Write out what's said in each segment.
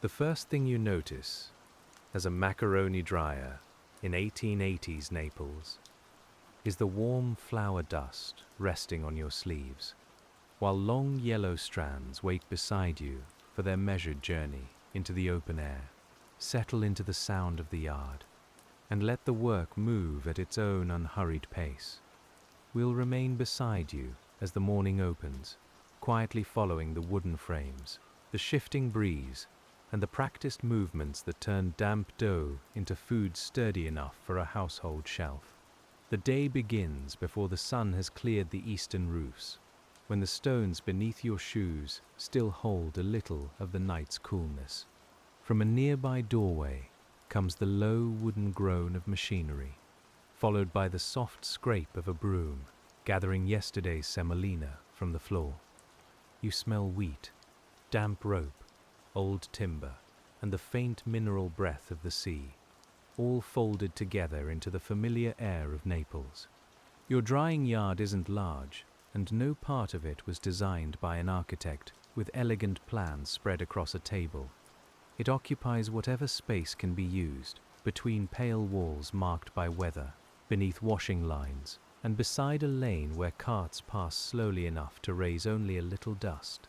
The first thing you notice as a macaroni dryer in 1880s Naples is the warm flour dust resting on your sleeves, while long yellow strands wait beside you for their measured journey into the open air. Settle into the sound of the yard and let the work move at its own unhurried pace. We'll remain beside you as the morning opens, quietly following the wooden frames, the shifting breeze, and the practiced movements that turn damp dough into food sturdy enough for a household shelf. The day begins before the sun has cleared the eastern roofs, when the stones beneath your shoes still hold a little of the night's coolness. From a nearby doorway comes the low wooden groan of machinery, followed by the soft scrape of a broom gathering yesterday's semolina from the floor. You smell wheat, damp rope, old timber, and the faint mineral breath of the sea, all folded together into the familiar air of Naples. Your drying yard isn't large, and no part of it was designed by an architect with elegant plans spread across a table. It occupies whatever space can be used, between pale walls marked by weather, beneath washing lines, and beside a lane where carts pass slowly enough to raise only a little dust.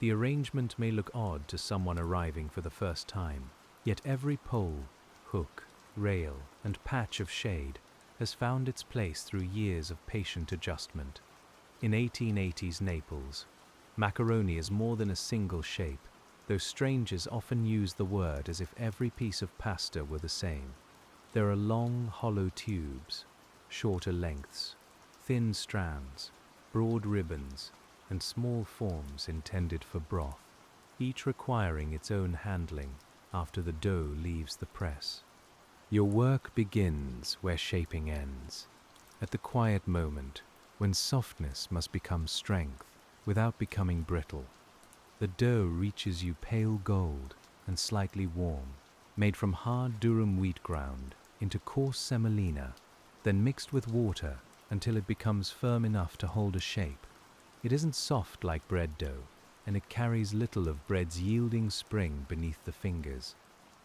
The arrangement may look odd to someone arriving for the first time, yet every pole, hook, rail, and patch of shade has found its place through years of patient adjustment. In 1880s Naples, macaroni is more than a single shape, though strangers often use the word as if every piece of pasta were the same. There are long, hollow tubes, shorter lengths, thin strands, broad ribbons, and small forms intended for broth, each requiring its own handling after the dough leaves the press. Your work begins where shaping ends, at the quiet moment when softness must become strength without becoming brittle. The dough reaches you pale gold and slightly warm, made from hard durum wheat ground into coarse semolina, then mixed with water until it becomes firm enough to hold a shape. It isn't soft like bread dough, and it carries little of bread's yielding spring beneath the fingers.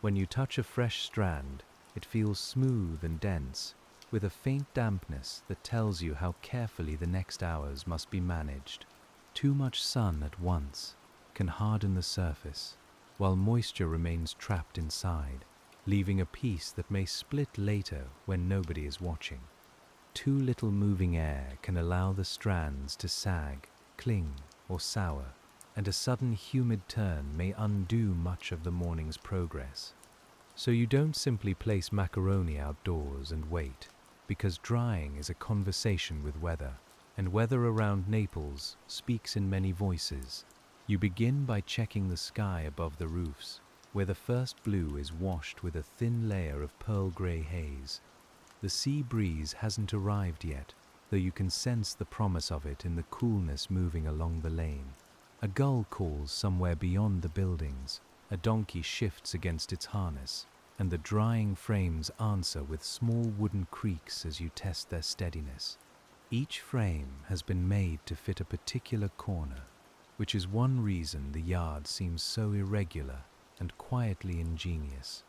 When you touch a fresh strand, it feels smooth and dense, with a faint dampness that tells you how carefully the next hours must be managed. Too much sun at once can harden the surface, while moisture remains trapped inside, leaving a piece that may split later when nobody is watching. Too little moving air can allow the strands to sag, cling, or sour, and a sudden humid turn may undo much of the morning's progress. So you don't simply place macaroni outdoors and wait, because drying is a conversation with weather, and weather around Naples speaks in many voices. You begin by checking the sky above the roofs, where the first blue is washed with a thin layer of pearl grey haze. The sea breeze hasn't arrived yet, though you can sense the promise of it in the coolness moving along the lane. A gull calls somewhere beyond the buildings, a donkey shifts against its harness, and the drying frames answer with small wooden creaks as you test their steadiness. Each frame has been made to fit a particular corner, which is one reason the yard seems so irregular and quietly ingenious.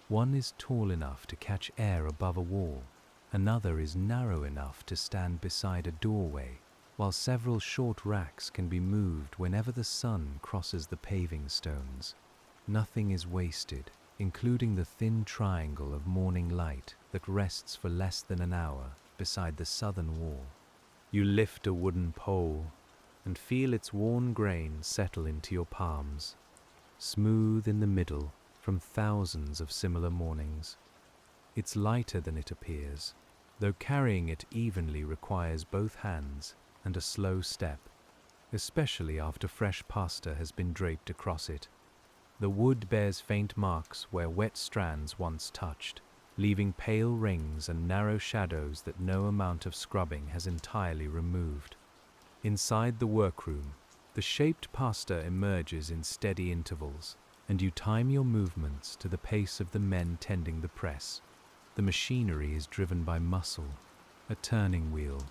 One is tall enough to catch air above a wall, another is narrow enough to stand beside a doorway, while several short racks can be moved whenever the sun crosses the paving stones. Nothing is wasted, including the thin triangle of morning light that rests for less than an hour beside the southern wall. You lift a wooden pole and feel its worn grain settle into your palms, smooth in the middle from thousands of similar mornings. It's lighter than it appears, though carrying it evenly requires both hands and a slow step, especially after fresh pasta has been draped across it. The wood bears faint marks where wet strands once touched, leaving pale rings and narrow shadows that no amount of scrubbing has entirely removed. Inside the workroom, the shaped pasta emerges in steady intervals, and you time your movements to the pace of the men tending the press. The machinery is driven by muscle, a turning wheel,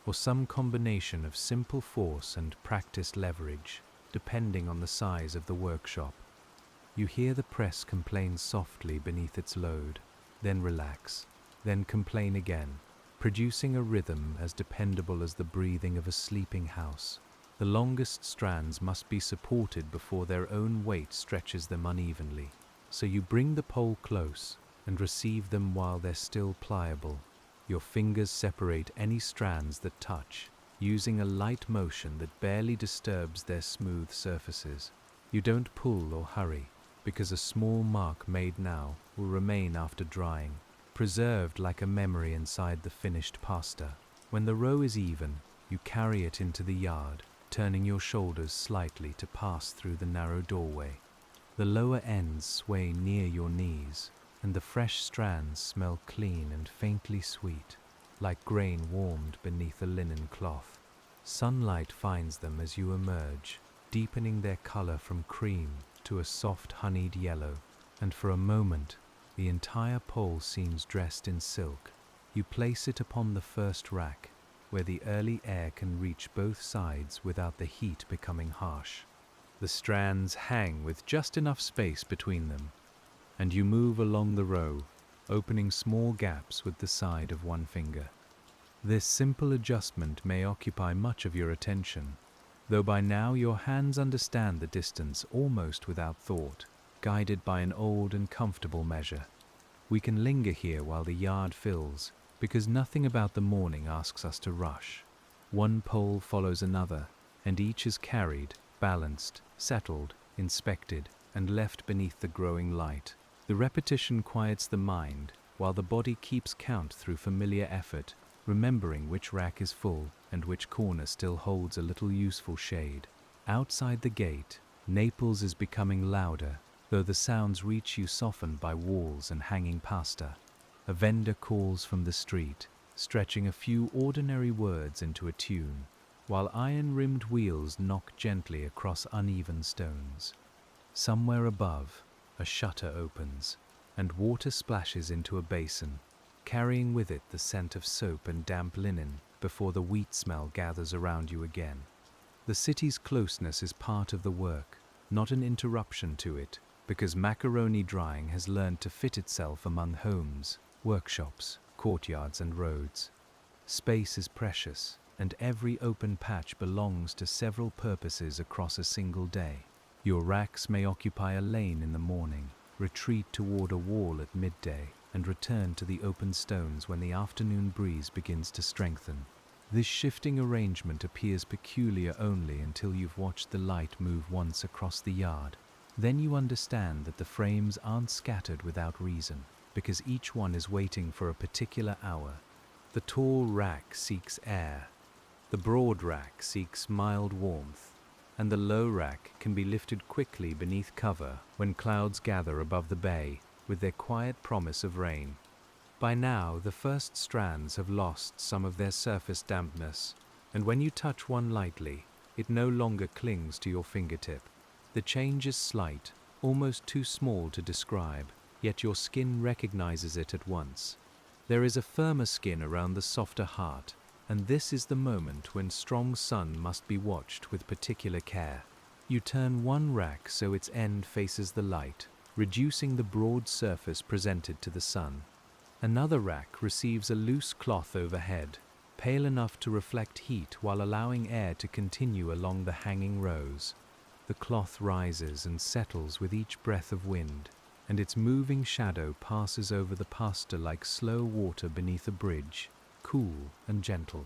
or some combination of simple force and practiced leverage, depending on the size of the workshop. You hear the press complain softly beneath its load, then relax, then complain again, producing a rhythm as dependable as the breathing of a sleeping house. The longest strands must be supported before their own weight stretches them unevenly. So you bring the pole close and receive them while they're still pliable. Your fingers separate any strands that touch, using a light motion that barely disturbs their smooth surfaces. You don't pull or hurry, because a small mark made now will remain after drying, preserved like a memory inside the finished pasta. When the row is even, you carry it into the yard, turning your shoulders slightly to pass through the narrow doorway. The lower ends sway near your knees, and the fresh strands smell clean and faintly sweet, like grain warmed beneath a linen cloth. Sunlight finds them as you emerge, deepening their color from cream to a soft honeyed yellow, and for a moment, the entire pole seems dressed in silk. You place it upon the first rack, where the early air can reach both sides without the heat becoming harsh. The strands hang with just enough space between them, and you move along the row, opening small gaps with the side of one finger. This simple adjustment may occupy much of your attention, though by now your hands understand the distance almost without thought, guided by an old and comfortable measure. We can linger here while the yard fills, because nothing about the morning asks us to rush. One pole follows another, and each is carried, balanced, settled, inspected, and left beneath the growing light. The repetition quiets the mind, while the body keeps count through familiar effort, remembering which rack is full and which corner still holds a little useful shade. Outside the gate, Naples is becoming louder, though the sounds reach you softened by walls and hanging pasta. A vendor calls from the street, stretching a few ordinary words into a tune, while iron-rimmed wheels knock gently across uneven stones. Somewhere above, a shutter opens, and water splashes into a basin, carrying with it the scent of soap and damp linen before the wheat smell gathers around you again. The city's closeness is part of the work, not an interruption to it, because macaroni drying has learned to fit itself among homes, workshops, courtyards, and roads. Space is precious, and every open patch belongs to several purposes across a single day. Your racks may occupy a lane in the morning, retreat toward a wall at midday, and return to the open stones when the afternoon breeze begins to strengthen. This shifting arrangement appears peculiar only until you've watched the light move once across the yard. Then you understand that the frames aren't scattered without reason, because each one is waiting for a particular hour. The tall rack seeks air, the broad rack seeks mild warmth, and the low rack can be lifted quickly beneath cover when clouds gather above the bay with their quiet promise of rain. By now, the first strands have lost some of their surface dampness, and when you touch one lightly, it no longer clings to your fingertip. The change is slight, almost too small to describe, yet your skin recognizes it at once. There is a firmer skin around the softer heart, and this is the moment when strong sun must be watched with particular care. You turn one rack so its end faces the light, reducing the broad surface presented to the sun. Another rack receives a loose cloth overhead, pale enough to reflect heat while allowing air to continue along the hanging rows. The cloth rises and settles with each breath of wind, and its moving shadow passes over the pasta like slow water beneath a bridge, cool and gentle.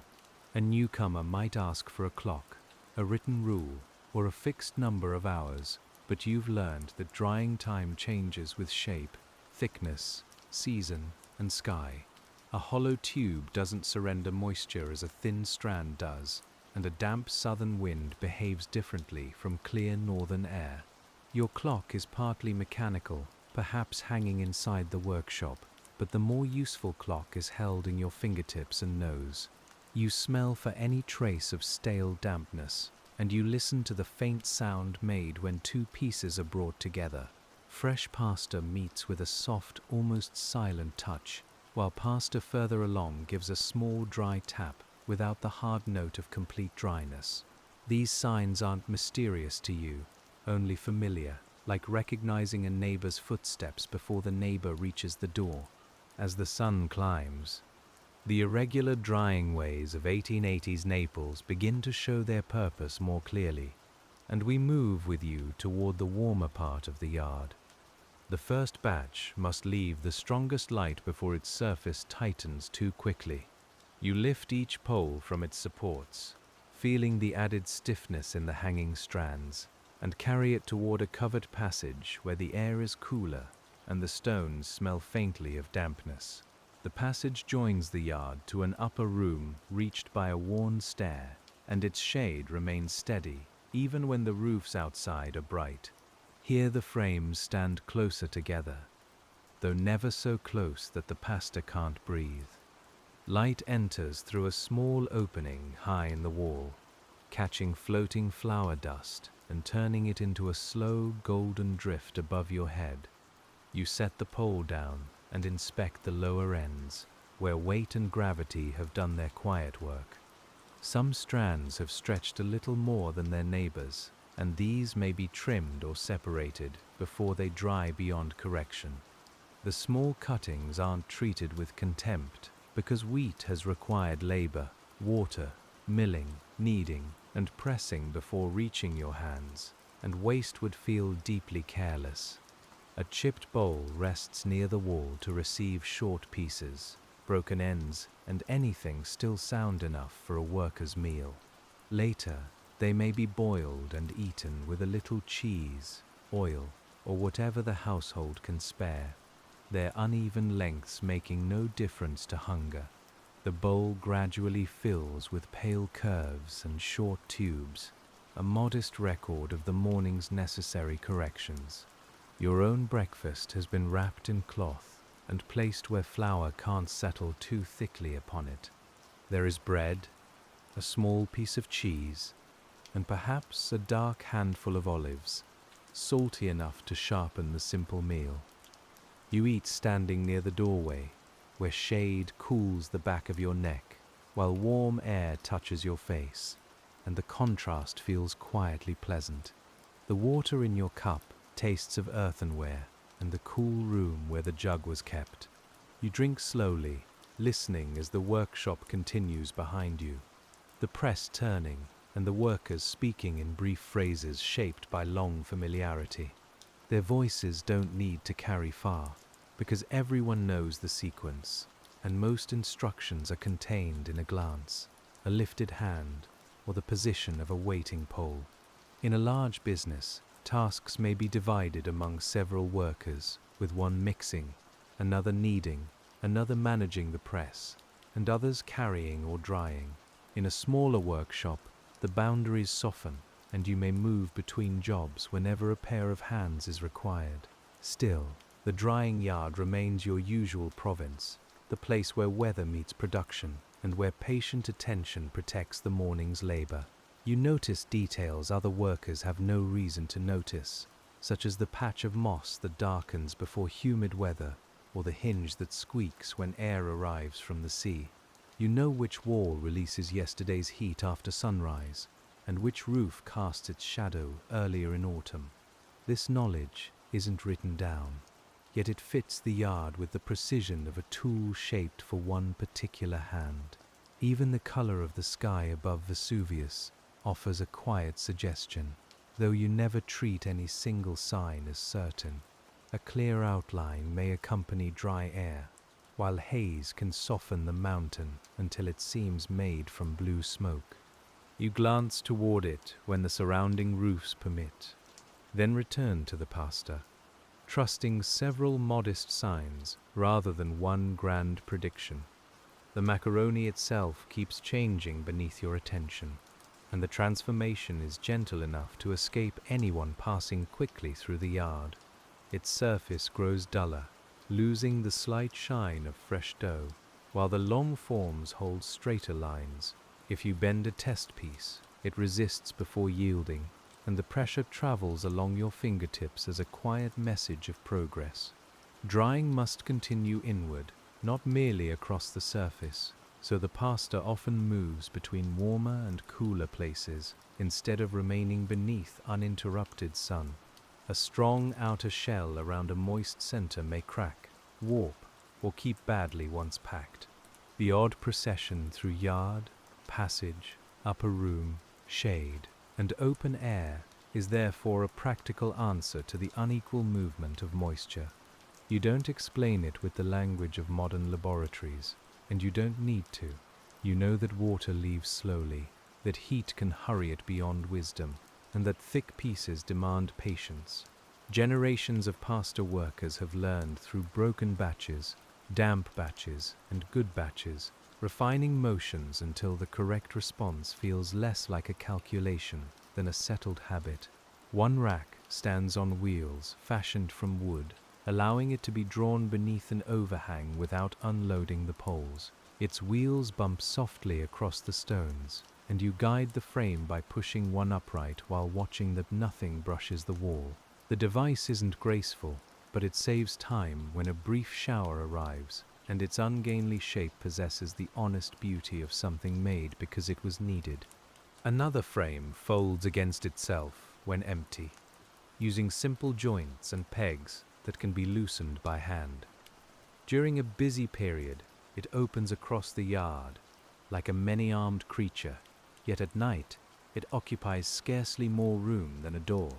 A newcomer might ask for a clock, a written rule, or a fixed number of hours, but you've learned that drying time changes with shape, thickness, season, and sky. A hollow tube doesn't surrender moisture as a thin strand does, and a damp southern wind behaves differently from clear northern air. Your clock is partly mechanical, perhaps hanging inside the workshop, but the more useful clock is held in your fingertips and nose. You smell for any trace of stale dampness, and you listen to the faint sound made when two pieces are brought together. Fresh pasta meets with a soft, almost silent touch, while pasta further along gives a small dry tap without the hard note of complete dryness. These signs aren't mysterious to you, only familiar. like recognizing a neighbor's footsteps before the neighbor reaches the door. As the sun climbs, the irregular drying ways of 1880s Naples begin to show their purpose more clearly, and we move with you toward the warmer part of the yard. The first batch must leave the strongest light before its surface tightens too quickly. You lift each pole from its supports, feeling the added stiffness in the hanging strands, and carry it toward a covered passage where the air is cooler and the stones smell faintly of dampness. The passage joins the yard to an upper room reached by a worn stair, and its shade remains steady even when the roofs outside are bright. Here the frames stand closer together, though never so close that the pastor can't breathe. Light enters through a small opening high in the wall, catching floating flour dust and turning it into a slow golden drift above your head. You set the pole down and inspect the lower ends, where weight and gravity have done their quiet work. Some strands have stretched a little more than their neighbors, and these may be trimmed or separated before they dry beyond correction. The small cuttings aren't treated with contempt because wheat has required labor, water, milling, kneading, and pressing before reaching your hands, and waste would feel deeply careless. A chipped bowl rests near the wall to receive short pieces, broken ends, and anything still sound enough for a worker's meal. Later, they may be boiled and eaten with a little cheese, oil, or whatever the household can spare, their uneven lengths making no difference to hunger. The bowl gradually fills with pale curves and short tubes, a modest record of the morning's necessary corrections. Your own breakfast has been wrapped in cloth and placed where flour can't settle too thickly upon it. There is bread, a small piece of cheese, and perhaps a dark handful of olives, salty enough to sharpen the simple meal. You eat standing near the doorway, where shade cools the back of your neck, while warm air touches your face, and the contrast feels quietly pleasant. The water in your cup tastes of earthenware and the cool room where the jug was kept. You drink slowly, listening as the workshop continues behind you, the press turning and the workers speaking in brief phrases shaped by long familiarity. Their voices don't need to carry far, because everyone knows the sequence, and most instructions are contained in a glance, a lifted hand, or the position of a waiting pole. In a large business, tasks may be divided among several workers, with one mixing, another kneading, another managing the press, and others carrying or drying. In a smaller workshop, the boundaries soften, and you may move between jobs whenever a pair of hands is required. Still, the drying yard remains your usual province, the place where weather meets production, and where patient attention protects the morning's labor. You notice details other workers have no reason to notice, such as the patch of moss that darkens before humid weather, or the hinge that squeaks when air arrives from the sea. You know which wall releases yesterday's heat after sunrise, and which roof casts its shadow earlier in autumn. This knowledge isn't written down, yet it fits the yard with the precision of a tool shaped for one particular hand. Even the color of the sky above Vesuvius offers a quiet suggestion, though you never treat any single sign as certain. A clear outline may accompany dry air, while haze can soften the mountain until it seems made from blue smoke. You glance toward it when the surrounding roofs permit, then return to the pasta, trusting several modest signs rather than one grand prediction. The macaroni itself keeps changing beneath your attention, and the transformation is gentle enough to escape anyone passing quickly through the yard. Its surface grows duller, losing the slight shine of fresh dough, while the long forms hold straighter lines. If you bend a test piece, it resists before yielding, and the pressure travels along your fingertips as a quiet message of progress. Drying must continue inward, not merely across the surface, so the pasta often moves between warmer and cooler places instead of remaining beneath uninterrupted sun. A strong outer shell around a moist center may crack, warp, or keep badly once packed. The odd procession through yard, passage, upper room, shade, and open air is therefore a practical answer to the unequal movement of moisture. You don't explain it with the language of modern laboratories, and you don't need to. You know that water leaves slowly, that heat can hurry it beyond wisdom, and that thick pieces demand patience. Generations of pasta workers have learned through broken batches, damp batches, and good batches, refining motions until the correct response feels less like a calculation than a settled habit. One rack stands on wheels fashioned from wood, allowing it to be drawn beneath an overhang without unloading the poles. Its wheels bump softly across the stones, and you guide the frame by pushing one upright while watching that nothing brushes the wall. The device isn't graceful, but it saves time when a brief shower arrives, and its ungainly shape possesses the honest beauty of something made because it was needed. Another frame folds against itself when empty, using simple joints and pegs that can be loosened by hand. During a busy period, it opens across the yard, like a many-armed creature, yet at night it occupies scarcely more room than a door.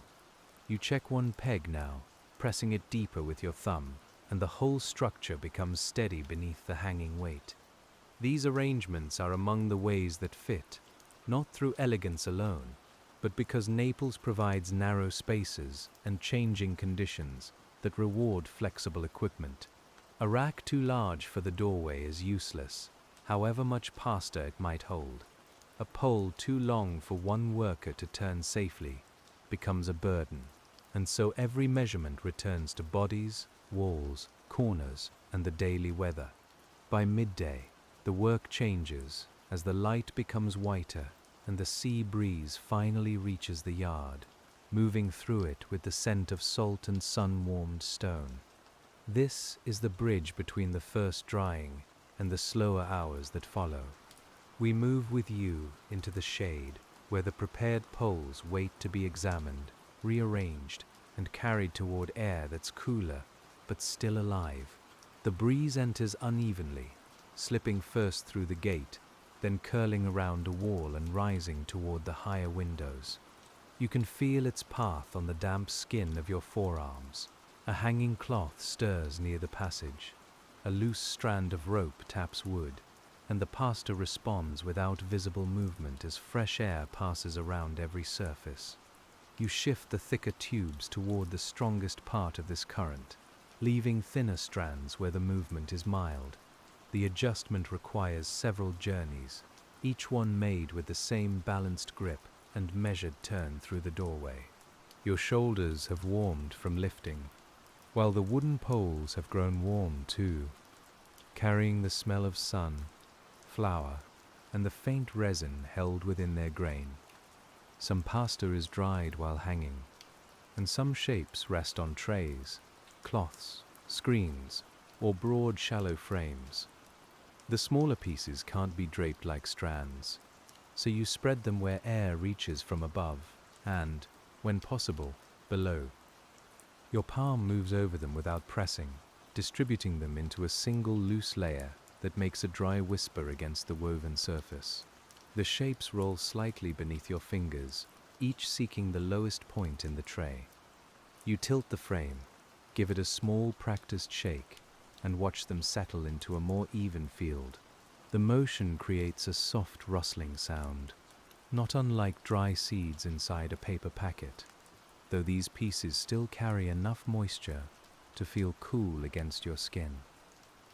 You check one peg now, pressing it deeper with your thumb, and the whole structure becomes steady beneath the hanging weight. These arrangements are among the ways that fit, not through elegance alone, but because Naples provides narrow spaces and changing conditions that reward flexible equipment. A rack too large for the doorway is useless, however much pasta it might hold. A pole too long for one worker to turn safely becomes a burden, and so every measurement returns to bodies, walls, corners, and the daily weather. By midday, the work changes as the light becomes whiter and the sea breeze finally reaches the yard, moving through it with the scent of salt and sun-warmed stone. This is the bridge between the first drying and the slower hours that follow. We move with you into the shade, where the prepared poles wait to be examined, rearranged, and carried toward air that's cooler, but still alive. The breeze enters unevenly, slipping first through the gate, then curling around a wall and rising toward the higher windows. You can feel its path on the damp skin of your forearms. A hanging cloth stirs near the passage. A loose strand of rope taps wood, and the pasta responds without visible movement as fresh air passes around every surface. You shift the thicker tubes toward the strongest part of this current, leaving thinner strands where the movement is mild. The adjustment requires several journeys, each one made with the same balanced grip and measured turn through the doorway. Your shoulders have warmed from lifting, while the wooden poles have grown warm too, carrying the smell of sun, flour, and the faint resin held within their grain. Some pasta is dried while hanging, and some shapes rest on trays, cloths, screens, or broad shallow frames. The smaller pieces can't be draped like strands, so you spread them where air reaches from above and, when possible, below. Your palm moves over them without pressing, distributing them into a single loose layer that makes a dry whisper against the woven surface. The shapes roll slightly beneath your fingers, each seeking the lowest point in the tray. You tilt the frame, give it a small practiced shake, and watch them settle into a more even field. The motion creates a soft rustling sound, not unlike dry seeds inside a paper packet, though these pieces still carry enough moisture to feel cool against your skin.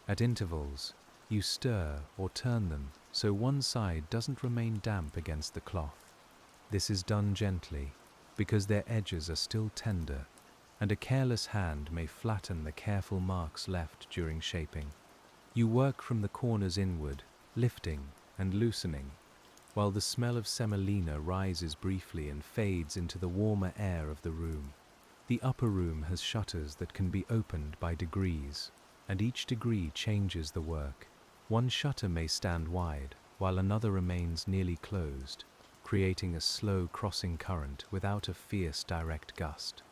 At intervals, you stir or turn them so one side doesn't remain damp against the cloth. This is done gently because their edges are still tender, and a careless hand may flatten the careful marks left during shaping. You work from the corners inward, lifting and loosening, while the smell of semolina rises briefly and fades into the warmer air of the room. The upper room has shutters that can be opened by degrees, and each degree changes the work. One shutter may stand wide, while another remains nearly closed, creating a slow crossing current without a fierce direct gust.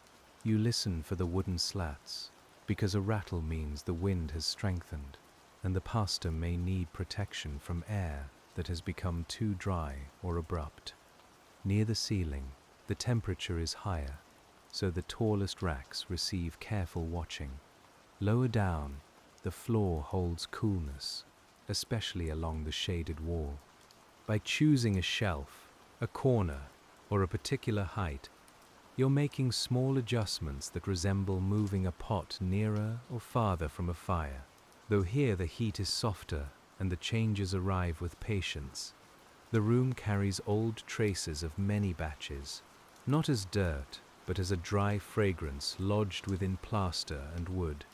You listen for the wooden slats, because a rattle means the wind has strengthened, and the pasta may need protection from air that has become too dry or abrupt. Near the ceiling, the temperature is higher, so the tallest racks receive careful watching. Lower down, the floor holds coolness, especially along the shaded wall. By choosing a shelf, a corner, or a particular height, you're making small adjustments that resemble moving a pot nearer or farther from a fire. Though here the heat is softer and the changes arrive with patience, the room carries old traces of many batches, not as dirt, but as a dry fragrance lodged within plaster and wood.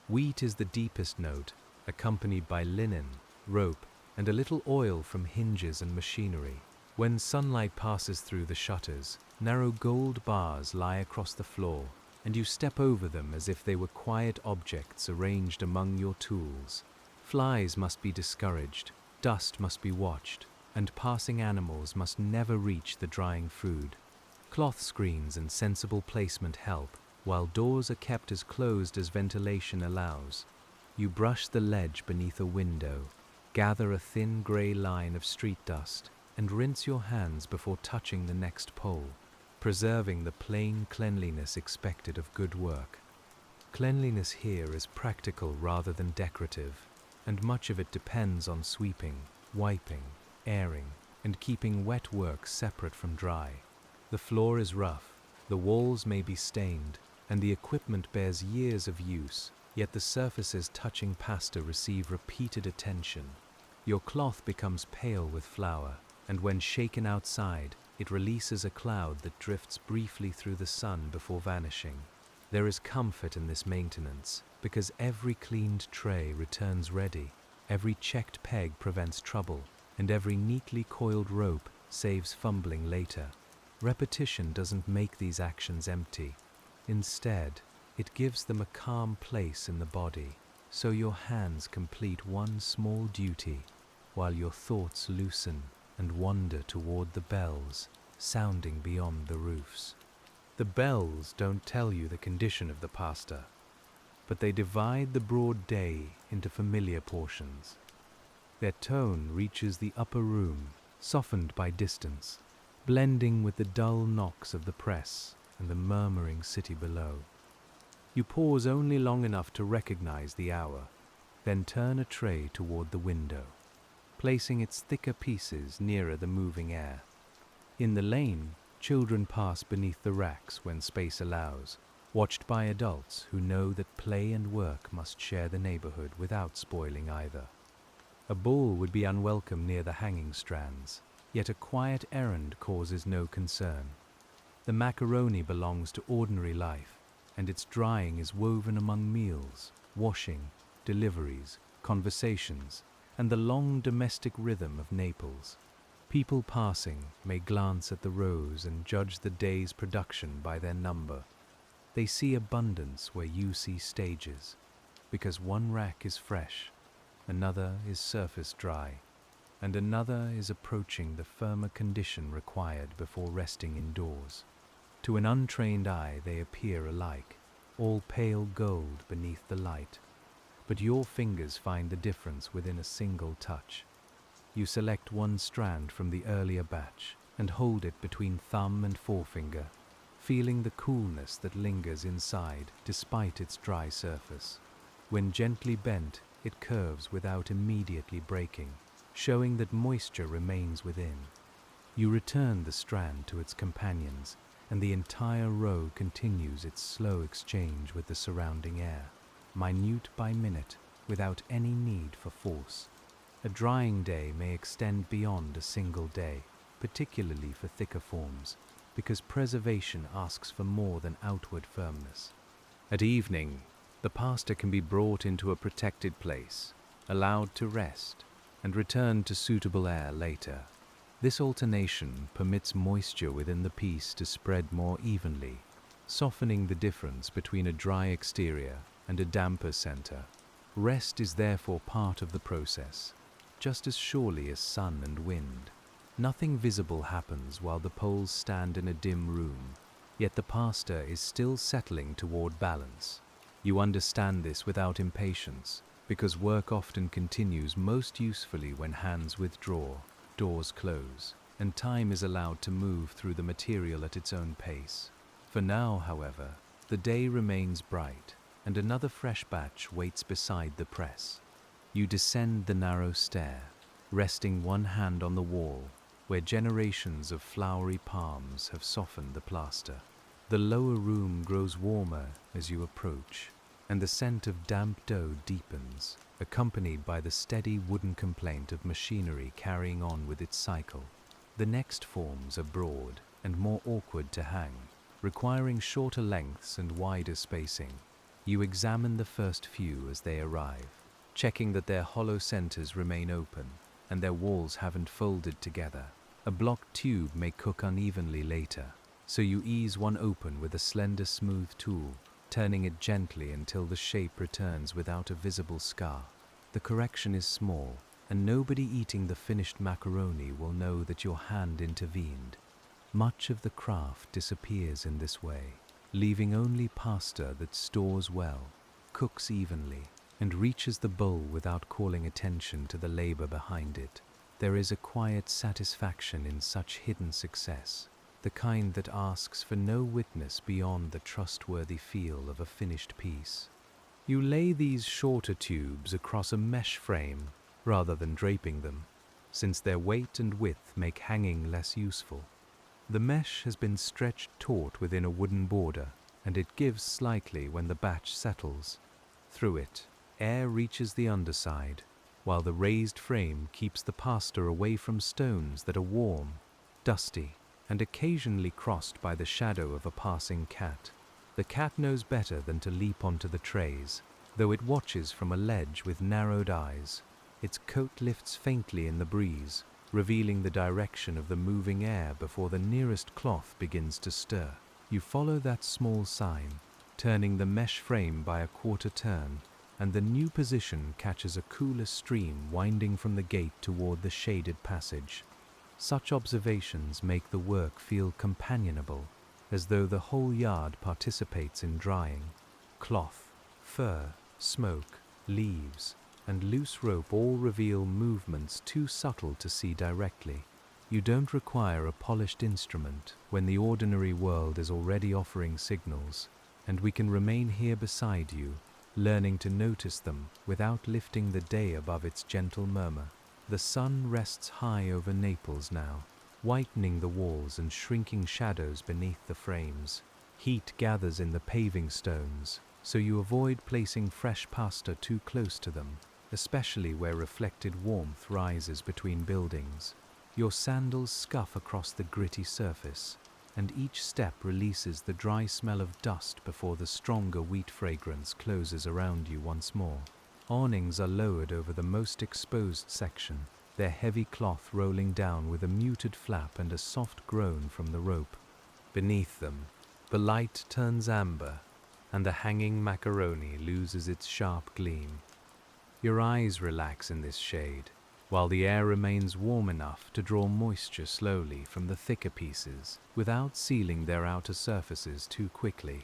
Wheat is the deepest note, accompanied by linen, rope, and a little oil from hinges and machinery. When sunlight passes through the shutters, narrow gold bars lie across the floor, and you step over them as if they were quiet objects arranged among your tools. Flies must be discouraged, dust must be watched, and passing animals must never reach the drying food. Cloth screens and sensible placement help, while doors are kept as closed as ventilation allows. You brush the ledge beneath a window, gather a thin grey line of street dust, and rinse your hands before touching the next pole, preserving the plain cleanliness expected of good work. Cleanliness here is practical rather than decorative, and much of it depends on sweeping, wiping, airing, and keeping wet work separate from dry. The floor is rough, the walls may be stained, and the equipment bears years of use, yet the surfaces touching pasta receive repeated attention. Your cloth becomes pale with flour, and when shaken outside, it releases a cloud that drifts briefly through the sun before vanishing. There is comfort in this maintenance, because every cleaned tray returns ready, every checked peg prevents trouble, and every neatly coiled rope saves fumbling later. Repetition doesn't make these actions empty. Instead, it gives them a calm place in the body, so your hands complete one small duty, while your thoughts loosen and wander toward the bells, sounding beyond the roofs. The bells don't tell you the condition of the pasta, but they divide the broad day into familiar portions. Their tone reaches the upper room, softened by distance, blending with the dull knocks of the press and the murmuring city below. You pause only long enough to recognize the hour, then turn a tray toward the window, placing its thicker pieces nearer the moving air. In the lane, children pass beneath the racks when space allows, watched by adults who know that play and work must share the neighborhood without spoiling either. A bull would be unwelcome near the hanging strands, yet a quiet errand causes no concern. The macaroni belongs to ordinary life, and its drying is woven among meals, washing, deliveries, conversations, and the long domestic rhythm of Naples. People passing may glance at the rows and judge the day's production by their number. They see abundance where you see stages, because one rack is fresh, another is surface dry, and another is approaching the firmer condition required before resting indoors. To an untrained eye they appear alike, all pale gold beneath the light, but your fingers find the difference within a single touch. You select one strand from the earlier batch and hold it between thumb and forefinger, feeling the coolness that lingers inside despite its dry surface. When gently bent, it curves without immediately breaking, showing that moisture remains within. You return the strand to its companions, and the entire row continues its slow exchange with the surrounding air, minute by minute, without any need for force. A drying day may extend beyond a single day, particularly for thicker forms, because preservation asks for more than outward firmness. At evening, the pasta can be brought into a protected place, allowed to rest, and returned to suitable air later. This alternation permits moisture within the piece to spread more evenly, softening the difference between a dry exterior and a damper center. Rest is therefore part of the process, just as surely as sun and wind. Nothing visible happens while the poles stand in a dim room. yet the pasta is still settling toward balance. You understand this without impatience, because work often continues most usefully when hands withdraw, doors close, and time is allowed to move through the material at its own pace. For now, however, the day remains bright, and another fresh batch waits beside the press. You descend the narrow stair, resting one hand on the wall, where generations of flowery palms have softened the plaster. The lower room grows warmer as you approach, and the scent of damp dough deepens, accompanied by the steady wooden complaint of machinery carrying on with its cycle. The next forms are broad and more awkward to hang, requiring shorter lengths and wider spacing. You examine the first few as they arrive, checking that their hollow centers remain open and their walls haven't folded together. A blocked tube may cook unevenly later, so you ease one open with a slender, smooth tool, turning it gently until the shape returns without a visible scar. The correction is small, and nobody eating the finished macaroni will know that your hand intervened. Much of the craft disappears in this way, leaving only pasta that stores well, cooks evenly, and reaches the bowl without calling attention to the labor behind it. There is a quiet satisfaction in such hidden success, the kind that asks for no witness beyond the trustworthy feel of a finished piece. You lay these shorter tubes across a mesh frame rather than draping them, since their weight and width make hanging less useful. The mesh has been stretched taut within a wooden border, and it gives slightly when the batch settles. Through it, air reaches the underside, while the raised frame keeps the pasta away from stones that are warm, dusty, and occasionally crossed by the shadow of a passing cat. The cat knows better than to leap onto the trays, though it watches from a ledge with narrowed eyes. Its coat lifts faintly in the breeze, revealing the direction of the moving air before the nearest cloth begins to stir. You follow that small sign, turning the mesh frame by a quarter turn, and the new position catches a cooler stream winding from the gate toward the shaded passage. Such observations make the work feel companionable, as though the whole yard participates in drying. Cloth, fur, smoke, leaves, and loose rope all reveal movements too subtle to see directly. You don't require a polished instrument when the ordinary world is already offering signals, and we can remain here beside you, learning to notice them without lifting the day above its gentle murmur. The sun rests high over Naples now, whitening the walls and shrinking shadows beneath the frames. Heat gathers in the paving stones, so you avoid placing fresh pasta too close to them, especially where reflected warmth rises between buildings. Your sandals scuff across the gritty surface, and each step releases the dry smell of dust before the stronger wheat fragrance closes around you once more. Awnings are lowered over the most exposed section, their heavy cloth rolling down with a muted flap and a soft groan from the rope. Beneath them, the light turns amber, and the hanging macaroni loses its sharp gleam. Your eyes relax in this shade, while the air remains warm enough to draw moisture slowly from the thicker pieces without sealing their outer surfaces too quickly.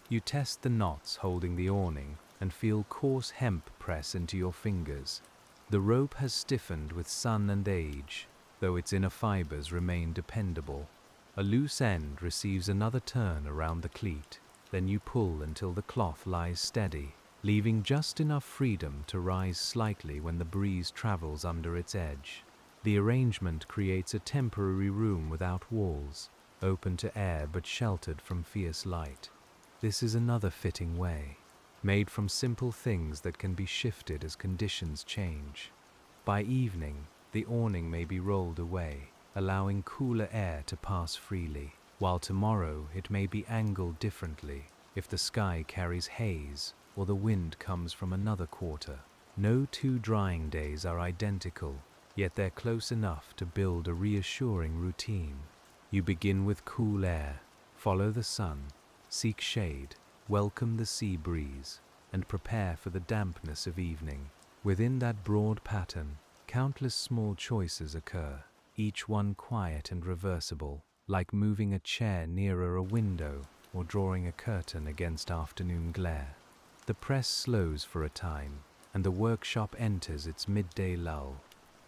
You test the knots holding the awning and feel coarse hemp press into your fingers. The rope has stiffened with sun and age, though its inner fibers remain dependable. A loose end receives another turn around the cleat, then you pull until the cloth lies steady, leaving just enough freedom to rise slightly when the breeze travels under its edge. The arrangement creates a temporary room without walls, open to air but sheltered from fierce light. This is another fitting way, made from simple things that can be shifted as conditions change. By evening, the awning may be rolled away, allowing cooler air to pass freely, while tomorrow it may be angled differently if the sky carries haze or the wind comes from another quarter. No two drying days are identical, yet they're close enough to build a reassuring routine. You begin with cool air, follow the sun, seek shade, welcome the sea breeze, and prepare for the dampness of evening. Within that broad pattern, countless small choices occur, each one quiet and reversible, like moving a chair nearer a window or drawing a curtain against afternoon glare. The press slows for a time, and the workshop enters its midday lull.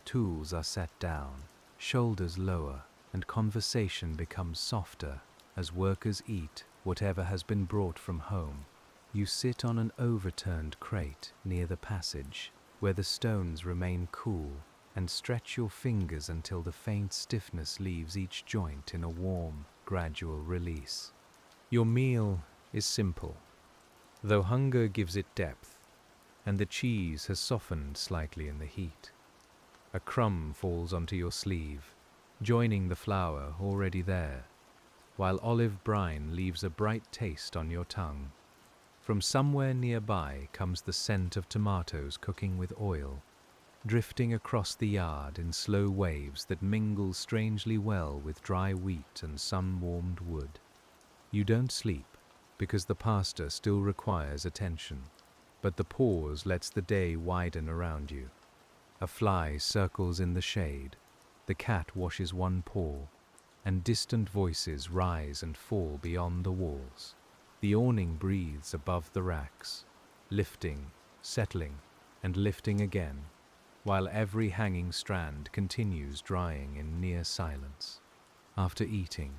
Tools are set down, shoulders lower, and conversation becomes softer as workers eat whatever has been brought from home. You sit on an overturned crate near the passage, where the stones remain cool, and stretch your fingers until the faint stiffness leaves each joint in a warm, gradual release. Your meal is simple, though hunger gives it depth, and the cheese has softened slightly in the heat. A crumb falls onto your sleeve, joining the flour already there, while olive brine leaves a bright taste on your tongue. From somewhere nearby comes the scent of tomatoes cooking with oil, drifting across the yard in slow waves that mingle strangely well with dry wheat and sun-warmed wood. You don't sleep, because the pasta still requires attention, but the pause lets the day widen around you. A fly circles in the shade, the cat washes one paw, and distant voices rise and fall beyond the walls. The awning breathes above the racks, lifting, settling, and lifting again, while every hanging strand continues drying in near silence. After eating,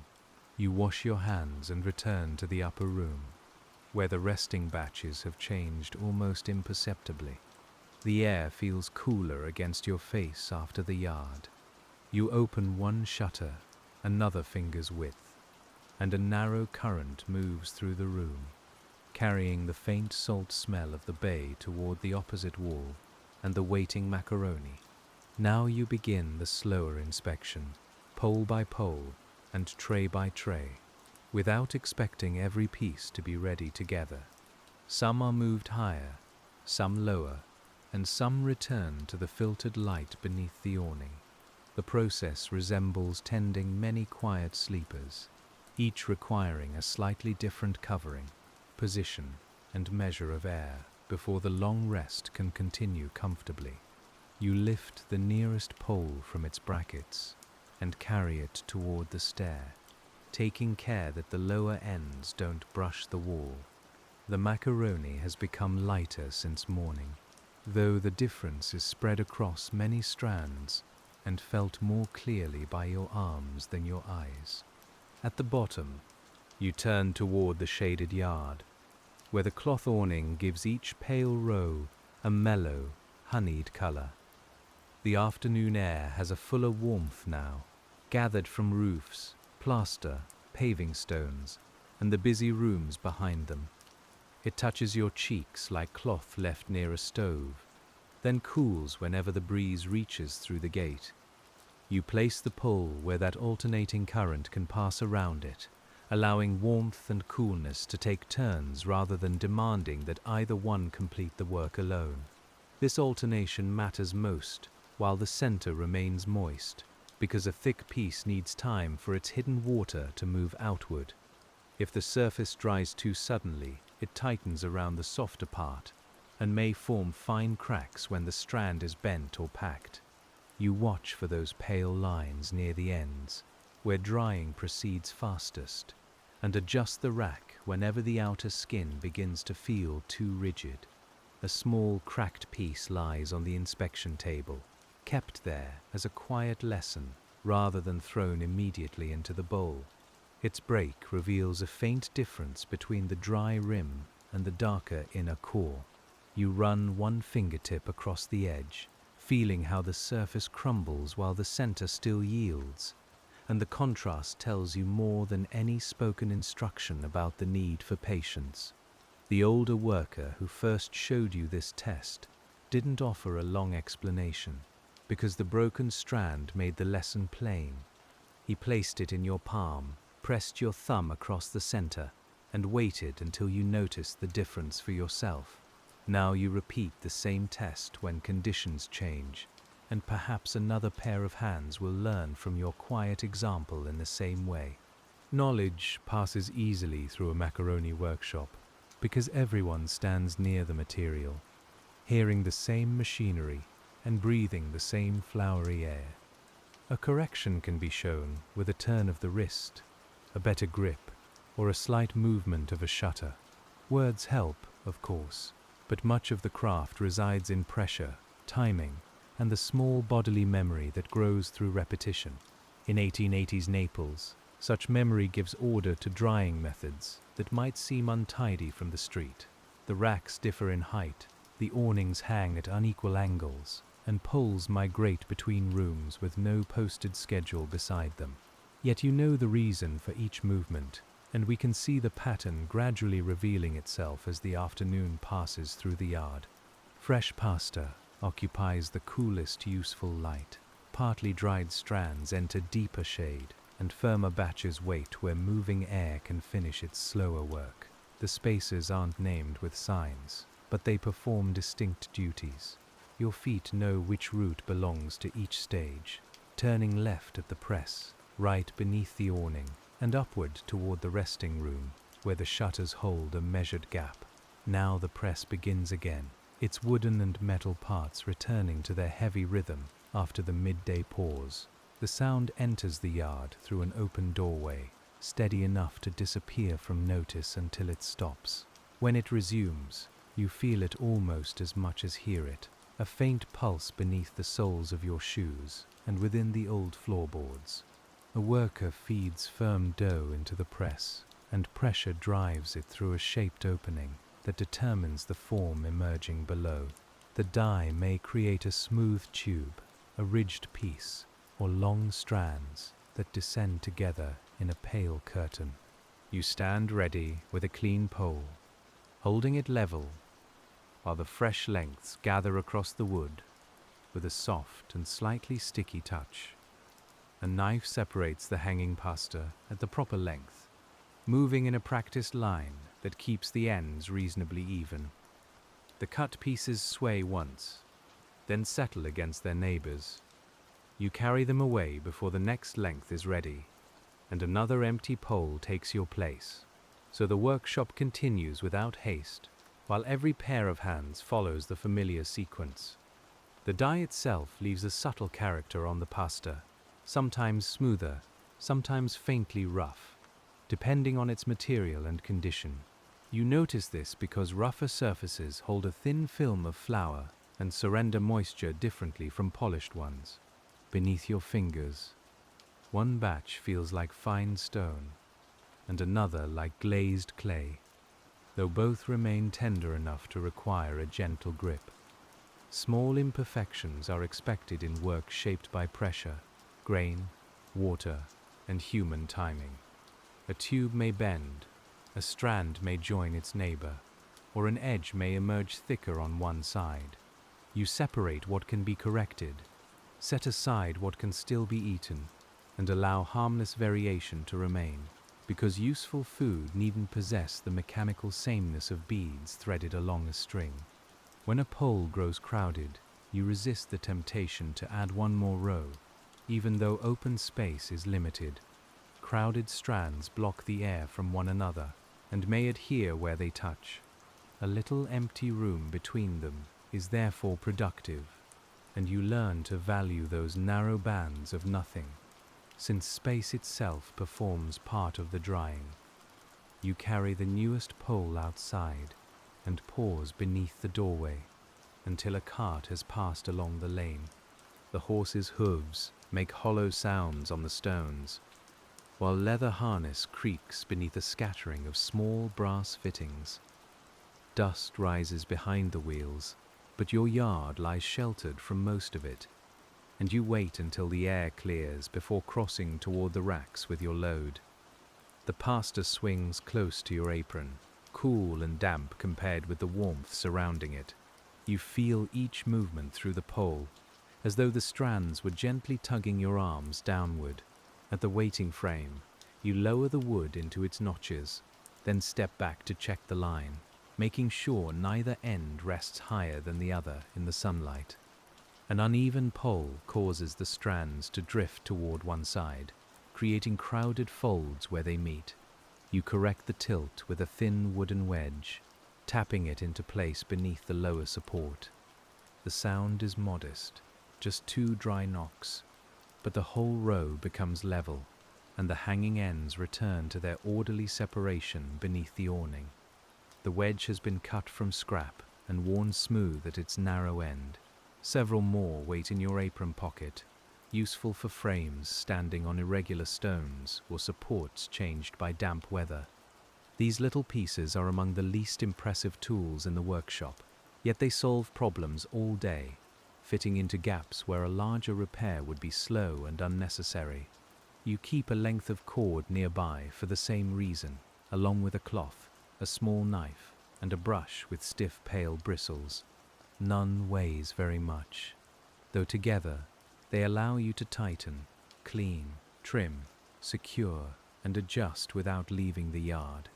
you wash your hands and return to the upper room, where the resting batches have changed almost imperceptibly. The air feels cooler against your face after the yard. You open one shutter, another finger's width, and a narrow current moves through the room, carrying the faint salt smell of the bay toward the opposite wall and the waiting macaroni. Now you begin the slower inspection, pole by pole and tray by tray, without expecting every piece to be ready together. Some are moved higher, some lower, and some return to the filtered light beneath the awning. The process resembles tending many quiet sleepers, each requiring a slightly different covering, position, and measure of air before the long rest can continue comfortably. You lift the nearest pole from its brackets and carry it toward the stair, taking care that the lower ends don't brush the wall. The macaroni has become lighter since morning, though the difference is spread across many strands and felt more clearly by your arms than your eyes. At the bottom, you turn toward the shaded yard, where the cloth awning gives each pale row a mellow, honeyed color. The afternoon air has a fuller warmth now, gathered from roofs, plaster, paving stones, and the busy rooms behind them. It touches your cheeks like cloth left near a stove, then cools whenever the breeze reaches through the gate. You place the pole where that alternating current can pass around it, allowing warmth and coolness to take turns rather than demanding that either one complete the work alone. This alternation matters most while the center remains moist, because a thick piece needs time for its hidden water to move outward. If the surface dries too suddenly, it tightens around the softer part and may form fine cracks when the strand is bent or packed. You watch for those pale lines near the ends, where drying proceeds fastest, and adjust the rack whenever the outer skin begins to feel too rigid. A small cracked piece lies on the inspection table, kept there as a quiet lesson rather than thrown immediately into the bowl. Its break reveals a faint difference between the dry rim and the darker inner core. You run one fingertip across the edge, feeling how the surface crumbles while the center still yields, and the contrast tells you more than any spoken instruction about the need for patience. The older worker who first showed you this test didn't offer a long explanation, because the broken strand made the lesson plain. He placed it in your palm, pressed your thumb across the center, and waited until you noticed the difference for yourself. Now you repeat the same test when conditions change, and perhaps another pair of hands will learn from your quiet example in the same way. Knowledge passes easily through a macaroni workshop, because everyone stands near the material, hearing the same machinery and breathing the same flowery air. A correction can be shown with a turn of the wrist, a better grip, or a slight movement of a shutter. Words help, of course, but much of the craft resides in pressure, timing, and the small bodily memory that grows through repetition. In 1880s Naples, such memory gives order to drying methods that might seem untidy from the street. The racks differ in height, the awnings hang at unequal angles, and poles migrate between rooms with no posted schedule beside them. Yet you know the reason for each movement, and we can see the pattern gradually revealing itself as the afternoon passes through the yard. Fresh pasta occupies the coolest useful light. Partly dried strands enter deeper shade, and firmer batches wait where moving air can finish its slower work. The spaces aren't named with signs, but they perform distinct duties. Your feet know which route belongs to each stage, turning left at the press, right beneath the awning, and upward toward the resting room, where the shutters hold a measured gap. Now the press begins again, its wooden and metal parts returning to their heavy rhythm after the midday pause. The sound enters the yard through an open doorway, steady enough to disappear from notice until it stops. When it resumes, you feel it almost as much as hear it, a faint pulse beneath the soles of your shoes and within the old floorboards. A worker feeds firm dough into the press, and pressure drives it through a shaped opening that determines the form emerging below. The die may create a smooth tube, a ridged piece, or long strands that descend together in a pale curtain. You stand ready with a clean pole, holding it level, while the fresh lengths gather across the wood with a soft and slightly sticky touch. A knife separates the hanging pasta at the proper length, moving in a practiced line that keeps the ends reasonably even. The cut pieces sway once, then settle against their neighbors. You carry them away before the next length is ready, and another empty pole takes your place. So the workshop continues without haste, while every pair of hands follows the familiar sequence. The die itself leaves a subtle character on the pasta, sometimes smoother, sometimes faintly rough, depending on its material and condition. You notice this because rougher surfaces hold a thin film of flour and surrender moisture differently from polished ones. Beneath your fingers, one batch feels like fine stone, and another like glazed clay, though both remain tender enough to require a gentle grip. Small imperfections are expected in work shaped by pressure, grain, water, and human timing. A tube may bend, a strand may join its neighbor, or an edge may emerge thicker on one side. You separate what can be corrected, set aside what can still be eaten, and allow harmless variation to remain, because useful food needn't possess the mechanical sameness of beads threaded along a string. When a pole grows crowded, you resist the temptation to add one more row, even though open space is limited. Crowded strands block the air from one another and may adhere where they touch. A little empty room between them is therefore productive, and you learn to value those narrow bands of nothing, since space itself performs part of the drying. You carry the newest pole outside and pause beneath the doorway until a cart has passed along the lane. The horse's hooves make hollow sounds on the stones, while leather harness creaks beneath a scattering of small brass fittings. Dust rises behind the wheels, but your yard lies sheltered from most of it, and you wait until the air clears before crossing toward the racks with your load. The pasta swings close to your apron, cool and damp compared with the warmth surrounding it. You feel each movement through the pole, as though the strands were gently tugging your arms downward. At the waiting frame, you lower the wood into its notches, then step back to check the line, making sure neither end rests higher than the other in the sunlight. An uneven pole causes the strands to drift toward one side, creating crowded folds where they meet. You correct the tilt with a thin wooden wedge, tapping it into place beneath the lower support. The sound is modest, just 2 dry knocks, but the whole row becomes level, and the hanging ends return to their orderly separation beneath the awning. The wedge has been cut from scrap and worn smooth at its narrow end. Several more wait in your apron pocket, useful for frames standing on irregular stones or supports changed by damp weather. These little pieces are among the least impressive tools in the workshop, yet they solve problems all day, fitting into gaps where a larger repair would be slow and unnecessary. You keep a length of cord nearby for the same reason, along with a cloth, a small knife, and a brush with stiff pale bristles. None weighs very much, though together they allow you to tighten, clean, trim, secure, and adjust without leaving the yard.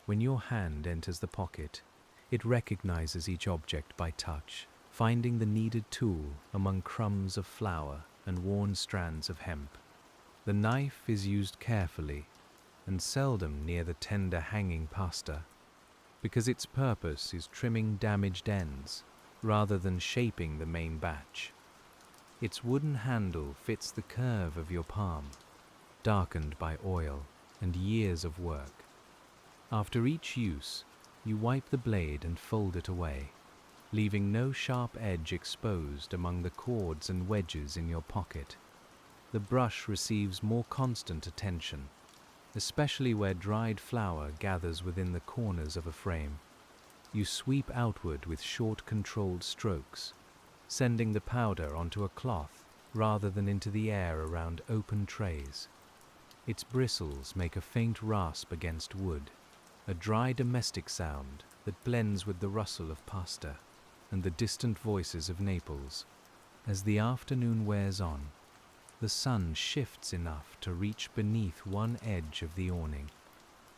When your hand enters the pocket, it recognizes each object by touch, finding the needed tool among crumbs of flour and worn strands of hemp. The knife is used carefully and seldom near the tender hanging pasta, because its purpose is trimming damaged ends rather than shaping the main batch. Its wooden handle fits the curve of your palm, darkened by oil and years of work. After each use, you wipe the blade and fold it away, leaving no sharp edge exposed among the cords and wedges in your pocket. The brush receives more constant attention, especially where dried flour gathers within the corners of a frame. You sweep outward with short controlled strokes, sending the powder onto a cloth rather than into the air around open trays. Its bristles make a faint rasp against wood, a dry domestic sound that blends with the rustle of pasta and the distant voices of Naples. As the afternoon wears on, the sun shifts enough to reach beneath one edge of the awning.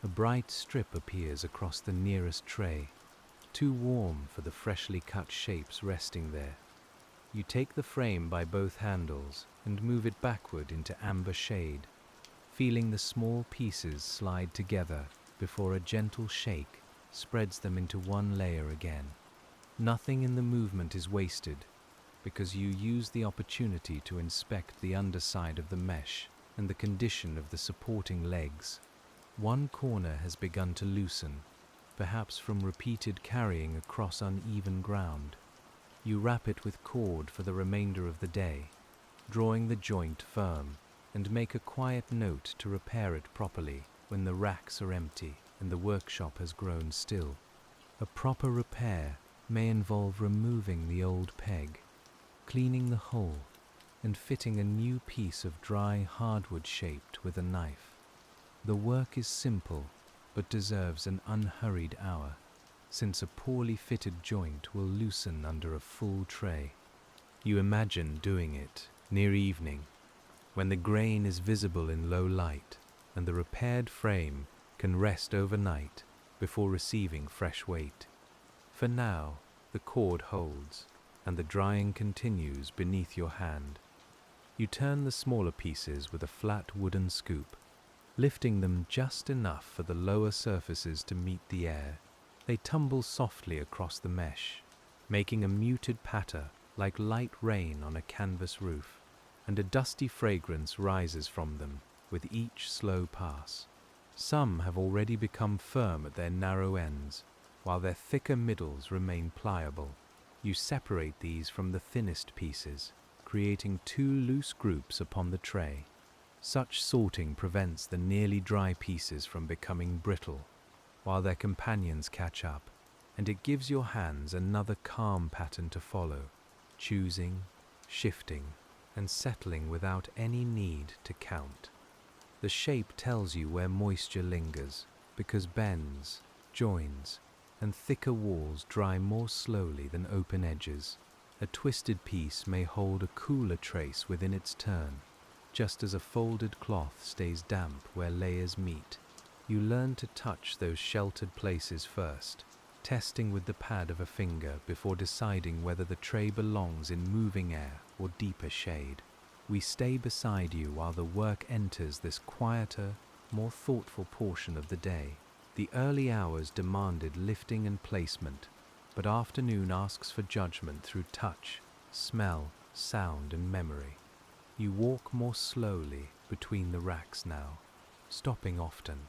A bright strip appears across the nearest tray, too warm for the freshly cut shapes resting there. You take the frame by both handles and move it backward into amber shade, feeling the small pieces slide together before a gentle shake spreads them into one layer again. Nothing in the movement is wasted, because you use the opportunity to inspect the underside of the mesh and the condition of the supporting legs. One corner has begun to loosen, perhaps from repeated carrying across uneven ground. You wrap it with cord for the remainder of the day, drawing the joint firm, and make a quiet note to repair it properly when the racks are empty and the workshop has grown still. A proper repair may involve removing the old peg, cleaning the hole, and fitting a new piece of dry hardwood shaped with a knife. The work is simple, but deserves an unhurried hour, since a poorly fitted joint will loosen under a full tray. You imagine doing it near evening, when the grain is visible in low light and the repaired frame can rest overnight before receiving fresh weight. For now, the cord holds, and the drying continues beneath your hand. You turn the smaller pieces with a flat wooden scoop, lifting them just enough for the lower surfaces to meet the air. They tumble softly across the mesh, making a muted patter like light rain on a canvas roof, and a dusty fragrance rises from them with each slow pass. Some have already become firm at their narrow ends, while their thicker middles remain pliable. You separate these from the thinnest pieces, creating two loose groups upon the tray. Such sorting prevents the nearly dry pieces from becoming brittle, while their companions catch up, and it gives your hands another calm pattern to follow, choosing, shifting, and settling without any need to count. The shape tells you where moisture lingers, because bends, joins, and thicker walls dry more slowly than open edges. A twisted piece may hold a cooler trace within its turn, just as a folded cloth stays damp where layers meet. You learn to touch those sheltered places first, testing with the pad of a finger before deciding whether the tray belongs in moving air or deeper shade. We stay beside you while the work enters this quieter, more thoughtful portion of the day. The early hours demanded lifting and placement, but afternoon asks for judgment through touch, smell, sound, and memory. You walk more slowly between the racks now, stopping often,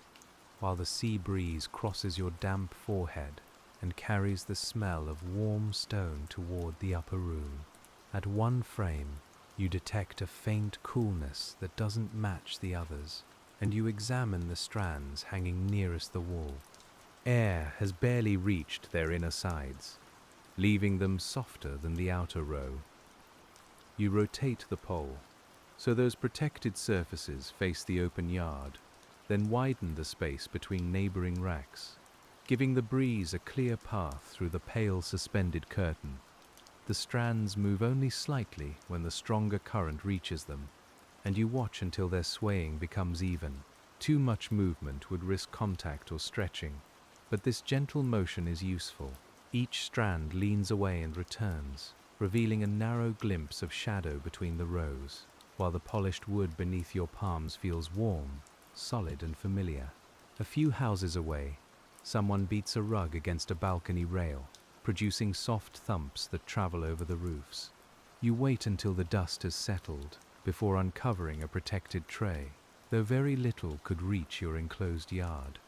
while the sea breeze crosses your damp forehead and carries the smell of warm stone toward the upper room. At one frame, you detect a faint coolness that doesn't match the others, and you examine the strands hanging nearest the wall. Air has barely reached their inner sides, leaving them softer than the outer row. You rotate the pole, so those protected surfaces face the open yard, then widen the space between neighboring racks, giving the breeze a clear path through the pale suspended curtain. The strands move only slightly when the stronger current reaches them, and you watch until their swaying becomes even. Too much movement would risk contact or stretching, but this gentle motion is useful. Each strand leans away and returns, revealing a narrow glimpse of shadow between the rows, while the polished wood beneath your palms feels warm, solid and familiar. A few houses away, someone beats a rug against a balcony rail, producing soft thumps that travel over the roofs. You wait until the dust has settled before uncovering a protected tray, though very little could reach your enclosed yard.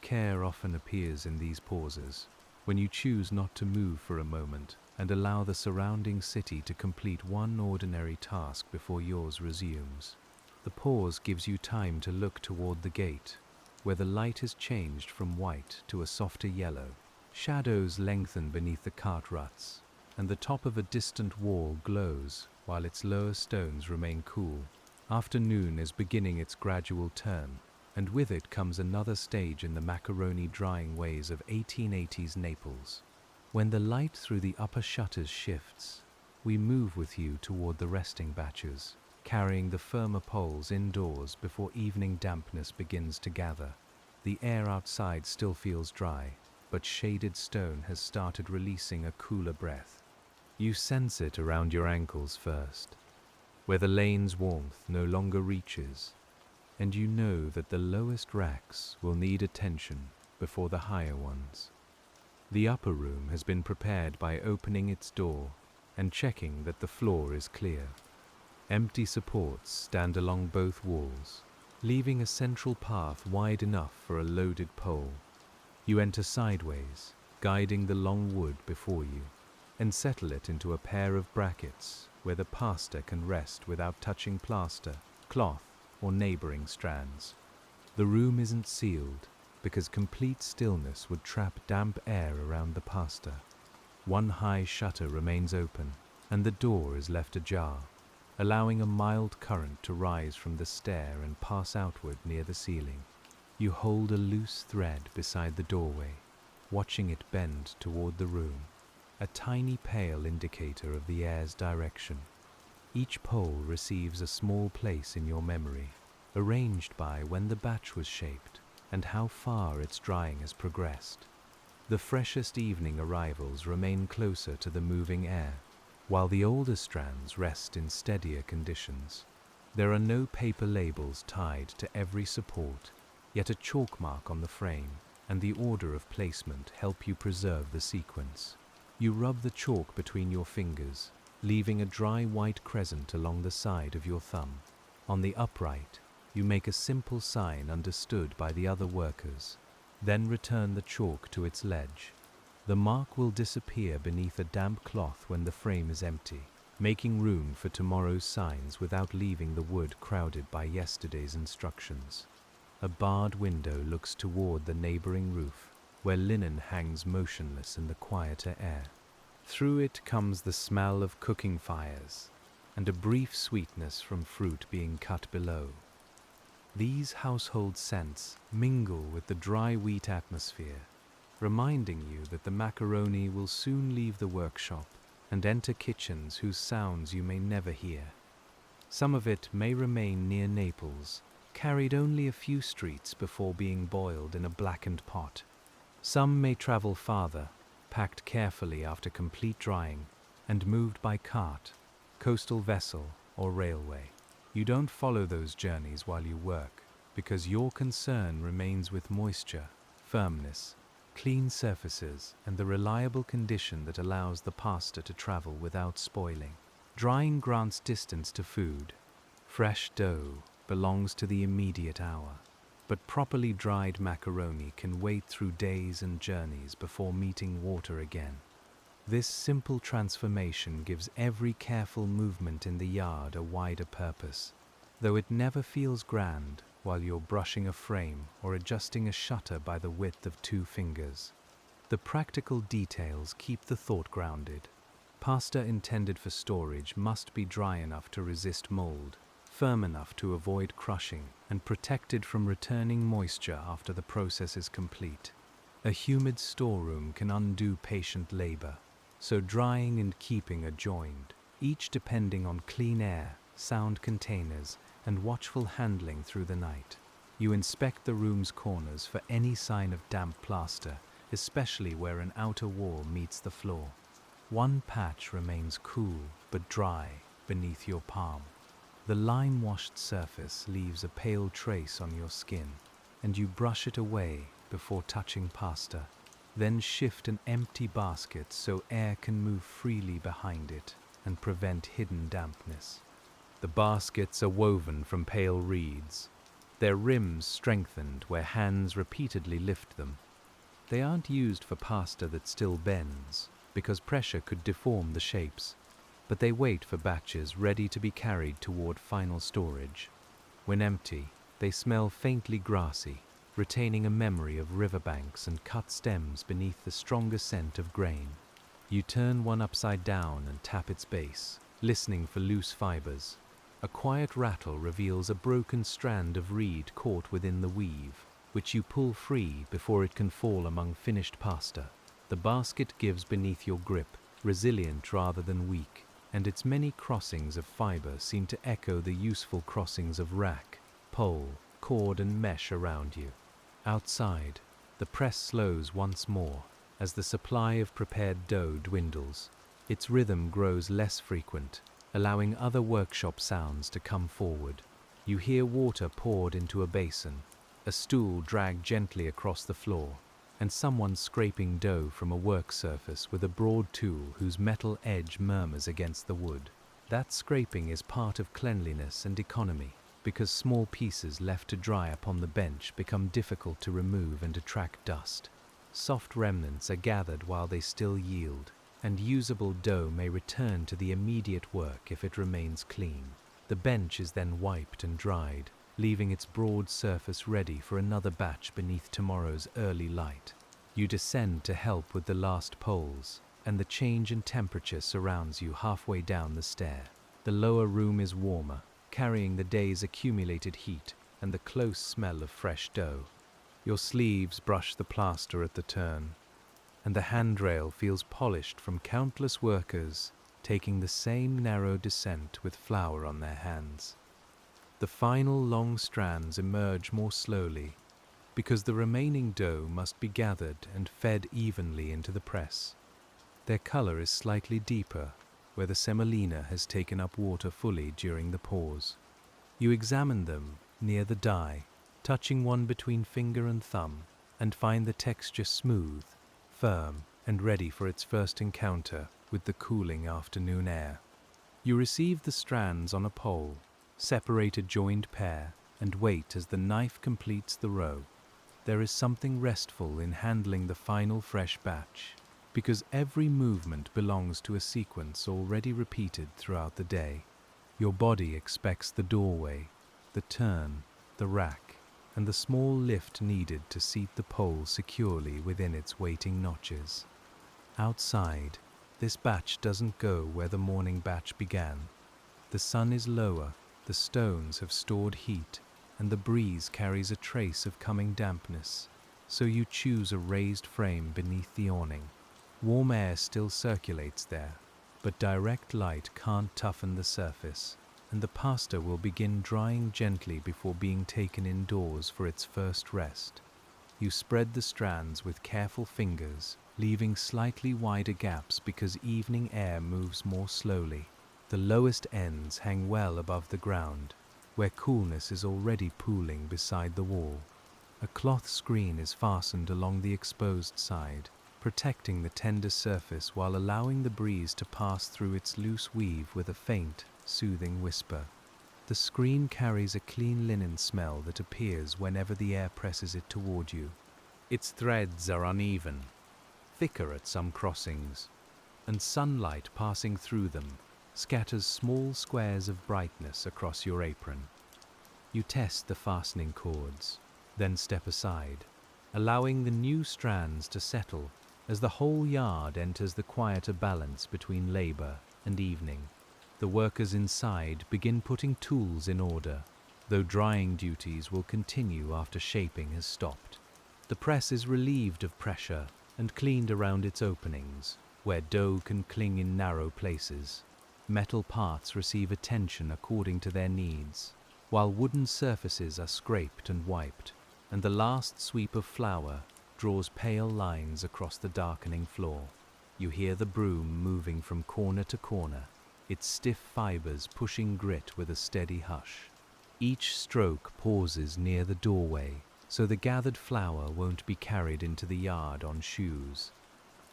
Care often appears in these pauses, when you choose not to move for a moment and allow the surrounding city to complete one ordinary task before yours resumes. The pause gives you time to look toward the gate, where the light has changed from white to a softer yellow. Shadows lengthen beneath the cart ruts, and the top of a distant wall glows while its lower stones remain cool. Afternoon is beginning its gradual turn, and with it comes another stage in the macaroni drying ways of 1880s Naples. When the light through the upper shutters shifts, we move with you toward the resting batches, carrying the firmer poles indoors before evening dampness begins to gather. The air outside still feels dry, but shaded stone has started releasing a cooler breath. You sense it around your ankles first, where the lane's warmth no longer reaches, and you know that the lowest racks will need attention before the higher ones. The upper room has been prepared by opening its door and checking that the floor is clear. Empty supports stand along both walls, leaving a central path wide enough for a loaded pole. You enter sideways, guiding the long wood before you, and settle it into a pair of brackets where the pastor can rest without touching plaster, cloth, or neighboring strands. The room isn't sealed because complete stillness would trap damp air around the pastor. One high shutter remains open, and the door is left ajar, allowing a mild current to rise from the stair and pass outward near the ceiling. You hold a loose thread beside the doorway, watching it bend toward the room, a tiny pale indicator of the air's direction. Each pole receives a small place in your memory, arranged by when the batch was shaped and how far its drying has progressed. The freshest evening arrivals remain closer to the moving air, while the older strands rest in steadier conditions. There are no paper labels tied to every support, yet a chalk mark on the frame and the order of placement help you preserve the sequence. You rub the chalk between your fingers, leaving a dry white crescent along the side of your thumb. On the upright, you make a simple sign understood by the other workers, then return the chalk to its ledge. The mark will disappear beneath a damp cloth when the frame is empty, making room for tomorrow's signs without leaving the wood crowded by yesterday's instructions. A barred window looks toward the neighboring roof, where linen hangs motionless in the quieter air. Through it comes the smell of cooking fires, and a brief sweetness from fruit being cut below. These household scents mingle with the dry wheat atmosphere, reminding you that the macaroni will soon leave the workshop and enter kitchens whose sounds you may never hear. Some of it may remain near Naples, carried only a few streets before being boiled in a blackened pot. Some may travel farther, packed carefully after complete drying, and moved by cart, coastal vessel, or railway. You don't follow those journeys while you work, because your concern remains with moisture, firmness, clean surfaces, and the reliable condition that allows the pasta to travel without spoiling. Drying grants distance to food, Fresh dough belongs to the immediate hour, but properly dried macaroni can wait through days and journeys before meeting water again. This simple transformation gives every careful movement in the yard a wider purpose, though it never feels grand while you're brushing a frame or adjusting a shutter by the width of 2 fingers. The practical details keep the thought grounded. Pasta intended for storage must be dry enough to resist mold, firm enough to avoid crushing, and protected from returning moisture after the process is complete. A humid storeroom can undo patient labor, so drying and keeping are joined, each depending on clean air, sound containers, and watchful handling through the night. You inspect the room's corners for any sign of damp plaster, especially where an outer wall meets the floor. One patch remains cool but dry beneath your palm. The lime-washed surface leaves a pale trace on your skin, and you brush it away before touching pasta. Then shift an empty basket so air can move freely behind it and prevent hidden dampness. The baskets are woven from pale reeds, their rims strengthened where hands repeatedly lift them. They aren't used for pasta that still bends, because pressure could deform the shapes, but they wait for batches ready to be carried toward final storage. When empty, they smell faintly grassy, retaining a memory of riverbanks and cut stems beneath the stronger scent of grain. You turn one upside down and tap its base, listening for loose fibers. A quiet rattle reveals a broken strand of reed caught within the weave, which you pull free before it can fall among finished pasta. The basket gives beneath your grip, resilient rather than weak, and its many crossings of fiber seem to echo the useful crossings of rack, pole, cord, and mesh around you. Outside, the press slows once more as the supply of prepared dough dwindles. Its rhythm grows less frequent, allowing other workshop sounds to come forward. You hear water poured into a basin, a stool dragged gently across the floor, and someone scraping dough from a work surface with a broad tool whose metal edge murmurs against the wood. That scraping is part of cleanliness and economy, because small pieces left to dry upon the bench become difficult to remove and attract dust. Soft remnants are gathered while they still yield, and usable dough may return to the immediate work if it remains clean. The bench is then wiped and dried, leaving its broad surface ready for another batch beneath tomorrow's early light. You descend to help with the last poles, and the change in temperature surrounds you halfway down the stair. The lower room is warmer, carrying the day's accumulated heat and the close smell of fresh dough. Your sleeves brush the plaster at the turn, and the handrail feels polished from countless workers taking the same narrow descent with flour on their hands. The final long strands emerge more slowly, because the remaining dough must be gathered and fed evenly into the press. Their color is slightly deeper, where the semolina has taken up water fully during the pause. You examine them near the die, touching one between finger and thumb, and find the texture smooth, firm, and ready for its first encounter with the cooling afternoon air. You receive the strands on a pole, separate a joined pair, and wait as the knife completes the row. There is something restful in handling the final fresh batch, because every movement belongs to a sequence already repeated throughout the day. Your body expects the doorway, the turn, the rack, and the small lift needed to seat the pole securely within its waiting notches. Outside, this batch doesn't go where the morning batch began. The sun is lower, the stones have stored heat, and the breeze carries a trace of coming dampness, so you choose a raised frame beneath the awning. Warm air still circulates there, but direct light can't toughen the surface, and the pasta will begin drying gently before being taken indoors for its first rest. You spread the strands with careful fingers, leaving slightly wider gaps because evening air moves more slowly. The lowest ends hang well above the ground, where coolness is already pooling beside the wall. A cloth screen is fastened along the exposed side, protecting the tender surface while allowing the breeze to pass through its loose weave with a faint, soothing whisper. The The screen carries a clean linen smell that appears whenever the air presses it toward you. Its threads are uneven, thicker at some crossings, and sunlight passing through them scatters small squares of brightness across your apron. You test the fastening cords, then step aside, allowing the new strands to settle as the whole yard enters the quieter balance between labor and evening. The workers inside begin putting tools in order, though drying duties will continue after shaping has stopped. The press is relieved of pressure and cleaned around its openings, where dough can cling in narrow places. Metal parts receive attention according to their needs, while wooden surfaces are scraped and wiped, and the last sweep of flour draws pale lines across the darkening floor. You hear the broom moving from corner to corner, its stiff fibers pushing grit with a steady hush. Each stroke pauses near the doorway, so the gathered flour won't be carried into the yard on shoes.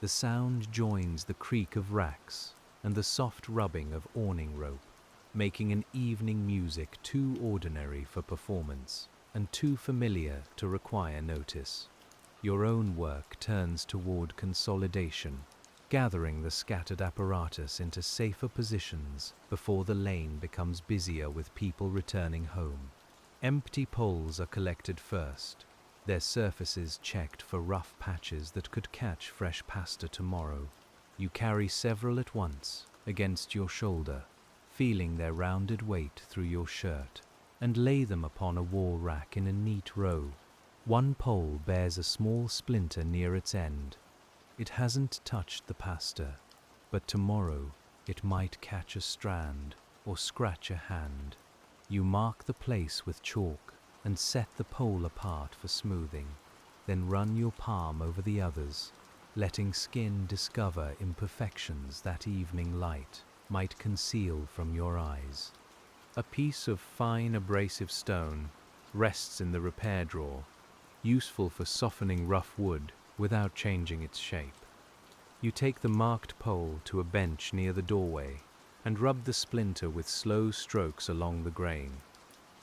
The sound joins the creak of racks and the soft rubbing of awning rope, making an evening music too ordinary for performance and too familiar to require notice. Your own work turns toward consolidation, gathering the scattered apparatus into safer positions before the lane becomes busier with people returning home. Empty poles are collected first, their surfaces checked for rough patches that could catch fresh pasta tomorrow. You carry several at once against your shoulder, feeling their rounded weight through your shirt, and lay them upon a wall rack in a neat row. One pole bears a small splinter near its end. It hasn't touched the pasta, but tomorrow it might catch a strand or scratch a hand. You mark the place with chalk and set the pole apart for smoothing, then run your palm over the others, letting skin discover imperfections that evening light might conceal from your eyes. A piece of fine abrasive stone rests in the repair drawer, useful for softening rough wood without changing its shape. You take the marked pole to a bench near the doorway and rub the splinter with slow strokes along the grain.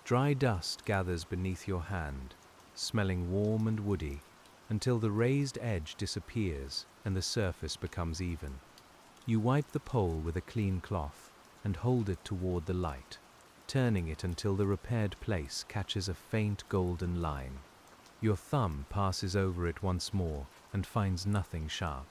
Dry dust gathers beneath your hand, smelling warm and woody, until the raised edge disappears and the surface becomes even. You wipe the pole with a clean cloth and hold it toward the light, turning it until the repaired place catches a faint golden line. Your thumb passes over it once more and finds nothing sharp.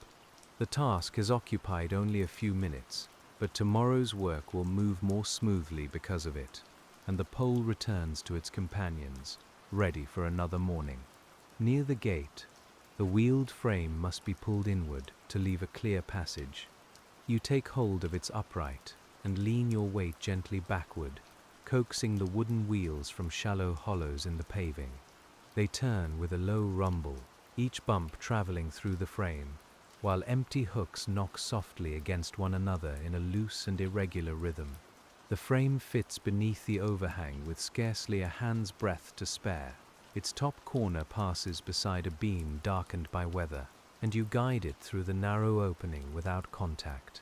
The task has occupied only a few minutes, but tomorrow's work will move more smoothly because of it, and the pole returns to its companions, ready for another morning. Near the gate, the wheeled frame must be pulled inward to leave a clear passage. You take hold of its upright and lean your weight gently backward, coaxing the wooden wheels from shallow hollows in the paving. They turn with a low rumble, each bump traveling through the frame, while empty hooks knock softly against one another in a loose and irregular rhythm. The frame fits beneath the overhang with scarcely a hand's breadth to spare. Its top corner passes beside a beam darkened by weather, and you guide it through the narrow opening without contact.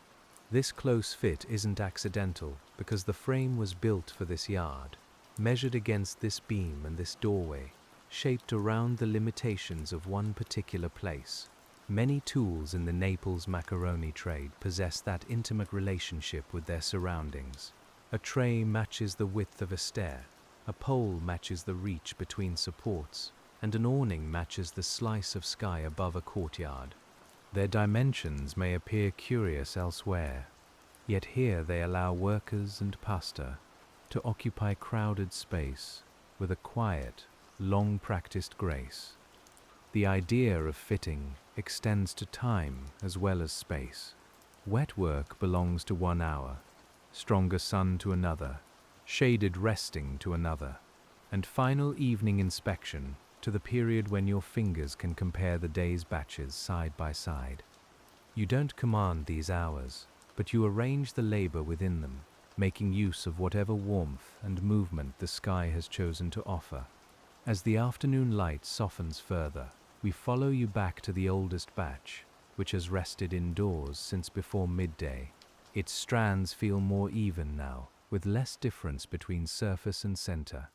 This close fit isn't accidental, because the frame was built for this yard, measured against this beam and this doorway, shaped around the limitations of one particular place. Many tools in the Naples macaroni trade possess that intimate relationship with their surroundings. A tray matches the width of a stair, a pole matches the reach between supports, and an awning matches the slice of sky above a courtyard. Their dimensions may appear curious elsewhere, yet here they allow workers and pasta to occupy crowded space with a quiet, long-practiced grace. The idea of fitting extends to time as well as space. Wet work belongs to 1 hour, stronger sun to another, shaded resting to another, and final evening inspection to the period when your fingers can compare the day's batches side by side. You don't command these hours, but you arrange the labor within them, making use of whatever warmth and movement the sky has chosen to offer. As the afternoon light softens further, we follow you back to the oldest batch, which has rested indoors since before midday. Its strands feel more even now, with less difference between surface and center.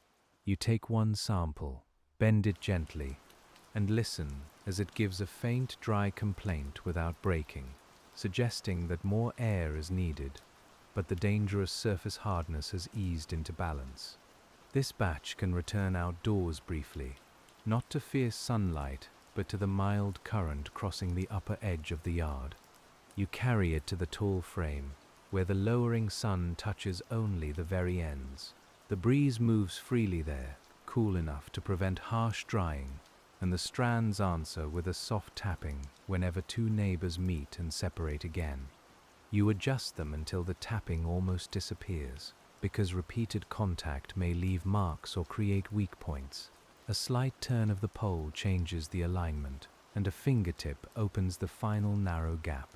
You take one sample, bend it gently, and listen as it gives a faint dry complaint without breaking, suggesting that more air is needed, but the dangerous surface hardness has eased into balance. This batch can return outdoors briefly, not to fierce sunlight, but to the mild current crossing the upper edge of the yard. You carry it to the tall frame, where the lowering sun touches only the very ends. The breeze moves freely there, cool enough to prevent harsh drying, and the strands answer with a soft tapping whenever two neighbors meet and separate again. You adjust them until the tapping almost disappears, because repeated contact may leave marks or create weak points. A slight turn of the pole changes the alignment, and a fingertip opens the final narrow gap.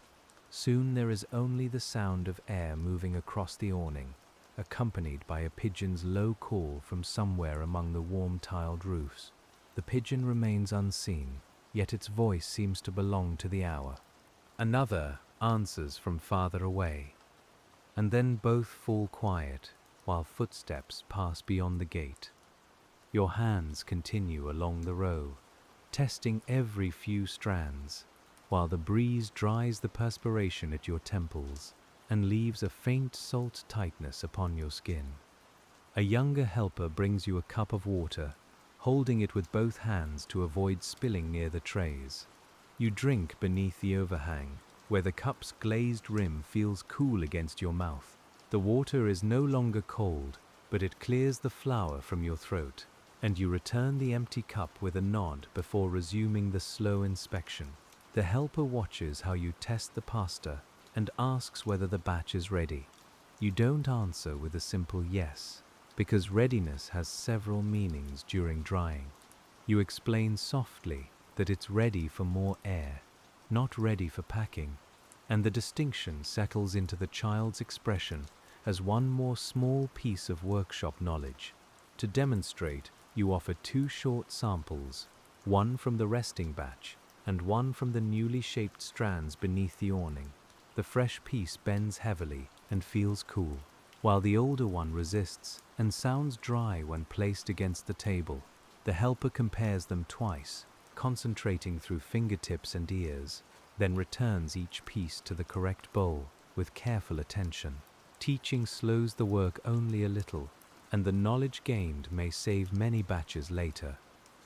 Soon there is only the sound of air moving across the awning, accompanied by a pigeon's low call from somewhere among the warm tiled roofs. The pigeon remains unseen, yet its voice seems to belong to the hour. Another answers from farther away, and then both fall quiet while footsteps pass beyond the gate. Your hands continue along the row, testing every few strands, while the breeze dries the perspiration at your temples and leaves a faint salt tightness upon your skin. A younger helper brings you a cup of water, holding it with both hands to avoid spilling near the trays. You drink beneath the overhang, where the cup's glazed rim feels cool against your mouth. The water is no longer cold, but it clears the flour from your throat, and you return the empty cup with a nod before resuming the slow inspection. The helper watches how you test the pasta and asks whether the batch is ready. You don't answer with a simple yes, because readiness has several meanings during drying. You explain softly that it's ready for more air, not ready for packing, and the distinction settles into the child's expression as one more small piece of workshop knowledge. To demonstrate, you offer two short samples, one from the resting batch and one from the newly shaped strands beneath the awning. The fresh piece bends heavily and feels cool, while the older one resists and sounds dry when placed against the table. The helper compares them twice, concentrating through fingertips and ears, then returns each piece to the correct bowl with careful attention. Teaching slows the work only a little, and the knowledge gained may save many batches later.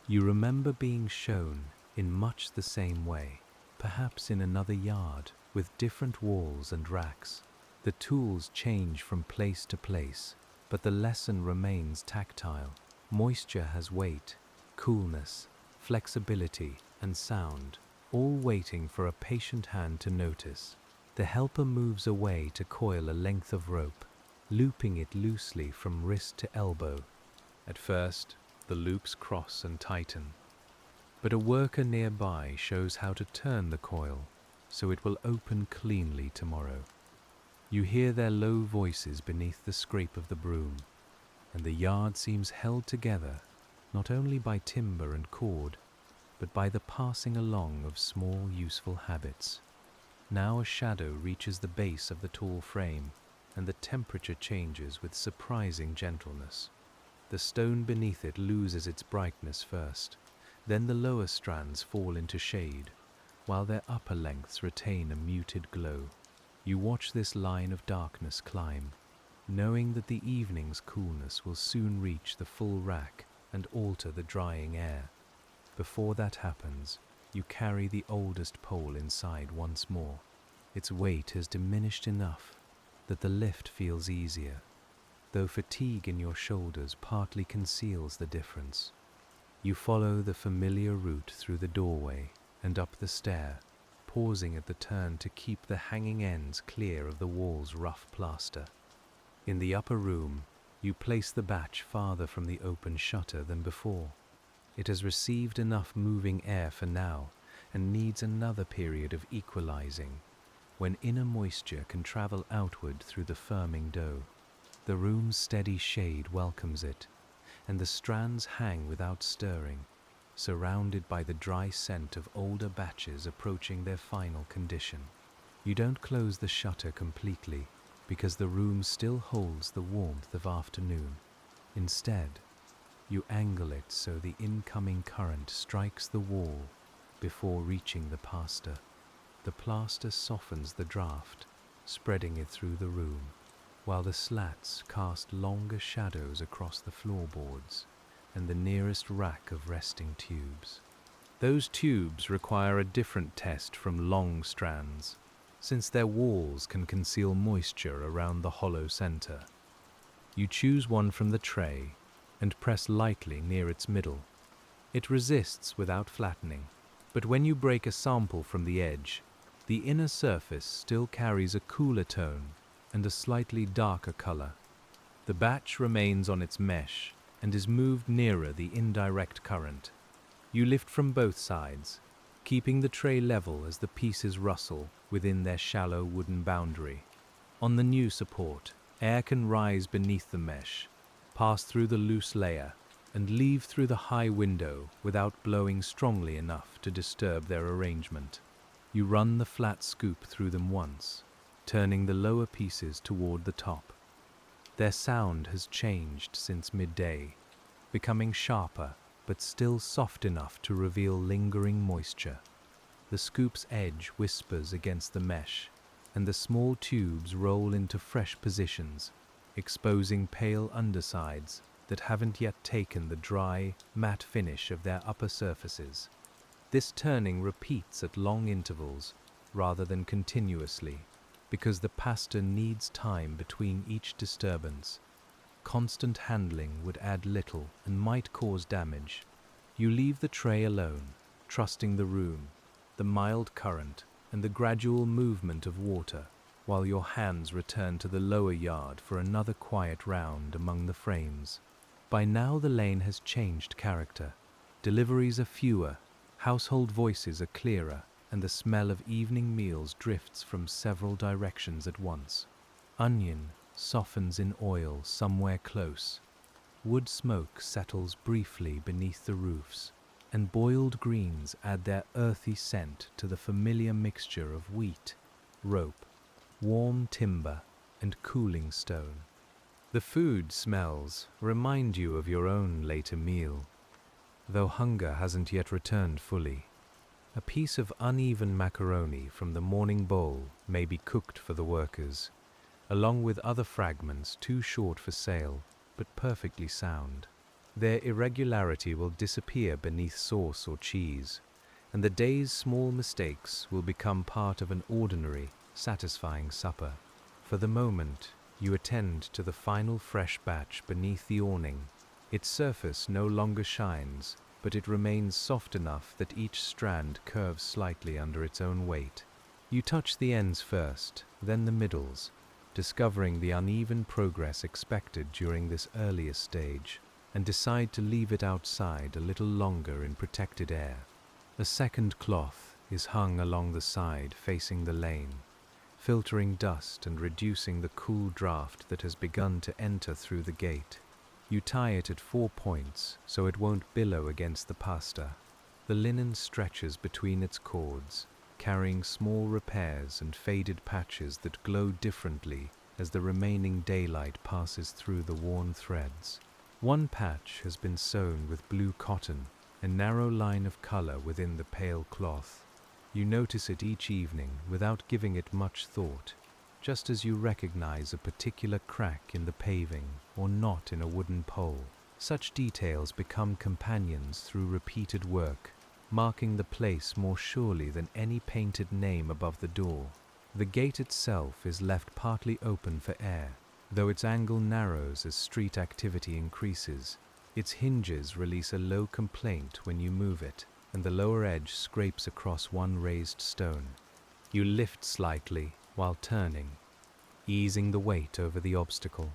You remember being shown in much the same way, perhaps in another yard with different walls and racks. The tools change from place to place, but the lesson remains tactile. Moisture has weight, coolness, flexibility, and sound, all waiting for a patient hand to notice. The helper moves away to coil a length of rope, looping it loosely from wrist to elbow. At first, the loops cross and tighten, but a worker nearby shows how to turn the coil so it will open cleanly tomorrow. You hear their low voices beneath the scrape of the broom, and the yard seems held together not only by timber and cord, but by the passing along of small useful habits. Now a shadow reaches the base of the tall frame, and the temperature changes with surprising gentleness. The stone beneath it loses its brightness first, then the lower strands fall into shade, while their upper lengths retain a muted glow. You watch this line of darkness climb, knowing that the evening's coolness will soon reach the full rack and alter the drying air. Before that happens, you carry the oldest pole inside once more. Its weight has diminished enough that the lift feels easier, though fatigue in your shoulders partly conceals the difference. You follow the familiar route through the doorway and up the stair, pausing at the turn to keep the hanging ends clear of the wall's rough plaster. In the upper room, you place the batch farther from the open shutter than before. It has received enough moving air for now and needs another period of equalizing, when inner moisture can travel outward through the firming dough. The room's steady shade welcomes it, and the strands hang without stirring, surrounded by the dry scent of older batches approaching their final condition. You don't close the shutter completely, because the room still holds the warmth of afternoon. Instead, you angle it so the incoming current strikes the wall before reaching the plaster. The plaster softens the draft, spreading it through the room, while the slats cast longer shadows across the floorboards and the nearest rack of resting tubes. Those tubes require a different test from long strands, since their walls can conceal moisture around the hollow center. You choose one from the tray and press lightly near its middle. It resists without flattening, but when you break a sample from the edge, the inner surface still carries a cooler tone and a slightly darker color. The batch remains on its mesh and is moved nearer the indirect current. You lift from both sides, keeping the tray level as the pieces rustle within their shallow wooden boundary. On the new support, air can rise beneath the mesh, pass through the loose layer, and leave through the high window without blowing strongly enough to disturb their arrangement. You run the flat scoop through them once, turning the lower pieces toward the top. Their sound has changed since midday, becoming sharper but still soft enough to reveal lingering moisture. The scoop's edge whispers against the mesh, and the small tubes roll into fresh positions, exposing pale undersides that haven't yet taken the dry, matte finish of their upper surfaces. This turning repeats at long intervals rather than continuously, because the pasta needs time between each disturbance. Constant handling would add little and might cause damage. You leave the tray alone, trusting the room, the mild current, and the gradual movement of water, while your hands return to the lower yard for another quiet round among the frames. By now the lane has changed character. Deliveries are fewer, household voices are clearer, and the smell of evening meals drifts from several directions at once. Onion softens in oil somewhere close. Wood smoke settles briefly beneath the roofs, and boiled greens add their earthy scent to the familiar mixture of wheat, rope, warm timber, and cooling stone. The food smells remind you of your own later meal, though hunger hasn't yet returned fully. A piece of uneven macaroni from the morning bowl may be cooked for the workers, along with other fragments too short for sale, but perfectly sound. Their irregularity will disappear beneath sauce or cheese, and the day's small mistakes will become part of an ordinary, satisfying supper. For the moment, you attend to the final fresh batch beneath the awning. Its surface no longer shines, but it remains soft enough that each strand curves slightly under its own weight. You touch the ends first, then the middles, discovering the uneven progress expected during this earliest stage, and decide to leave it outside a little longer in protected air. A second cloth is hung along the side facing the lane, filtering dust and reducing the cool draft that has begun to enter through the gate. You tie it at 4 points so it won't billow against the pasta. The linen stretches between its cords, carrying small repairs and faded patches that glow differently as the remaining daylight passes through the worn threads. One patch has been sewn with blue cotton, a narrow line of color within the pale cloth. You notice it each evening without giving it much thought, just as you recognize a particular crack in the paving or knot in a wooden pole. Such details become companions through repeated work, marking the place more surely than any painted name above the door. The gate itself is left partly open for air, though its angle narrows as street activity increases. Its hinges release a low complaint when you move it, and the lower edge scrapes across one raised stone. You lift slightly while turning, easing the weight over the obstacle.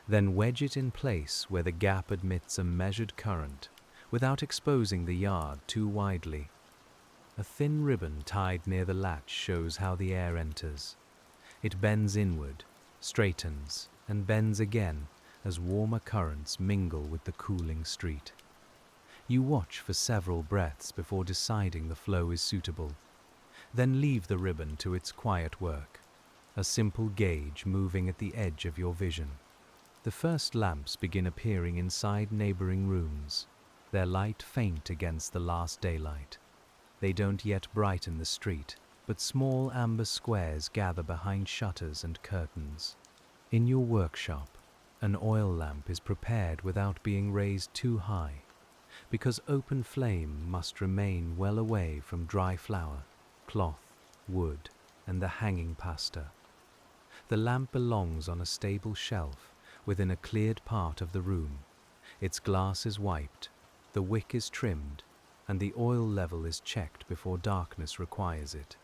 Then wedge it in place where the gap admits a measured current, without exposing the yard too widely. A thin ribbon tied near the latch shows how the air enters. It bends inward, straightens, and bends again as warmer currents mingle with the cooling street. You watch for several breaths before deciding the flow is suitable, then leave the ribbon to its quiet work. a simple gauge moving at the edge of your vision. The first lamps begin appearing inside neighboring rooms, their light faint against the last daylight. They don't yet brighten the street, but small amber squares gather behind shutters and curtains. In your workshop, an oil lamp is prepared without being raised too high, because open flame must remain well away from dry flour, cloth, wood, and the hanging pasta. The lamp belongs on a stable shelf within a cleared part of the room. Its glass is wiped, the wick is trimmed, and the oil level is checked before darkness requires it.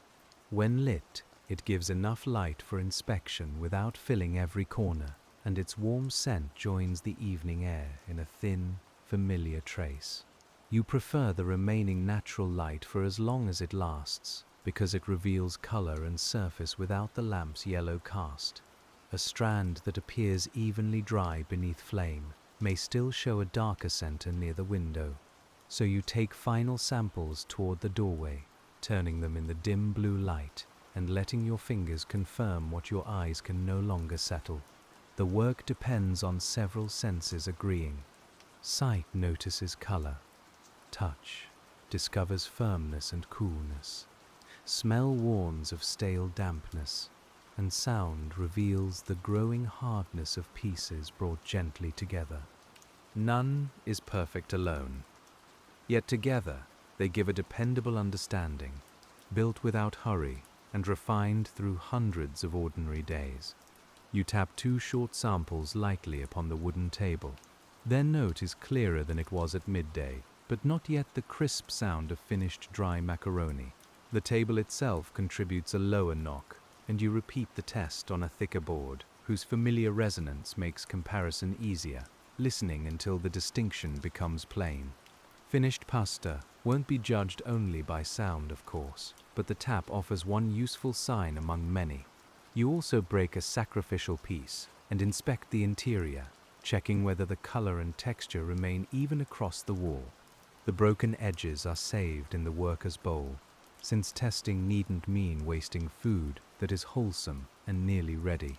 When lit, it gives enough light for inspection without filling every corner, and its warm scent joins the evening air in a thin, familiar trace. You prefer the remaining natural light for as long as it lasts, because it reveals color and surface without the lamp's yellow cast. A strand that appears evenly dry beneath flame may still show a darker center near the window, so you take final samples toward the doorway, turning them in the dim blue light and letting your fingers confirm what your eyes can no longer settle. The work depends on several senses agreeing. Sight notices color. Touch discovers firmness and coolness. Smell warns of stale dampness, and sound reveals the growing hardness of pieces brought gently together. None is perfect alone, yet together they give a dependable understanding, built without hurry and refined through hundreds of ordinary days. You tap 2 short samples lightly upon the wooden table. Their note is clearer than it was at midday, but not yet the crisp sound of finished dry macaroni. The table itself contributes a lower knock, and you repeat the test on a thicker board, whose familiar resonance makes comparison easier, listening until the distinction becomes plain. Finished pasta won't be judged only by sound, of course, but the tap offers one useful sign among many. You also break a sacrificial piece and inspect the interior, checking whether the color and texture remain even across the wall. The broken edges are saved in the worker's bowl, since testing needn't mean wasting food that is wholesome and nearly ready.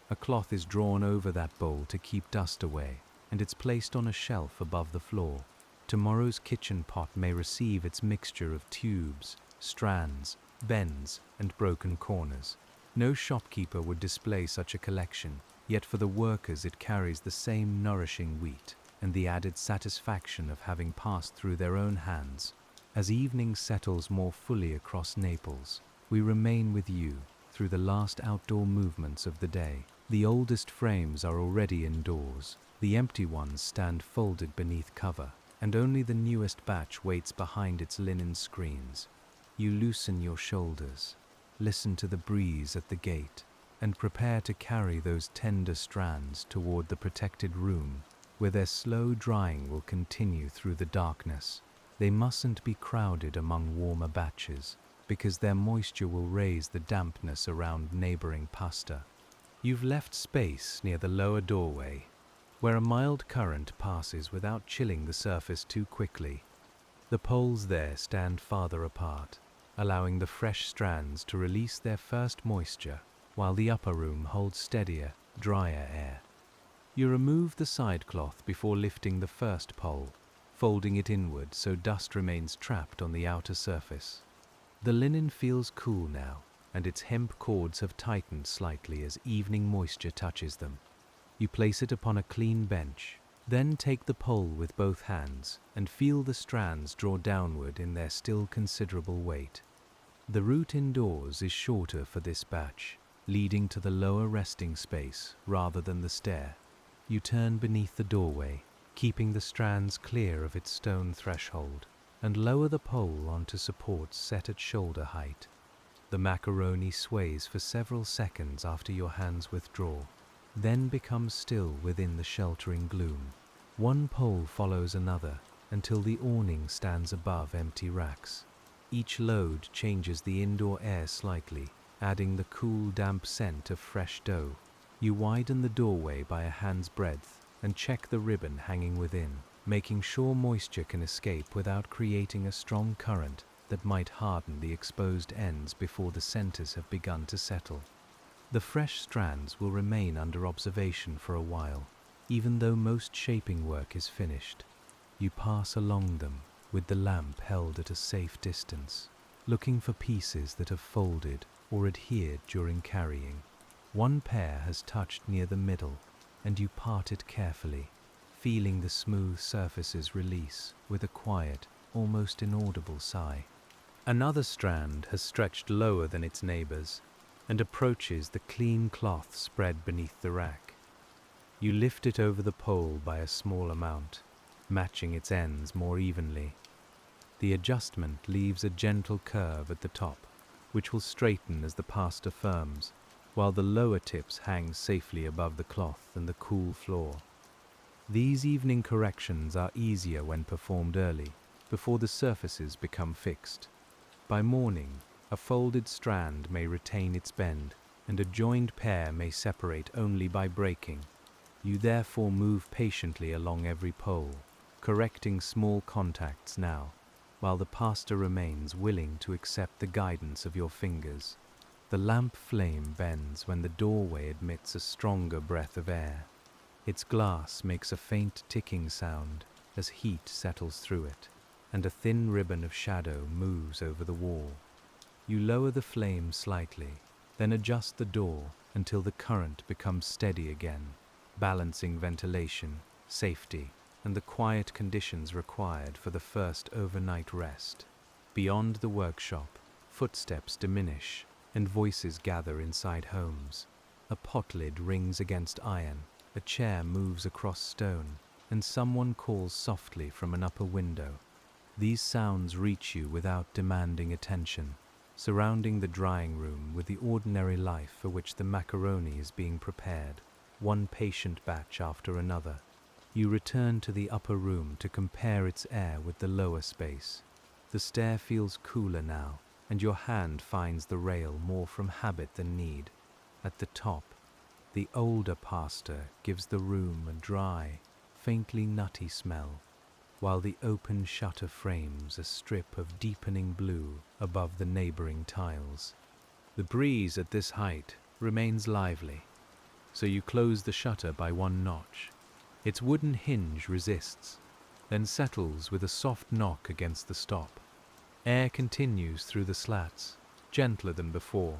A cloth is drawn over that bowl to keep dust away, and it's placed on a shelf above the floor. Tomorrow's kitchen pot may receive its mixture of tubes, strands, bends, and broken corners. No shopkeeper would display such a collection, yet for the workers it carries the same nourishing wheat and the added satisfaction of having passed through their own hands. As evening settles more fully across Naples, we remain with you through the last outdoor movements of the day. The oldest frames are already indoors. The empty ones stand folded beneath cover, and only the newest batch waits behind its linen screens. You loosen your shoulders, listen to the breeze at the gate, and prepare to carry those tender strands toward the protected room, where their slow drying will continue through the darkness. They mustn't be crowded among warmer batches, because their moisture will raise the dampness around neighboring pasta. You've left space near the lower doorway, where a mild current passes without chilling the surface too quickly. The poles there stand farther apart, allowing the fresh strands to release their first moisture, while the upper room holds steadier, drier air. You remove the side cloth before lifting the first pole, folding it inward so dust remains trapped on the outer surface. The linen feels cool now, and its hemp cords have tightened slightly as evening moisture touches them. You place it upon a clean bench, then take the pole with both hands and feel the strands draw downward in their still considerable weight. The route indoors is shorter for this batch, leading to the lower resting space rather than the stair. You turn beneath the doorway, keeping the strands clear of its stone threshold, and lower the pole onto supports set at shoulder height. The macaroni sways for several seconds after your hands withdraw, then becomes still within the sheltering gloom. One pole follows another until the awning stands above empty racks. Each load changes the indoor air slightly, adding the cool, damp scent of fresh dough. You widen the doorway by a hand's breadth and check the ribbon hanging within, making sure moisture can escape without creating a strong current that might harden the exposed ends before the centers have begun to settle. The fresh strands will remain under observation for a while, even though most shaping work is finished. You pass along them, with the lamp held at a safe distance, looking for pieces that have folded or adhered during carrying. One pair has touched near the middle, and you part it carefully, feeling the smooth surfaces release with a quiet, almost inaudible sigh. Another strand has stretched lower than its neighbors and approaches the clean cloth spread beneath the rack. You lift it over the pole by a small amount, matching its ends more evenly. The adjustment leaves a gentle curve at the top, which will straighten as the pasta firms, while the lower tips hang safely above the cloth and the cool floor. These evening corrections are easier when performed early, before the surfaces become fixed. By morning, a folded strand may retain its bend, and a joined pair may separate only by breaking. You therefore move patiently along every pole, correcting small contacts now, while the pasta remains willing to accept the guidance of your fingers. The lamp flame bends when the doorway admits a stronger breath of air. Its glass makes a faint ticking sound as heat settles through it, and a thin ribbon of shadow moves over the wall. You lower the flame slightly, then adjust the door until the current becomes steady again, balancing ventilation, safety, and the quiet conditions required for the first overnight rest. Beyond the workshop, footsteps diminish and voices gather inside homes. A pot lid rings against iron, a chair moves across stone, and someone calls softly from an upper window. These sounds reach you without demanding attention, surrounding the drying room with the ordinary life for which the macaroni is being prepared, one patient batch after another. You return to the upper room to compare its air with the lower space. The stair feels cooler now, and your hand finds the rail more from habit than need. At the top, the older pasta gives the room a dry, faintly nutty smell, while the open shutter frames a strip of deepening blue above the neighboring tiles. The breeze at this height remains lively, so you close the shutter by one notch. Its wooden hinge resists, then settles with a soft knock against the stop. Air continues through the slats, gentler than before,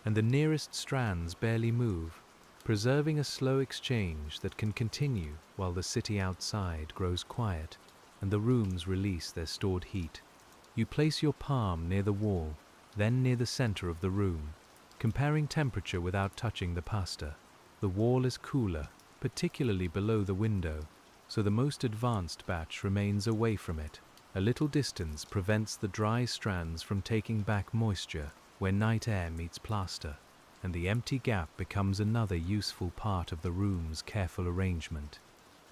and the nearest strands barely move, preserving a slow exchange that can continue while the city outside grows quiet and the rooms release their stored heat. You place your palm near the wall, then near the center of the room, comparing temperature without touching the pasta. The wall is cooler, particularly below the window, so the most advanced batch remains away from it. A little distance prevents the dry strands from taking back moisture where night air meets plaster, and the empty gap becomes another useful part of the room's careful arrangement.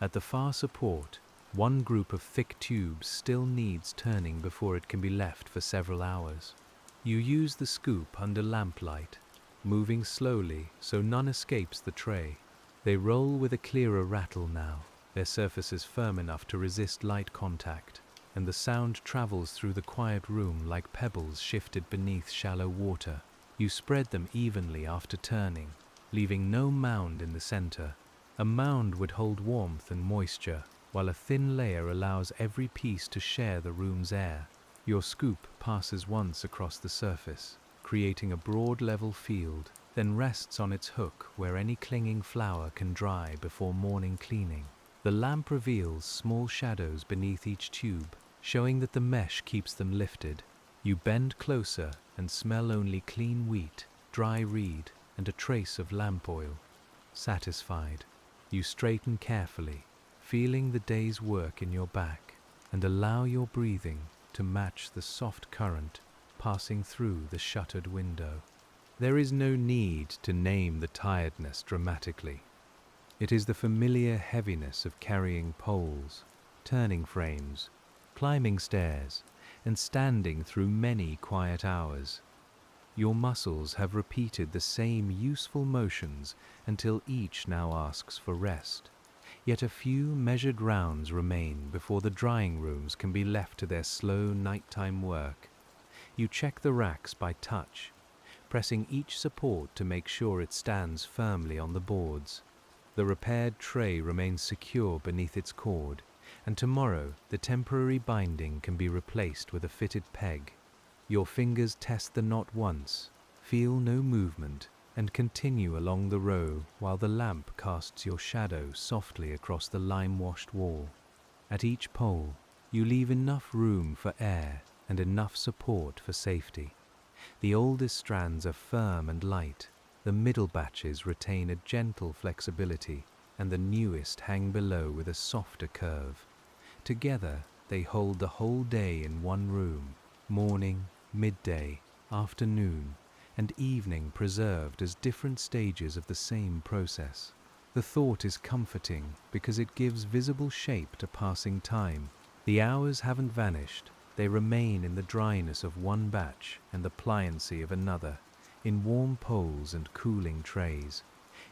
At the far support, one group of thick tubes still needs turning before it can be left for several hours. You use the scoop under lamplight, moving slowly so none escapes the tray. They roll with a clearer rattle now, their surfaces firm enough to resist light contact, and the sound travels through the quiet room like pebbles shifted beneath shallow water. You spread them evenly after turning, leaving no mound in the center. A mound would hold warmth and moisture, while a thin layer allows every piece to share the room's air. Your scoop passes once across the surface, creating a broad level field, then rests on its hook where any clinging flour can dry before morning cleaning. The lamp reveals small shadows beneath each tube, showing that the mesh keeps them lifted. You bend closer and smell only clean wheat, dry reed, and a trace of lamp oil. Satisfied, you straighten carefully, feeling the day's work in your back, and allow your breathing to match the soft current passing through the shuttered window. There is no need to name the tiredness dramatically. It is the familiar heaviness of carrying poles, turning frames, climbing stairs, and standing through many quiet hours. Your muscles have repeated the same useful motions until each now asks for rest. Yet a few measured rounds remain before the drying rooms can be left to their slow nighttime work. You check the racks by touch, pressing each support to make sure it stands firmly on the boards. The repaired tray remains secure beneath its cord, and tomorrow the temporary binding can be replaced with a fitted peg. Your fingers test the knot once, feel no movement, and continue along the row while the lamp casts your shadow softly across the lime-washed wall. At each pole, you leave enough room for air and enough support for safety. The oldest strands are firm and light, the middle batches retain a gentle flexibility, and the newest hang below with a softer curve. Together, they hold the whole day in one room, morning, midday, afternoon, and evening preserved as different stages of the same process. The thought is comforting because it gives visible shape to passing time. The hours haven't vanished, they remain in the dryness of one batch and the pliancy of another, in warm poles and cooling trays,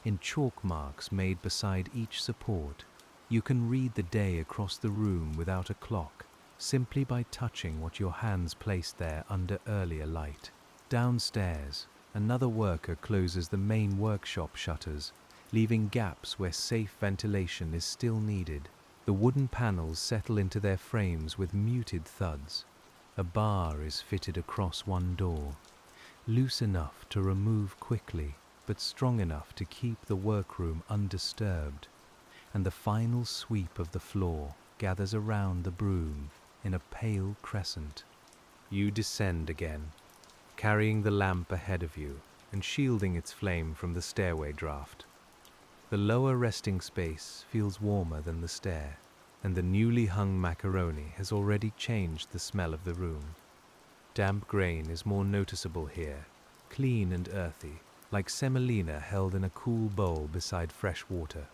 in chalk marks made beside each support. You can read the day across the room without a clock, simply by touching what your hands placed there under earlier light. Downstairs, another worker closes the main workshop shutters, leaving gaps where safe ventilation is still needed. The wooden panels settle into their frames with muted thuds. A bar is fitted across one door, loose enough to remove quickly, but strong enough to keep the workroom undisturbed, and the final sweep of the floor gathers around the broom in a pale crescent. You descend again, carrying the lamp ahead of you and shielding its flame from the stairway draft. The lower resting space feels warmer than the stair, and the newly hung macaroni has already changed the smell of the room. Damp grain is more noticeable here, clean and earthy, like semolina held in a cool bowl beside fresh water.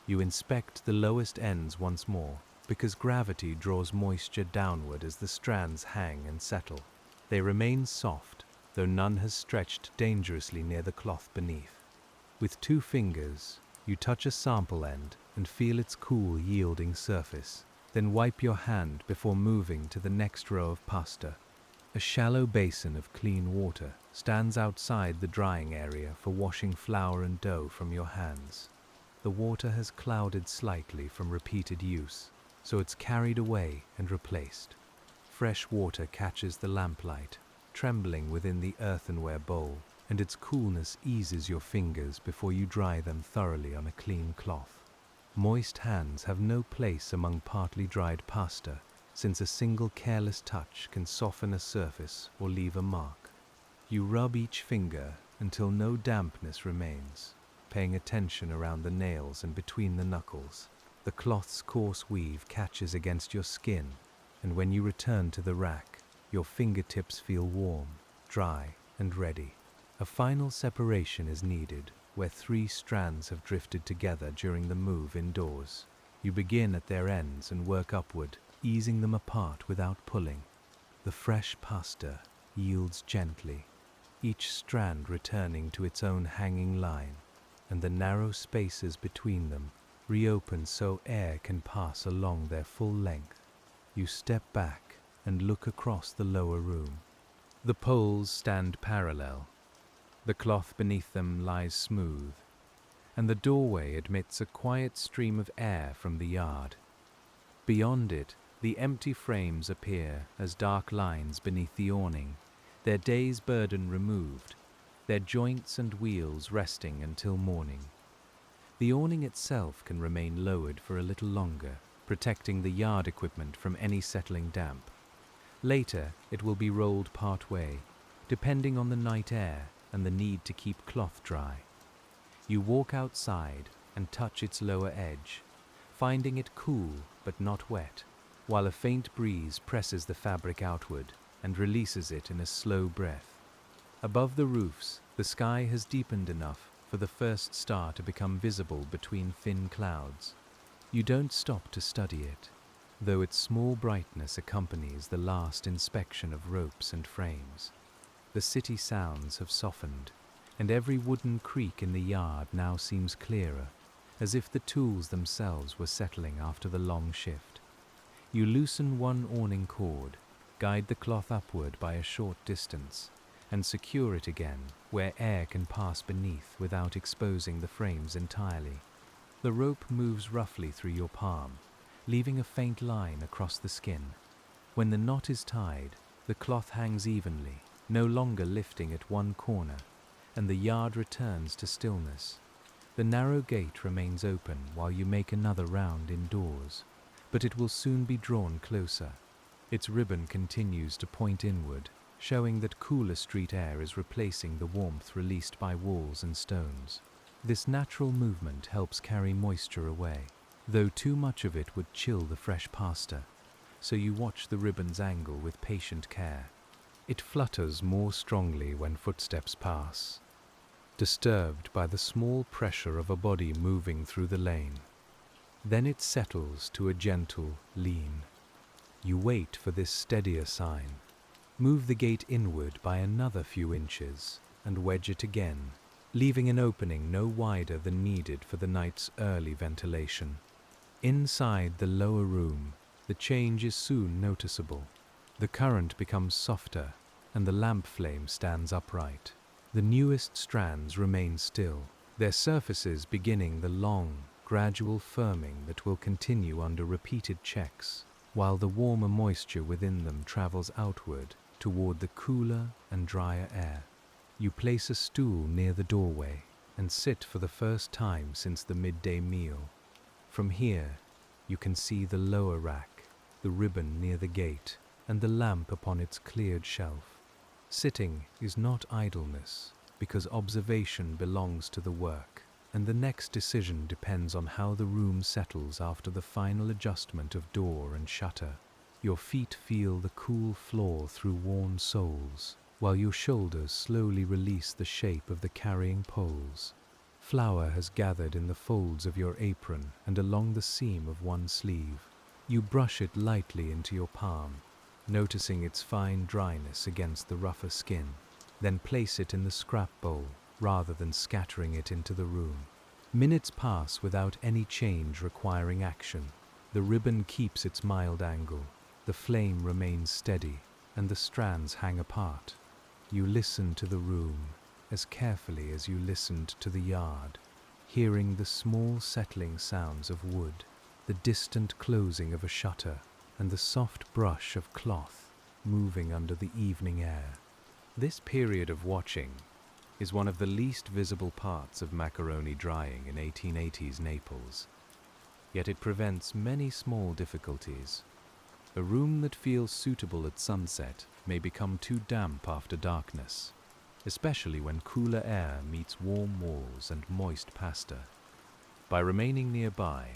You inspect the lowest ends once more, because gravity draws moisture downward as the strands hang and settle. They remain soft, though none has stretched dangerously near the cloth beneath. With 2 fingers, you touch a sample end and feel its cool, yielding surface, then wipe your hand before moving to the next row of pasta. A shallow basin of clean water stands outside the drying area for washing flour and dough from your hands. The water has clouded slightly from repeated use, so it's carried away and replaced. Fresh water catches the lamplight, trembling within the earthenware bowl, and its coolness eases your fingers before you dry them thoroughly on a clean cloth. Moist hands have no place among partly dried pasta, since a single careless touch can soften a surface or leave a mark. You rub each finger until no dampness remains, paying attention around the nails and between the knuckles. The cloth's coarse weave catches against your skin, and when you return to the rack, your fingertips feel warm, dry, and ready. A final separation is needed, where 3 strands have drifted together during the move indoors. You begin at their ends and work upward, easing them apart without pulling. The fresh pasta yields gently, each strand returning to its own hanging line, and the narrow spaces between them reopen so air can pass along their full length. You step back and look across the lower room. The poles stand parallel. The cloth beneath them lies smooth, and the doorway admits a quiet stream of air from the yard. Beyond it, the empty frames appear as dark lines beneath the awning, their day's burden removed, their joints and wheels resting until morning. The awning itself can remain lowered for a little longer, protecting the yard equipment from any settling damp. Later, it will be rolled part way, depending on the night air and the need to keep cloth dry. You walk outside and touch its lower edge, finding it cool but not wet, while a faint breeze presses the fabric outward and releases it in a slow breath. Above the roofs, the sky has deepened enough for the first star to become visible between thin clouds. You don't stop to study it, though its small brightness accompanies the last inspection of ropes and frames. The city sounds have softened, and every wooden creak in the yard now seems clearer, as if the tools themselves were settling after the long shift. You loosen one awning cord, guide the cloth upward by a short distance, and secure it again where air can pass beneath without exposing the frames entirely. The rope moves roughly through your palm, leaving a faint line across the skin. When the knot is tied, the cloth hangs evenly, no longer lifting at one corner, and the yard returns to stillness. The narrow gate remains open while you make another round indoors, but it will soon be drawn closer. Its ribbon continues to point inward, showing that cooler street air is replacing the warmth released by walls and stones. This natural movement helps carry moisture away, though too much of it would chill the fresh pasta, so you watch the ribbon's angle with patient care. It flutters more strongly when footsteps pass, disturbed by the small pressure of a body moving through the lane. Then it settles to a gentle lean. You wait for this steadier sign. Move the gate inward by another few inches and wedge it again, leaving an opening no wider than needed for the night's early ventilation. Inside the lower room, the change is soon noticeable. The current becomes softer, and the lamp flame stands upright. The newest strands remain still, their surfaces beginning the long, gradual firming that will continue under repeated checks, while the warmer moisture within them travels outward toward the cooler and drier air. You place a stool near the doorway and sit for the first time since the midday meal. From here, you can see the lower rack, the ribbon near the gate, and the lamp upon its cleared shelf. Sitting is not idleness, because observation belongs to the work, and the next decision depends on how the room settles after the final adjustment of door and shutter. Your feet feel the cool floor through worn soles, while your shoulders slowly release the shape of the carrying poles. Flour has gathered in the folds of your apron and along the seam of one sleeve. You brush it lightly into your palm, noticing its fine dryness against the rougher skin, then place it in the scrap bowl rather than scattering it into the room. Minutes pass without any change requiring action. The ribbon keeps its mild angle, the flame remains steady, and the strands hang apart. You listen to the room as carefully as you listened to the yard, hearing the small settling sounds of wood, the distant closing of a shutter, and the soft brush of cloth moving under the evening air. This period of watching is one of the least visible parts of macaroni drying in 1880s Naples, yet it prevents many small difficulties. A room that feels suitable at sunset may become too damp after darkness, especially when cooler air meets warm walls and moist pasta. By remaining nearby,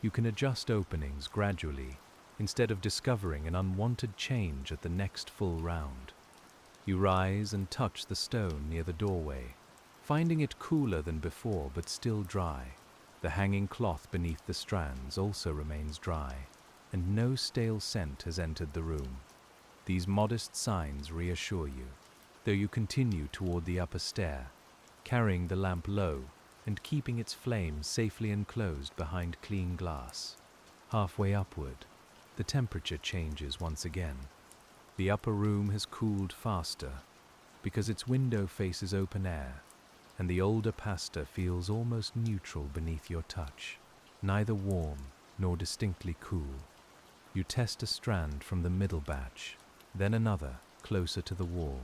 you can adjust openings gradually instead of discovering an unwanted change at the next full round. You rise and touch the stone near the doorway, finding it cooler than before but still dry. The hanging cloth beneath the strands also remains dry, and no stale scent has entered the room. These modest signs reassure you, though you continue toward the upper stair, carrying the lamp low and keeping its flame safely enclosed behind clean glass. Halfway upward, the temperature changes once again. The upper room has cooled faster because its window faces open air, and the older pasta feels almost neutral beneath your touch, neither warm nor distinctly cool. You test a strand from the middle batch, then another closer to the wall,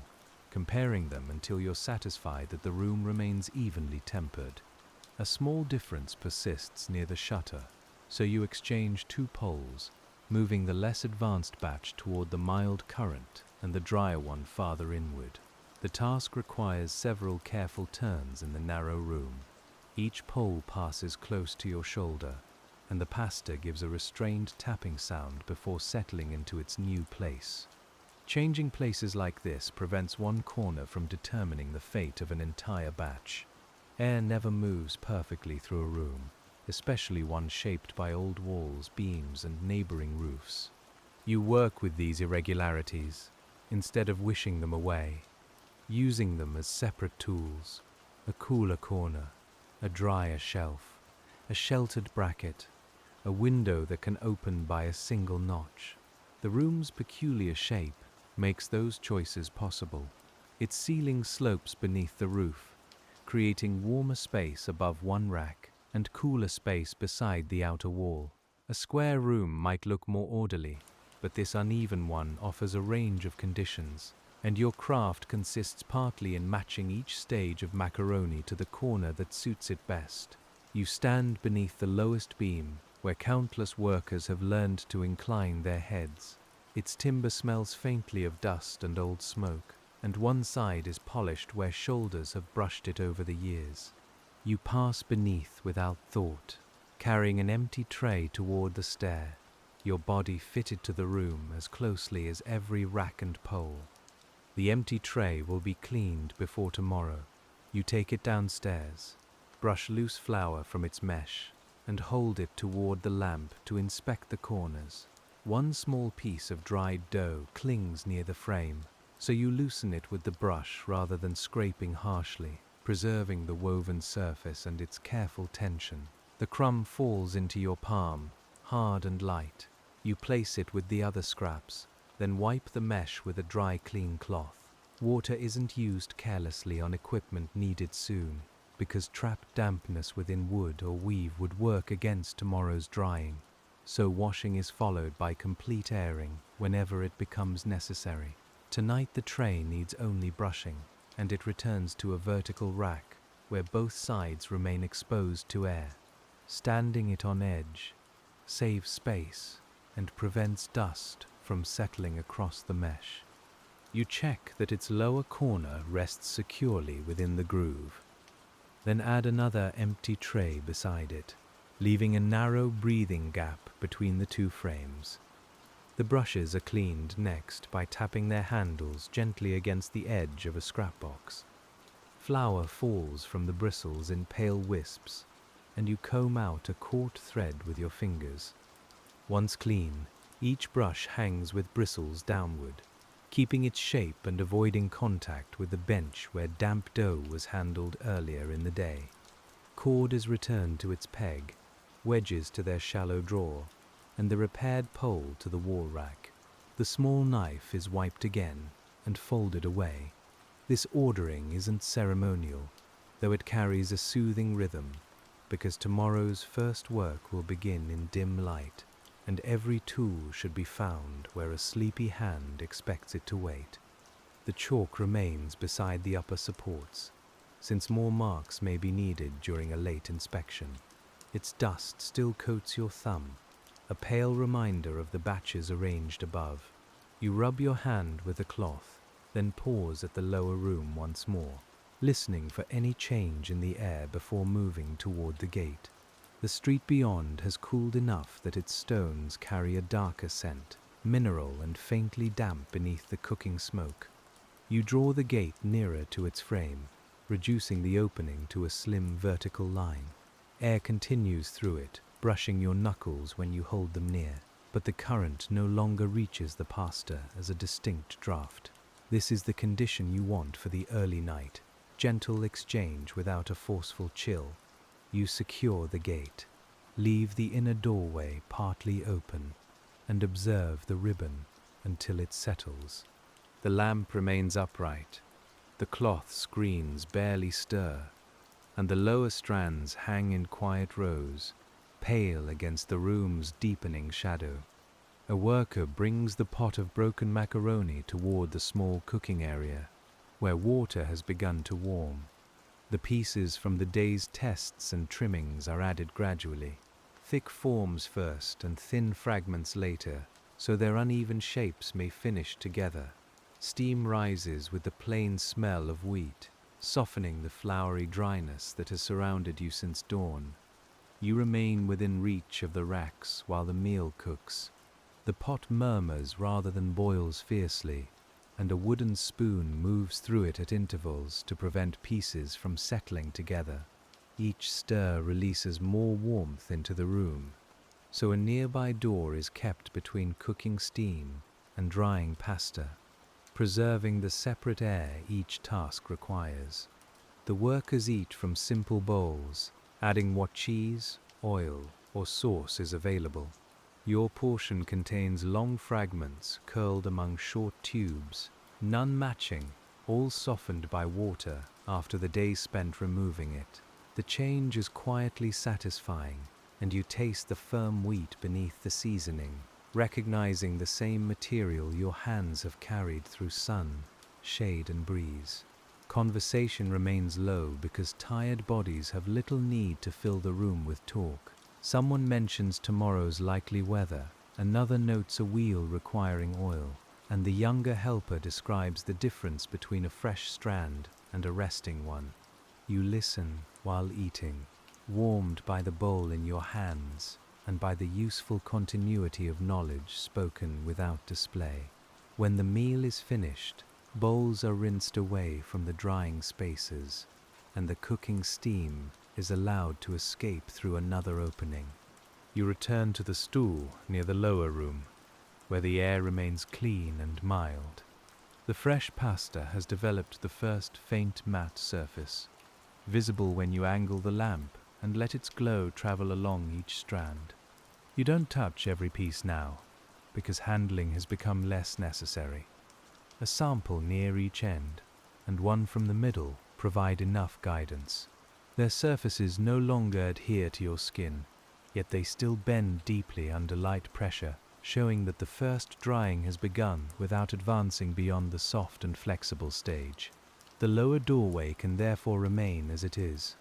comparing them until you're satisfied that the room remains evenly tempered. A small difference persists near the shutter, so you exchange two poles, moving the less advanced batch toward the mild current and the drier one farther inward. The task requires several careful turns in the narrow room. Each pole passes close to your shoulder, and the pasta gives a restrained tapping sound before settling into its new place. Changing places like this prevents one corner from determining the fate of an entire batch. Air never moves perfectly through a room, especially one shaped by old walls, beams, and neighboring roofs. You work with these irregularities instead of wishing them away, using them as separate tools: a cooler corner, a drier shelf, a sheltered bracket, a window that can open by a single notch. The room's peculiar shape makes those choices possible. Its ceiling slopes beneath the roof, creating warmer space above one rack and cooler space beside the outer wall. A square room might look more orderly, but this uneven one offers a range of conditions, and your craft consists partly in matching each stage of macaroni to the corner that suits it best. You stand beneath the lowest beam, where countless workers have learned to incline their heads. Its timber smells faintly of dust and old smoke, and one side is polished where shoulders have brushed it over the years. You pass beneath without thought, carrying an empty tray toward the stair, your body fitted to the room as closely as every rack and pole. The empty tray will be cleaned before tomorrow. You take it downstairs, brush loose flour from its mesh, and hold it toward the lamp to inspect the corners. One small piece of dried dough clings near the frame, so you loosen it with the brush rather than scraping harshly, preserving the woven surface and its careful tension. The crumb falls into your palm, hard and light. You place it with the other scraps, then wipe the mesh with a dry, clean cloth. Water isn't used carelessly on equipment needed soon, because trapped dampness within wood or weave would work against tomorrow's drying. So washing is followed by complete airing whenever it becomes necessary. Tonight the tray needs only brushing, and it returns to a vertical rack where both sides remain exposed to air. Standing it on edge saves space and prevents dust from settling across the mesh. You check that its lower corner rests securely within the groove. Then add another empty tray beside it, leaving a narrow breathing gap between the two frames. The brushes are cleaned next by tapping their handles gently against the edge of a scrap box. Flour falls from the bristles in pale wisps, and you comb out a caught thread with your fingers. Once clean, each brush hangs with bristles downward, keeping its shape and avoiding contact with the bench where damp dough was handled earlier in the day. Cord is returned to its peg, wedges to their shallow drawer, and the repaired pole to the wall rack. The small knife is wiped again and folded away. This ordering isn't ceremonial, though it carries a soothing rhythm, because tomorrow's first work will begin in dim light, and every tool should be found where a sleepy hand expects it to wait. The chalk remains beside the upper supports, since more marks may be needed during a late inspection. Its dust still coats your thumb, a pale reminder of the batches arranged above. You rub your hand with a cloth, then pause at the lower room once more, listening for any change in the air before moving toward the gate. The street beyond has cooled enough that its stones carry a darker scent, mineral and faintly damp beneath the cooking smoke. You draw the gate nearer to its frame, reducing the opening to a slim vertical line. Air continues through it, brushing your knuckles when you hold them near, but the current no longer reaches the pasta as a distinct draft. This is the condition you want for the early night, gentle exchange without a forceful chill. You secure the gate, leave the inner doorway partly open, and observe the ribbon until it settles. The lamp remains upright, the cloth screens barely stir, and the lower strands hang in quiet rows, pale against the room's deepening shadow. A worker brings the pot of broken macaroni toward the small cooking area, where water has begun to warm. The pieces from the day's tests and trimmings are added gradually, thick forms first and thin fragments later, so their uneven shapes may finish together. Steam rises with the plain smell of wheat, softening the floury dryness that has surrounded you since dawn. You remain within reach of the racks while the meal cooks. The pot murmurs rather than boils fiercely, and a wooden spoon moves through it at intervals to prevent pieces from settling together. Each stir releases more warmth into the room, so a nearby door is kept between cooking steam and drying pasta, preserving the separate air each task requires. The workers eat from simple bowls, adding what cheese, oil, or sauce is available. Your portion contains long fragments curled among short tubes, none matching, all softened by water after the day spent removing it. The change is quietly satisfying, and you taste the firm wheat beneath the seasoning, recognizing the same material your hands have carried through sun, shade, and breeze. Conversation remains low because tired bodies have little need to fill the room with talk. Someone mentions tomorrow's likely weather, another notes a wheel requiring oil, and the younger helper describes the difference between a fresh strand and a resting one. You listen while eating, warmed by the bowl in your hands and by the useful continuity of knowledge spoken without display. When the meal is finished, bowls are rinsed away from the drying spaces, and the cooking steam is allowed to escape through another opening. You return to the stool near the lower room, where the air remains clean and mild. The fresh pasta has developed the first faint matte surface, visible when you angle the lamp and let its glow travel along each strand. You don't touch every piece now, because handling has become less necessary. A sample near each end, and one from the middle, provide enough guidance. Their surfaces no longer adhere to your skin, yet they still bend deeply under light pressure, showing that the first drying has begun without advancing beyond the soft and flexible stage. The lower doorway can therefore remain as it is.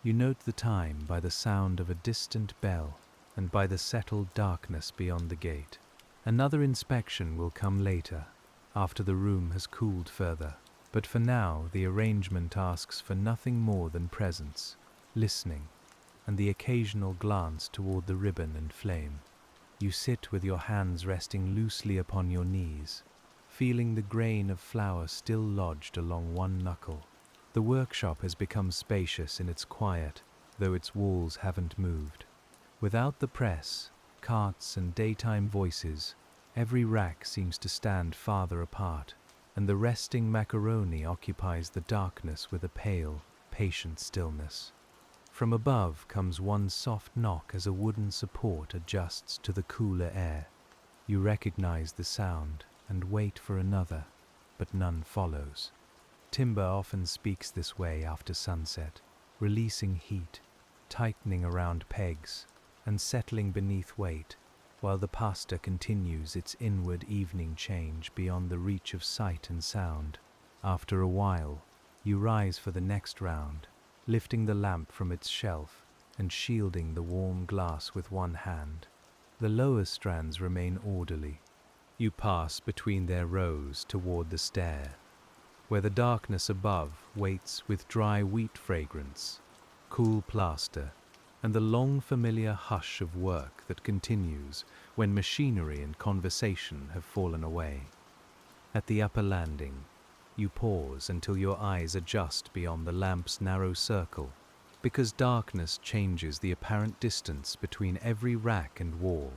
You note the time by the sound of a distant bell and by the settled darkness beyond the gate. Another inspection will come later, after the room has cooled further, but for now the arrangement asks for nothing more than presence, listening, and the occasional glance toward the ribbon and flame. You sit with your hands resting loosely upon your knees, feeling the grain of flour still lodged along one knuckle. The workshop has become spacious in its quiet, though its walls haven't moved. Without the press, carts, and daytime voices, every rack seems to stand farther apart, and the resting macaroni occupies the darkness with a pale, patient stillness. From above comes one soft knock as a wooden support adjusts to the cooler air. You recognize the sound and wait for another, but none follows. Timber often speaks this way after sunset, releasing heat, tightening around pegs, and settling beneath weight, while the pasta continues its inward evening change beyond the reach of sight and sound. After a while, you rise for the next round, lifting the lamp from its shelf and shielding the warm glass with one hand. The lower strands remain orderly. You pass between their rows toward the stair, where the darkness above waits with dry wheat fragrance, cool plaster, and the long familiar hush of work that continues when machinery and conversation have fallen away. At the upper landing, you pause until your eyes adjust beyond the lamp's narrow circle, because darkness changes the apparent distance between every rack and wall.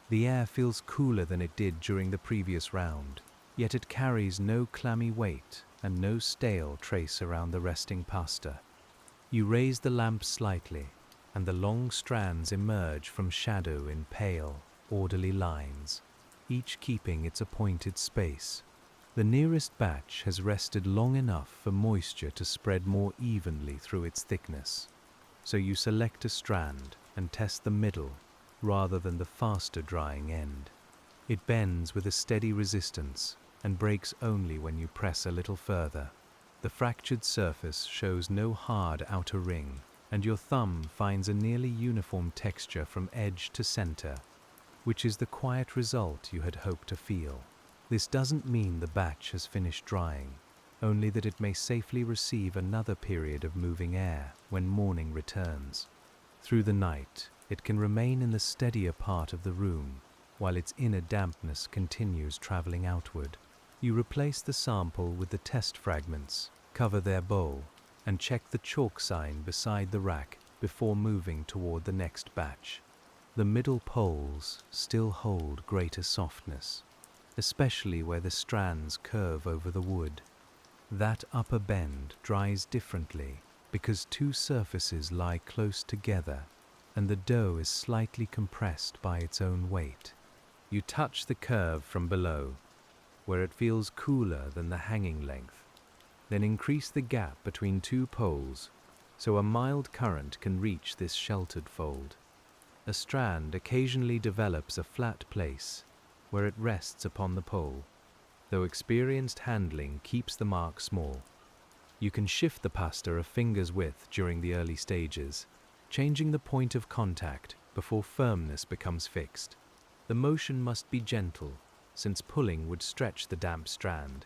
The air feels cooler than it did during the previous round, yet it carries no clammy weight and no stale trace around the resting pasta. You raise the lamp slightly, and the long strands emerge from shadow in pale, orderly lines, each keeping its appointed space. The nearest batch has rested long enough for moisture to spread more evenly through its thickness, so you select a strand and test the middle rather than the faster drying end. It bends with a steady resistance and breaks only when you press a little further. The fractured surface shows no hard outer ring, and your thumb finds a nearly uniform texture from edge to center, which is the quiet result you had hoped to feel. This doesn't mean the batch has finished drying, only that it may safely receive another period of moving air when morning returns. Through the night, it can remain in the steadier part of the room, while its inner dampness continues traveling outward. You replace the sample with the test fragments, cover their bowl, and check the chalk sign beside the rack before moving toward the next batch. The middle poles still hold greater softness, especially where the strands curve over the wood. That upper bend dries differently because two surfaces lie close together and the dough is slightly compressed by its own weight. You touch the curve from below, where it feels cooler than the hanging length, Then increase the gap between two poles so a mild current can reach this sheltered fold. A strand occasionally develops a flat place where it rests upon the pole, though experienced handling keeps the mark small. You can shift the pasta a finger's width during the early stages, changing the point of contact before firmness becomes fixed. The motion must be gentle, since pulling would stretch the damp strand,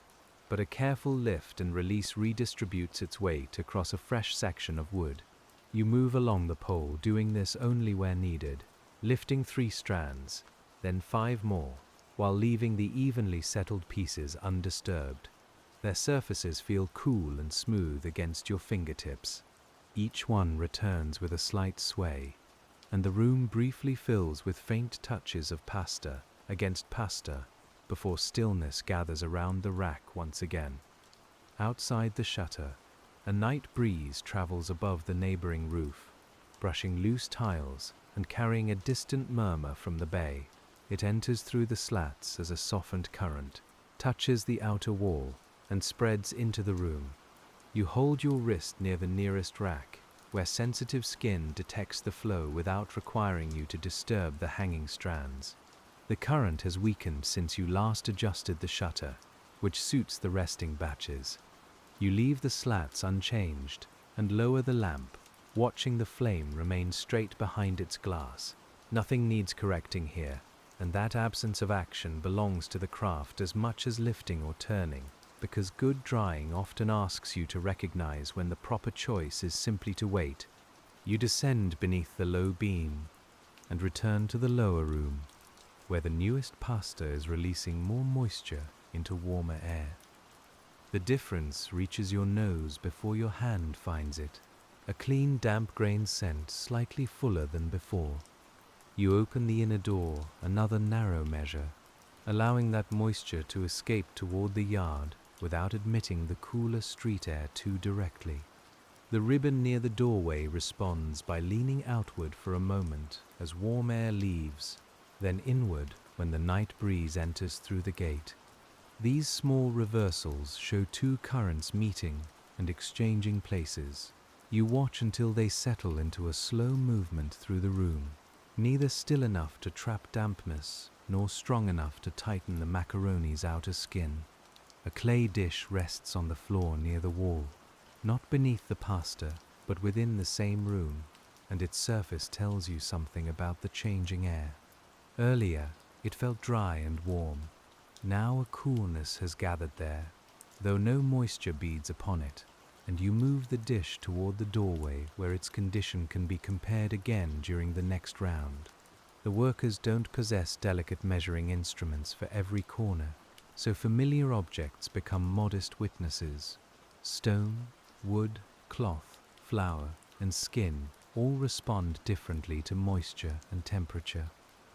but a careful lift and release redistributes its weight across a fresh section of wood. You move along the pole, doing this only where needed, lifting 3 strands, then 5 more, while leaving the evenly settled pieces undisturbed. Their surfaces feel cool and smooth against your fingertips. Each one returns with a slight sway, and the room briefly fills with faint touches of pasta against pasta before stillness gathers around the rack once again. Outside the shutter, a night breeze travels above the neighboring roof, brushing loose tiles and carrying a distant murmur from the bay. It enters through the slats as a softened current, touches the outer wall, and spreads into the room. You hold your wrist near the nearest rack, where sensitive skin detects the flow without requiring you to disturb the hanging strands. The current has weakened since you last adjusted the shutter, which suits the resting batches. You leave the slats unchanged and lower the lamp, watching the flame remain straight behind its glass. Nothing needs correcting here, and that absence of action belongs to the craft as much as lifting or turning, because good drying often asks you to recognize when the proper choice is simply to wait. You descend beneath the low beam and return to the lower room, where the newest pasta is releasing more moisture into warmer air. The difference reaches your nose before your hand finds it, a clean, damp-grained scent slightly fuller than before. You open the inner door another narrow measure, allowing that moisture to escape toward the yard without admitting the cooler street air too directly. The ribbon near the doorway responds by leaning outward for a moment as warm air leaves, then inward when the night breeze enters through the gate. These small reversals show 2 currents meeting and exchanging places. You watch until they settle into a slow movement through the room, neither still enough to trap dampness nor strong enough to tighten the macaroni's outer skin. A clay dish rests on the floor near the wall, not beneath the pasta, but within the same room, and its surface tells you something about the changing air. Earlier, it felt dry and warm. Now a coolness has gathered there, though no moisture beads upon it, and you move the dish toward the doorway where its condition can be compared again during the next round. The workers don't possess delicate measuring instruments for every corner, so familiar objects become modest witnesses. Stone, wood, cloth, flour, and skin all respond differently to moisture and temperature.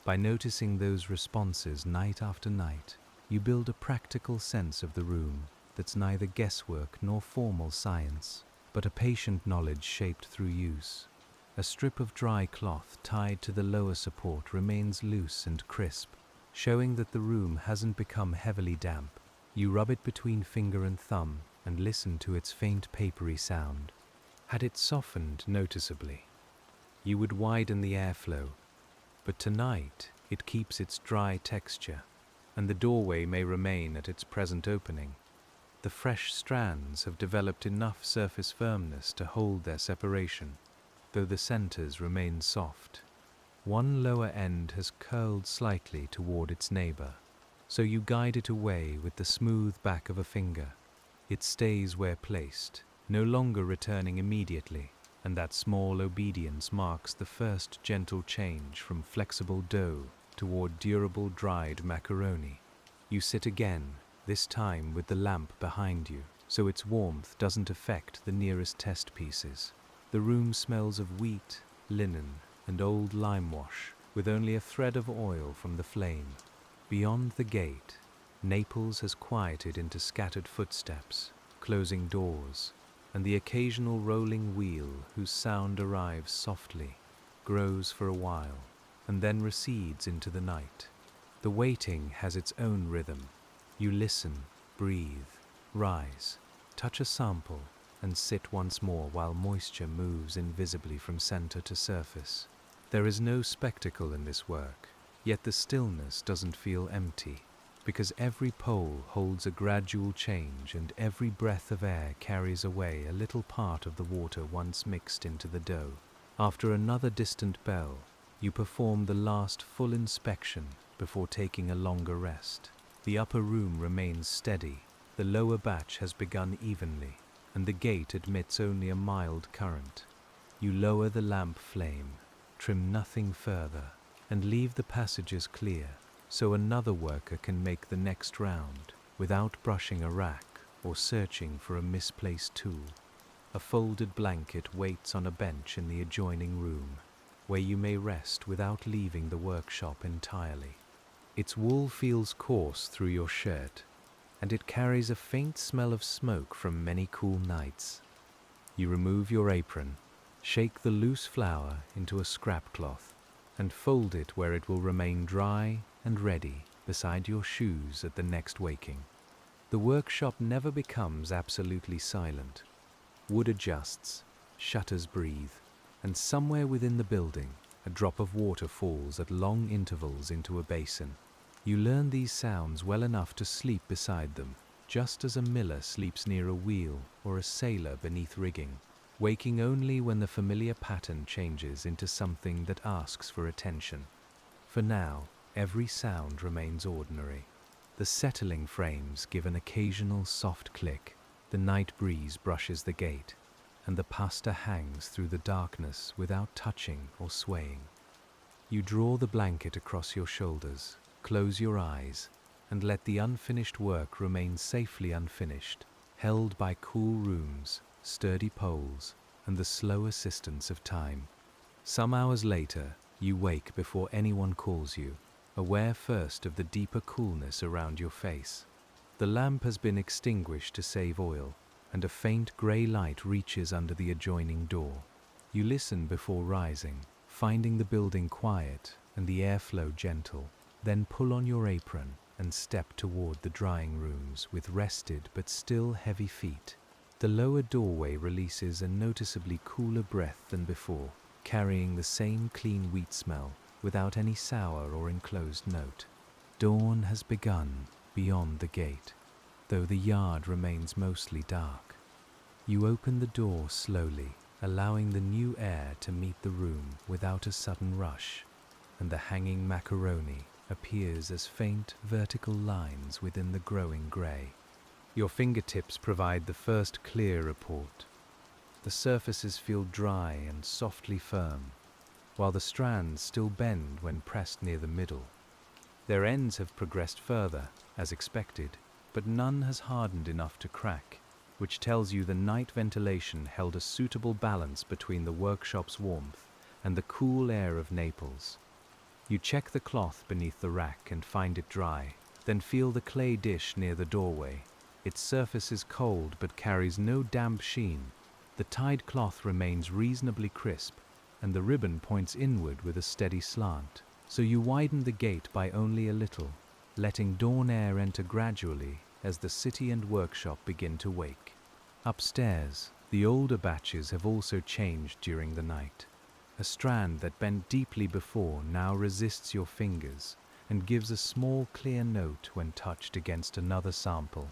By noticing those responses night after night, you build a practical sense of the room that's neither guesswork nor formal science, but a patient knowledge shaped through use. A strip of dry cloth tied to the lower support remains loose and crisp, showing that the room hasn't become heavily damp. You rub it between finger and thumb and listen to its faint papery sound. Had it softened noticeably, you would widen the airflow, but tonight it keeps its dry texture, and the doorway may remain at its present opening. The fresh strands have developed enough surface firmness to hold their separation, though the centers remain soft. One lower end has curled slightly toward its neighbor, so you guide it away with the smooth back of a finger. It stays where placed, no longer returning immediately, and that small obedience marks the first gentle change from flexible dough toward durable dried macaroni. You sit again, this time with the lamp behind you, so its warmth doesn't affect the nearest test pieces. The room smells of wheat, linen, and old lime wash, with only a thread of oil from the flame. Beyond the gate, Naples has quieted into scattered footsteps, closing doors, and the occasional rolling wheel whose sound arrives softly, grows for a while, and then recedes into the night. The waiting has its own rhythm. You listen, breathe, rise, Touch a sample and sit once more while moisture moves invisibly from center to surface. There is no spectacle in this work, yet the stillness doesn't feel empty, because every pole holds a gradual change and every breath of air carries away a little part of the water once mixed into the dough. After another distant bell, you perform the last full inspection before taking a longer rest. The upper room remains steady, the lower batch has begun evenly, and the gate admits only a mild current. You lower the lamp flame, trim nothing further, and leave the passages clear, so another worker can make the next round without brushing a rack or searching for a misplaced tool. A folded blanket waits on a bench in the adjoining room, where you may rest without leaving the workshop entirely. Its wool feels coarse through your shirt, and it carries a faint smell of smoke from many cool nights. You remove your apron, shake the loose flour into a scrap cloth, and fold it where it will remain dry and ready beside your shoes at the next waking. The workshop never becomes absolutely silent. Wood adjusts, shutters breathe, and somewhere within the building, a drop of water falls at long intervals into a basin. You learn these sounds well enough to sleep beside them, just as a miller sleeps near a wheel or a sailor beneath rigging, waking only when the familiar pattern changes into something that asks for attention. For now, every sound remains ordinary. The settling frames give an occasional soft click, the night breeze brushes the gate, and the pasta hangs through the darkness without touching or swaying. You draw the blanket across your shoulders, close your eyes, and let the unfinished work remain safely unfinished, held by cool rooms, sturdy poles, and the slow assistance of time. Some hours later, you wake before anyone calls you, aware first of the deeper coolness around your face. The lamp has been extinguished to save oil, and a faint grey light reaches under the adjoining door. You listen before rising, finding the building quiet and the airflow gentle, then pull on your apron and step toward the drying rooms with rested but still heavy feet. The lower doorway releases a noticeably cooler breath than before, carrying the same clean wheat smell without any sour or enclosed note. Dawn has begun beyond the gate, though the yard remains mostly dark. You open the door slowly, allowing the new air to meet the room without a sudden rush, and the hanging macaroni appears as faint vertical lines within the growing grey. Your fingertips provide the first clear report. The surfaces feel dry and softly firm, while the strands still bend when pressed near the middle. Their ends have progressed further, as expected, but none has hardened enough to crack, which tells you the night ventilation held a suitable balance between the workshop's warmth and the cool air of Naples. You check the cloth beneath the rack and find it dry, then feel the clay dish near the doorway. Its surface is cold but carries no damp sheen. The tied cloth remains reasonably crisp, and the ribbon points inward with a steady slant, so you widen the gate by only a little, letting dawn air enter gradually as the city and workshop begin to wake. Upstairs, the older batches have also changed during the night. A strand that bent deeply before now resists your fingers and gives a small clear note when touched against another sample.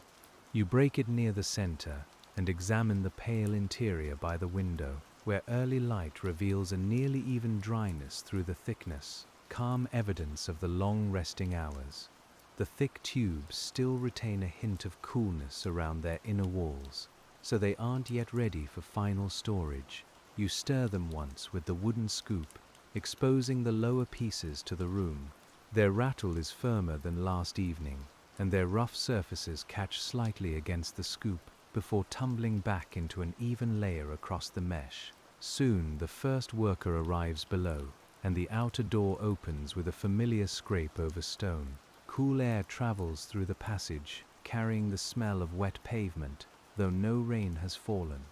You break it near the center and examine the pale interior by the window, where early light reveals a nearly even dryness through the thickness, calm evidence of the long resting hours. The thick tubes still retain a hint of coolness around their inner walls, so they aren't yet ready for final storage. You stir them once with the wooden scoop, exposing the lower pieces to the room. Their rattle is firmer than last evening, and their rough surfaces catch slightly against the scoop before tumbling back into an even layer across the mesh. Soon the first worker arrives below, and the outer door opens with a familiar scrape over stone. Cool air travels through the passage, carrying the smell of wet pavement, though no rain has fallen.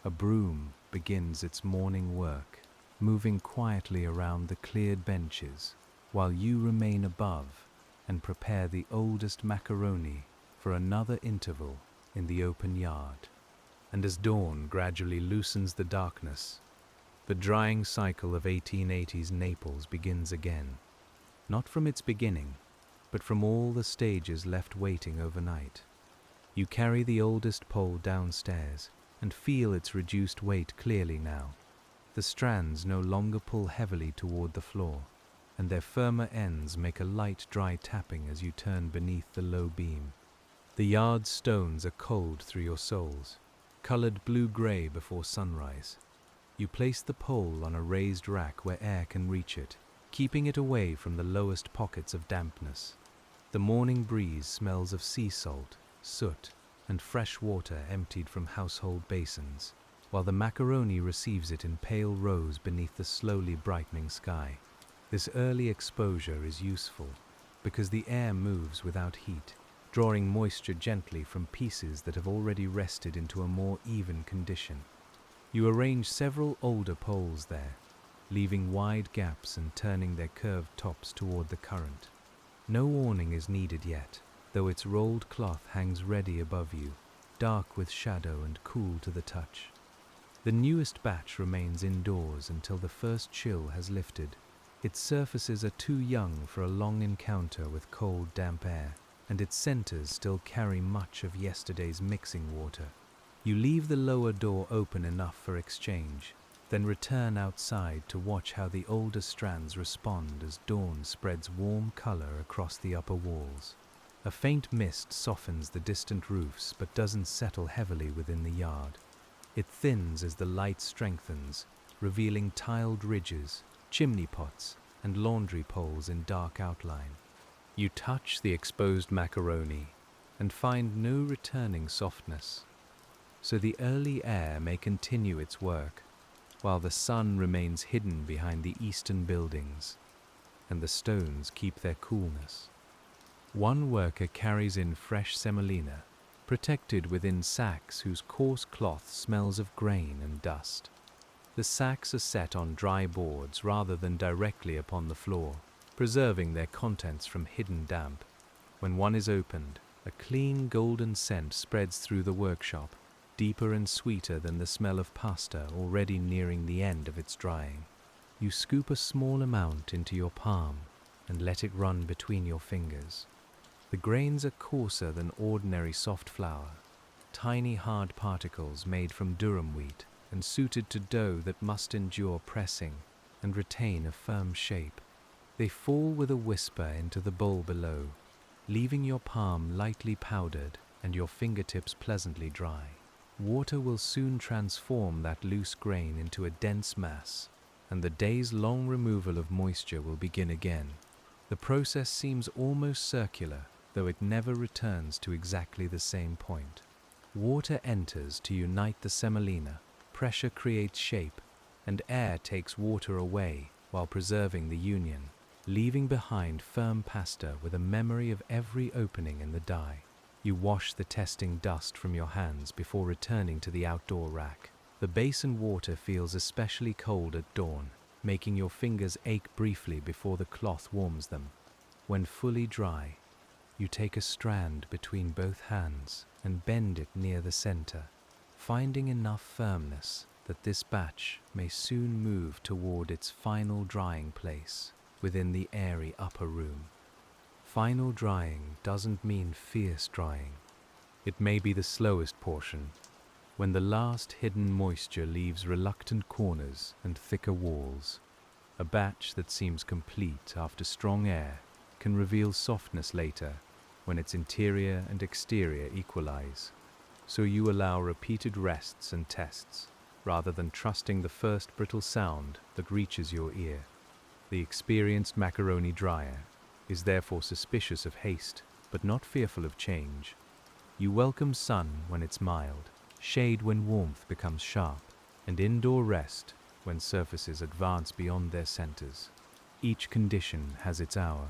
A broom begins its morning work, moving quietly around the cleared benches, while you remain above and prepare the oldest macaroni for another interval in the open yard. and as dawn gradually loosens the darkness, the drying cycle of 1880s Naples begins again, not from its beginning, but from all the stages left waiting overnight. You carry the oldest pole downstairs and feel its reduced weight clearly now. The strands no longer pull heavily toward the floor, and their firmer ends make a light, dry tapping as you turn beneath the low beam. The yard stones are cold through your soles, colored blue-gray before sunrise. You place the pole on a raised rack where air can reach it, keeping it away from the lowest pockets of dampness. The morning breeze smells of sea salt, soot, and fresh water emptied from household basins, while the macaroni receives it in pale rose beneath the slowly brightening sky. This early exposure is useful because the air moves without heat, drawing moisture gently from pieces that have already rested into a more even condition. You arrange several older poles there, leaving wide gaps and turning their curved tops toward the current. No awning is needed yet, though its rolled cloth hangs ready above you, dark with shadow and cool to the touch. The newest batch remains indoors until the first chill has lifted. Its surfaces are too young for a long encounter with cold, damp air, and its centers still carry much of yesterday's mixing water. You leave the lower door open enough for exchange, then return outside to watch how the older strands respond as dawn spreads warm color across the upper walls. A faint mist softens the distant roofs but doesn't settle heavily within the yard. It thins as the light strengthens, revealing tiled ridges, chimney pots, and laundry poles in dark outline. You touch the exposed macaroni and find no returning softness, so the early air may continue its work, while the sun remains hidden behind the eastern buildings, and the stones keep their coolness. One worker carries in fresh semolina, protected within sacks whose coarse cloth smells of grain and dust. The sacks are set on dry boards rather than directly upon the floor, preserving their contents from hidden damp. When one is opened, a clean golden scent spreads through the workshop, deeper and sweeter than the smell of pasta already nearing the end of its drying. You scoop a small amount into your palm and let it run between your fingers. The grains are coarser than ordinary soft flour, tiny hard particles made from durum wheat and suited to dough that must endure pressing and retain a firm shape. They fall with a whisper into the bowl below, leaving your palm lightly powdered and your fingertips pleasantly dry. Water will soon transform that loose grain into a dense mass, and the day's long removal of moisture will begin again. The process seems almost circular, though it never returns to exactly the same point. Water enters to unite the semolina, pressure creates shape, and air takes water away while preserving the union, leaving behind firm pasta with a memory of every opening in the die. You wash the testing dust from your hands before returning to the outdoor rack. The basin water feels especially cold at dawn, making your fingers ache briefly before the cloth warms them. When fully dry, you take a strand between both hands and bend it near the center, finding enough firmness that this batch may soon move toward its final drying place within the airy upper room. Final drying doesn't mean fierce drying. It may be the slowest portion, when the last hidden moisture leaves reluctant corners and thicker walls. A batch that seems complete after strong air can reveal softness later when its interior and exterior equalize. So you allow repeated rests and tests, rather than trusting the first brittle sound that reaches your ear. The experienced macaroni dryer is therefore suspicious of haste, but not fearful of change. You welcome sun when it's mild, shade when warmth becomes sharp, and indoor rest when surfaces advance beyond their centers. Each condition has its hour,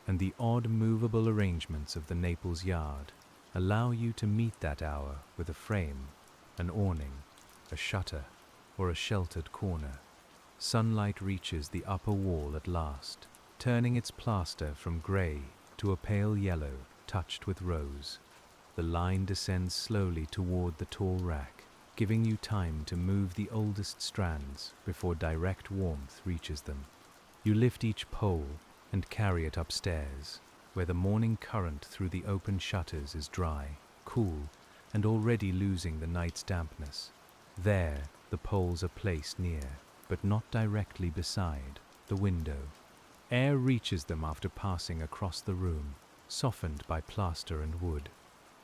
and the odd movable arrangements of the Naples yard allow you to meet that hour with a frame, an awning, a shutter, or a sheltered corner. Sunlight reaches the upper wall at last, turning its plaster from gray to a pale yellow touched with rose. The line descends slowly toward the tall rack, giving you time to move the oldest strands before direct warmth reaches them. You lift each pole and carry it upstairs, where the morning current through the open shutters is dry, cool, and already losing the night's dampness. There, the poles are placed near, but not directly beside, the window. Air reaches them after passing across the room, softened by plaster and wood.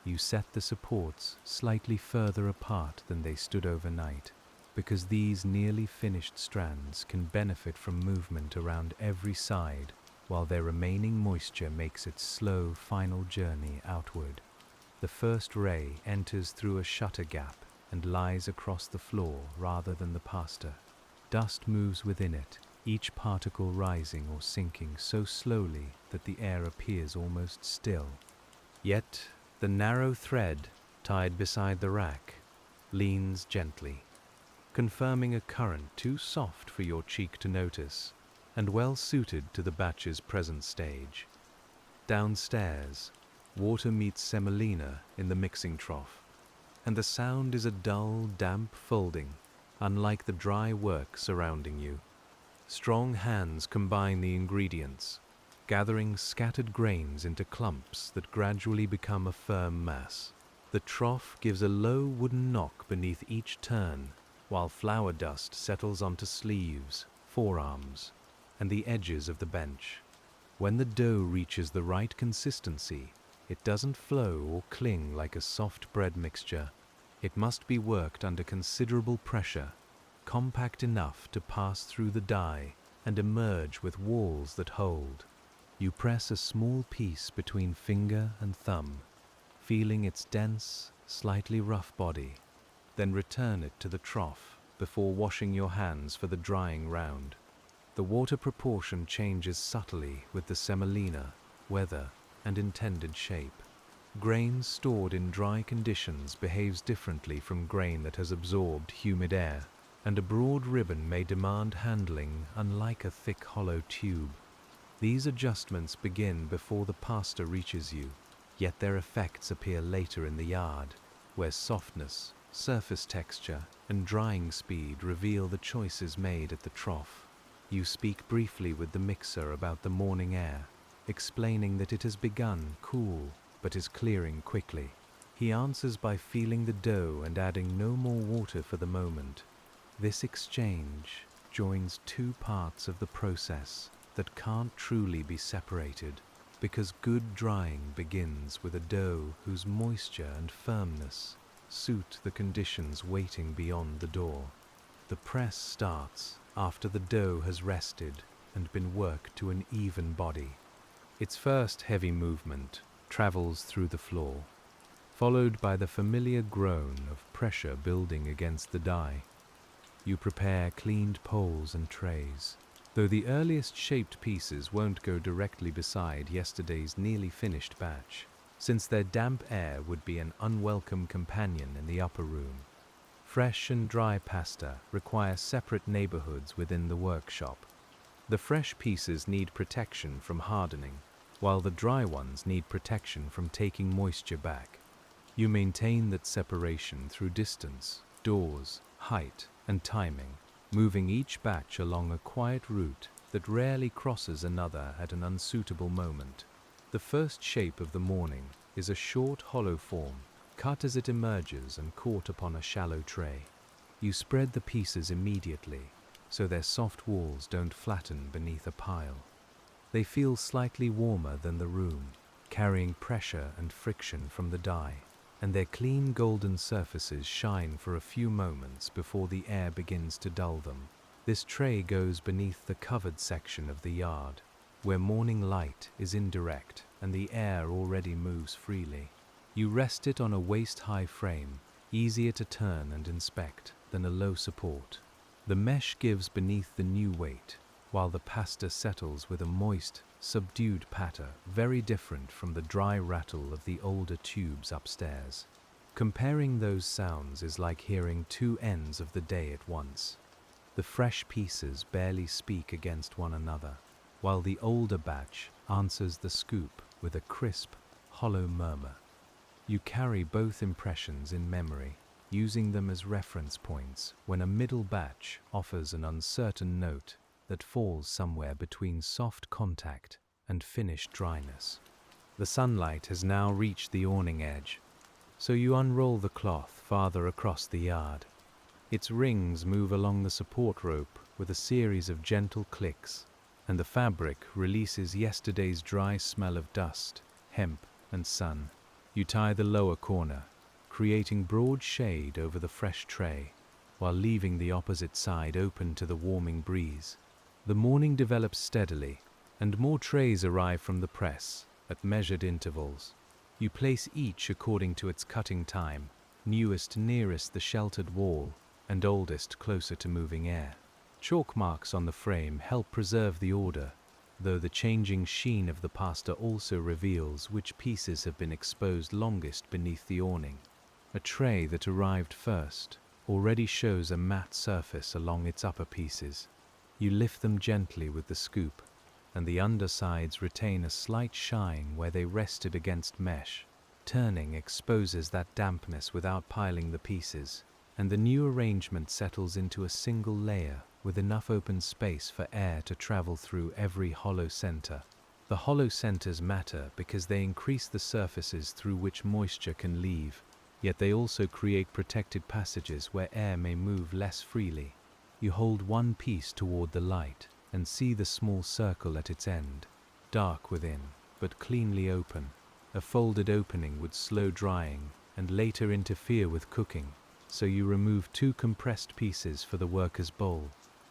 You set the supports slightly further apart than they stood overnight, because these nearly finished strands can benefit from movement around every side, while their remaining moisture makes its slow final journey outward. The first ray enters through a shutter gap and lies across the floor rather than the pasta. Dust moves within it, each particle rising or sinking so slowly that the air appears almost still. Yet, the narrow thread, tied beside the rack, leans gently, confirming a current too soft for your cheek to notice, and well suited to the batch's present stage. Downstairs, water meets semolina in the mixing trough, and the sound is a dull, damp folding, unlike the dry work surrounding you. Strong hands combine the ingredients, gathering scattered grains into clumps that gradually become a firm mass. The trough gives a low wooden knock beneath each turn, while flour dust settles onto sleeves, forearms, and the edges of the bench. When the dough reaches the right consistency, it doesn't flow or cling like a soft bread mixture. It must be worked under considerable pressure, compact enough to pass through the die and emerge with walls that hold. You press a small piece between finger and thumb, feeling its dense, slightly rough body, then return it to the trough before washing your hands for the drying round. The water proportion changes subtly with the semolina, weather, and intended shape. Grain stored in dry conditions behaves differently from grain that has absorbed humid air, and a broad ribbon may demand handling unlike a thick hollow tube. These adjustments begin before the pasta reaches you, yet their effects appear later in the yard, where softness, surface texture, and drying speed reveal the choices made at the trough. You speak briefly with the mixer about the morning air, explaining that it has begun cool but is clearing quickly. He answers by feeling the dough and adding no more water for the moment. This exchange joins two parts of the process that can't truly be separated, because good drying begins with a dough whose moisture and firmness suit the conditions waiting beyond the door. The press starts after the dough has rested and been worked to an even body. Its first heavy movement travels through the floor, followed by the familiar groan of pressure building against the die. You prepare cleaned poles and trays, though the earliest shaped pieces won't go directly beside yesterday's nearly finished batch, since their damp air would be an unwelcome companion in the upper room. Fresh and dry pasta require separate neighborhoods within the workshop. The fresh pieces need protection from hardening, while the dry ones need protection from taking moisture back. You maintain that separation through distance, doors, height, and timing, moving each batch along a quiet route that rarely crosses another at an unsuitable moment. The first shape of the morning is a short hollow form, cut as it emerges and caught upon a shallow tray. You spread the pieces immediately, so their soft walls don't flatten beneath a pile. They feel slightly warmer than the room, carrying pressure and friction from the die, and their clean golden surfaces shine for a few moments before the air begins to dull them. This tray goes beneath the covered section of the yard, where morning light is indirect and the air already moves freely. You rest it on a waist-high frame, easier to turn and inspect than a low support. The mesh gives beneath the new weight, while the pasta settles with a moist, subdued patter very different from the dry rattle of the older tubes upstairs. Comparing those sounds is like hearing two ends of the day at once. The fresh pieces barely speak against one another, while the older batch answers the scoop with a crisp, hollow murmur. You carry both impressions in memory, using them as reference points when a middle batch offers an uncertain note that falls somewhere between soft contact and finished dryness. The sunlight has now reached the awning edge, so you unroll the cloth farther across the yard. Its rings move along the support rope with a series of gentle clicks, and the fabric releases yesterday's dry smell of dust, hemp, and sun. You tie the lower corner, creating broad shade over the fresh tray, while leaving the opposite side open to the warming breeze. The morning develops steadily, and more trays arrive from the press at measured intervals. You place each according to its cutting time, newest nearest the sheltered wall, and oldest closer to moving air. Chalk marks on the frame help preserve the order, though the changing sheen of the pasta also reveals which pieces have been exposed longest beneath the awning. A tray that arrived first already shows a matte surface along its upper pieces. You lift them gently with the scoop, and the undersides retain a slight shine where they rested against mesh. Turning exposes that dampness without piling the pieces, and the new arrangement settles into a single layer with enough open space for air to travel through every hollow center. The hollow centers matter because they increase the surfaces through which moisture can leave, yet they also create protected passages where air may move less freely. You hold one piece toward the light and see the small circle at its end, dark within, but cleanly open. A folded opening would slow drying and later interfere with cooking, so you remove two compressed pieces for the worker's bowl.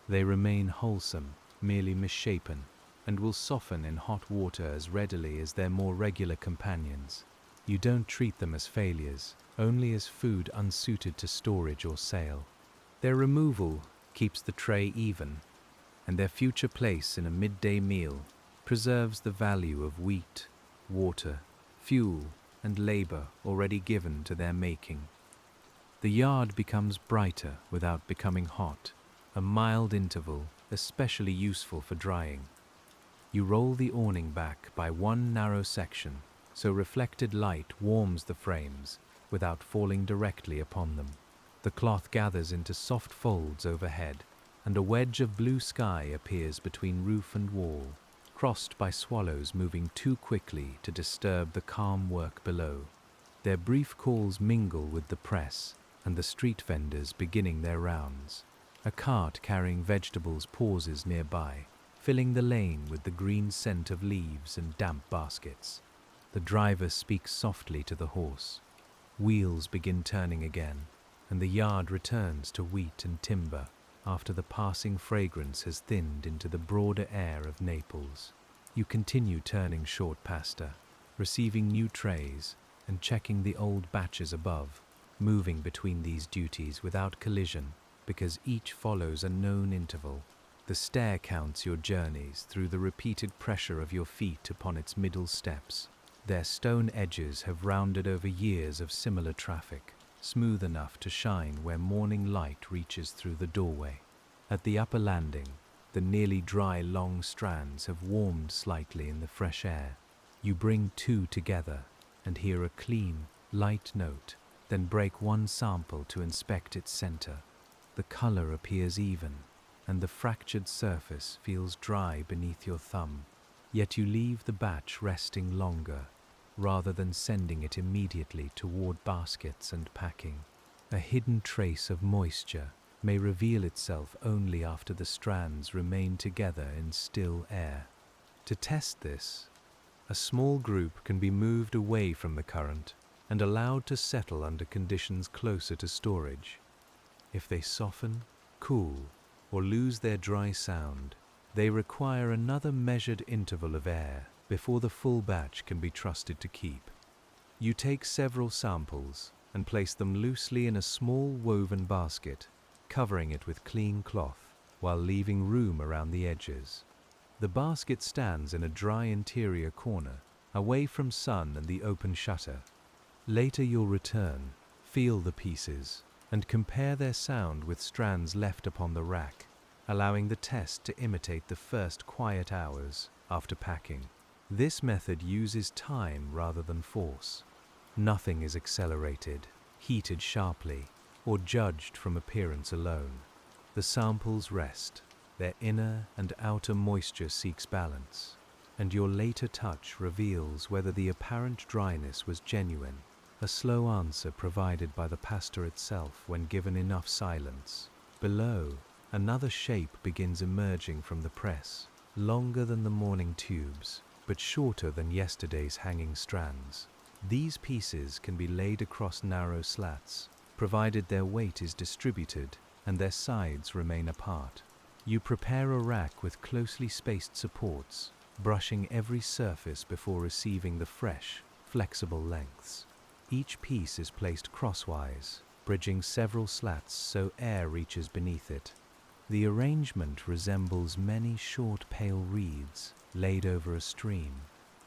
They remain wholesome, merely misshapen, and will soften in hot water as readily as their more regular companions. You don't treat them as failures, only as food unsuited to storage or sale. Their removal keeps the tray even, and their future place in a midday meal preserves the value of wheat, water, fuel, and labor already given to their making. The yard becomes brighter without becoming hot, a mild interval especially useful for drying. You roll the awning back by one narrow section, so reflected light warms the frames without falling directly upon them. The cloth gathers into soft folds overhead, and a wedge of blue sky appears between roof and wall, crossed by swallows moving too quickly to disturb the calm work below. Their brief calls mingle with the press and the street vendors beginning their rounds. A cart carrying vegetables pauses nearby, filling the lane with the green scent of leaves and damp baskets. The driver speaks softly to the horse. Wheels begin turning again, and the yard returns to wheat and timber after the passing fragrance has thinned into the broader air of Naples. You continue turning short pasta, receiving new trays, and checking the old batches above, moving between these duties without collision because each follows a known interval. The stair counts your journeys through the repeated pressure of your feet upon its middle steps. Their stone edges have rounded over years of similar traffic, smooth enough to shine where morning light reaches through the doorway. At the upper landing, the nearly dry long strands have warmed slightly in the fresh air. You bring two together and hear a clean, light note, then break one sample to inspect its center. The color appears even, and the fractured surface feels dry beneath your thumb. Yet you leave the batch resting longer, rather than sending it immediately toward baskets and packing. A hidden trace of moisture may reveal itself only after the strands remain together in still air. To test this, a small group can be moved away from the current and allowed to settle under conditions closer to storage. If they soften, cool, or lose their dry sound, they require another measured interval of air before the full batch can be trusted to keep. You take several samples and place them loosely in a small woven basket, covering it with clean cloth while leaving room around the edges. The basket stands in a dry interior corner, away from sun and the open shutter. Later you'll return, feel the pieces, and compare their sound with strands left upon the rack, allowing the test to imitate the first quiet hours after packing. This method uses time rather than force. Nothing is accelerated, heated sharply, or judged from appearance alone. The samples rest, their inner and outer moisture seeks balance, and your later touch reveals whether the apparent dryness was genuine, a slow answer provided by the pasta itself when given enough silence. Below, another shape begins emerging from the press, longer than the morning tubes, but shorter than yesterday's hanging strands. These pieces can be laid across narrow slats, provided their weight is distributed and their sides remain apart. You prepare a rack with closely spaced supports, brushing every surface before receiving the fresh, flexible lengths. Each piece is placed crosswise, bridging several slats so air reaches beneath it. The arrangement resembles many short pale reeds laid over a stream,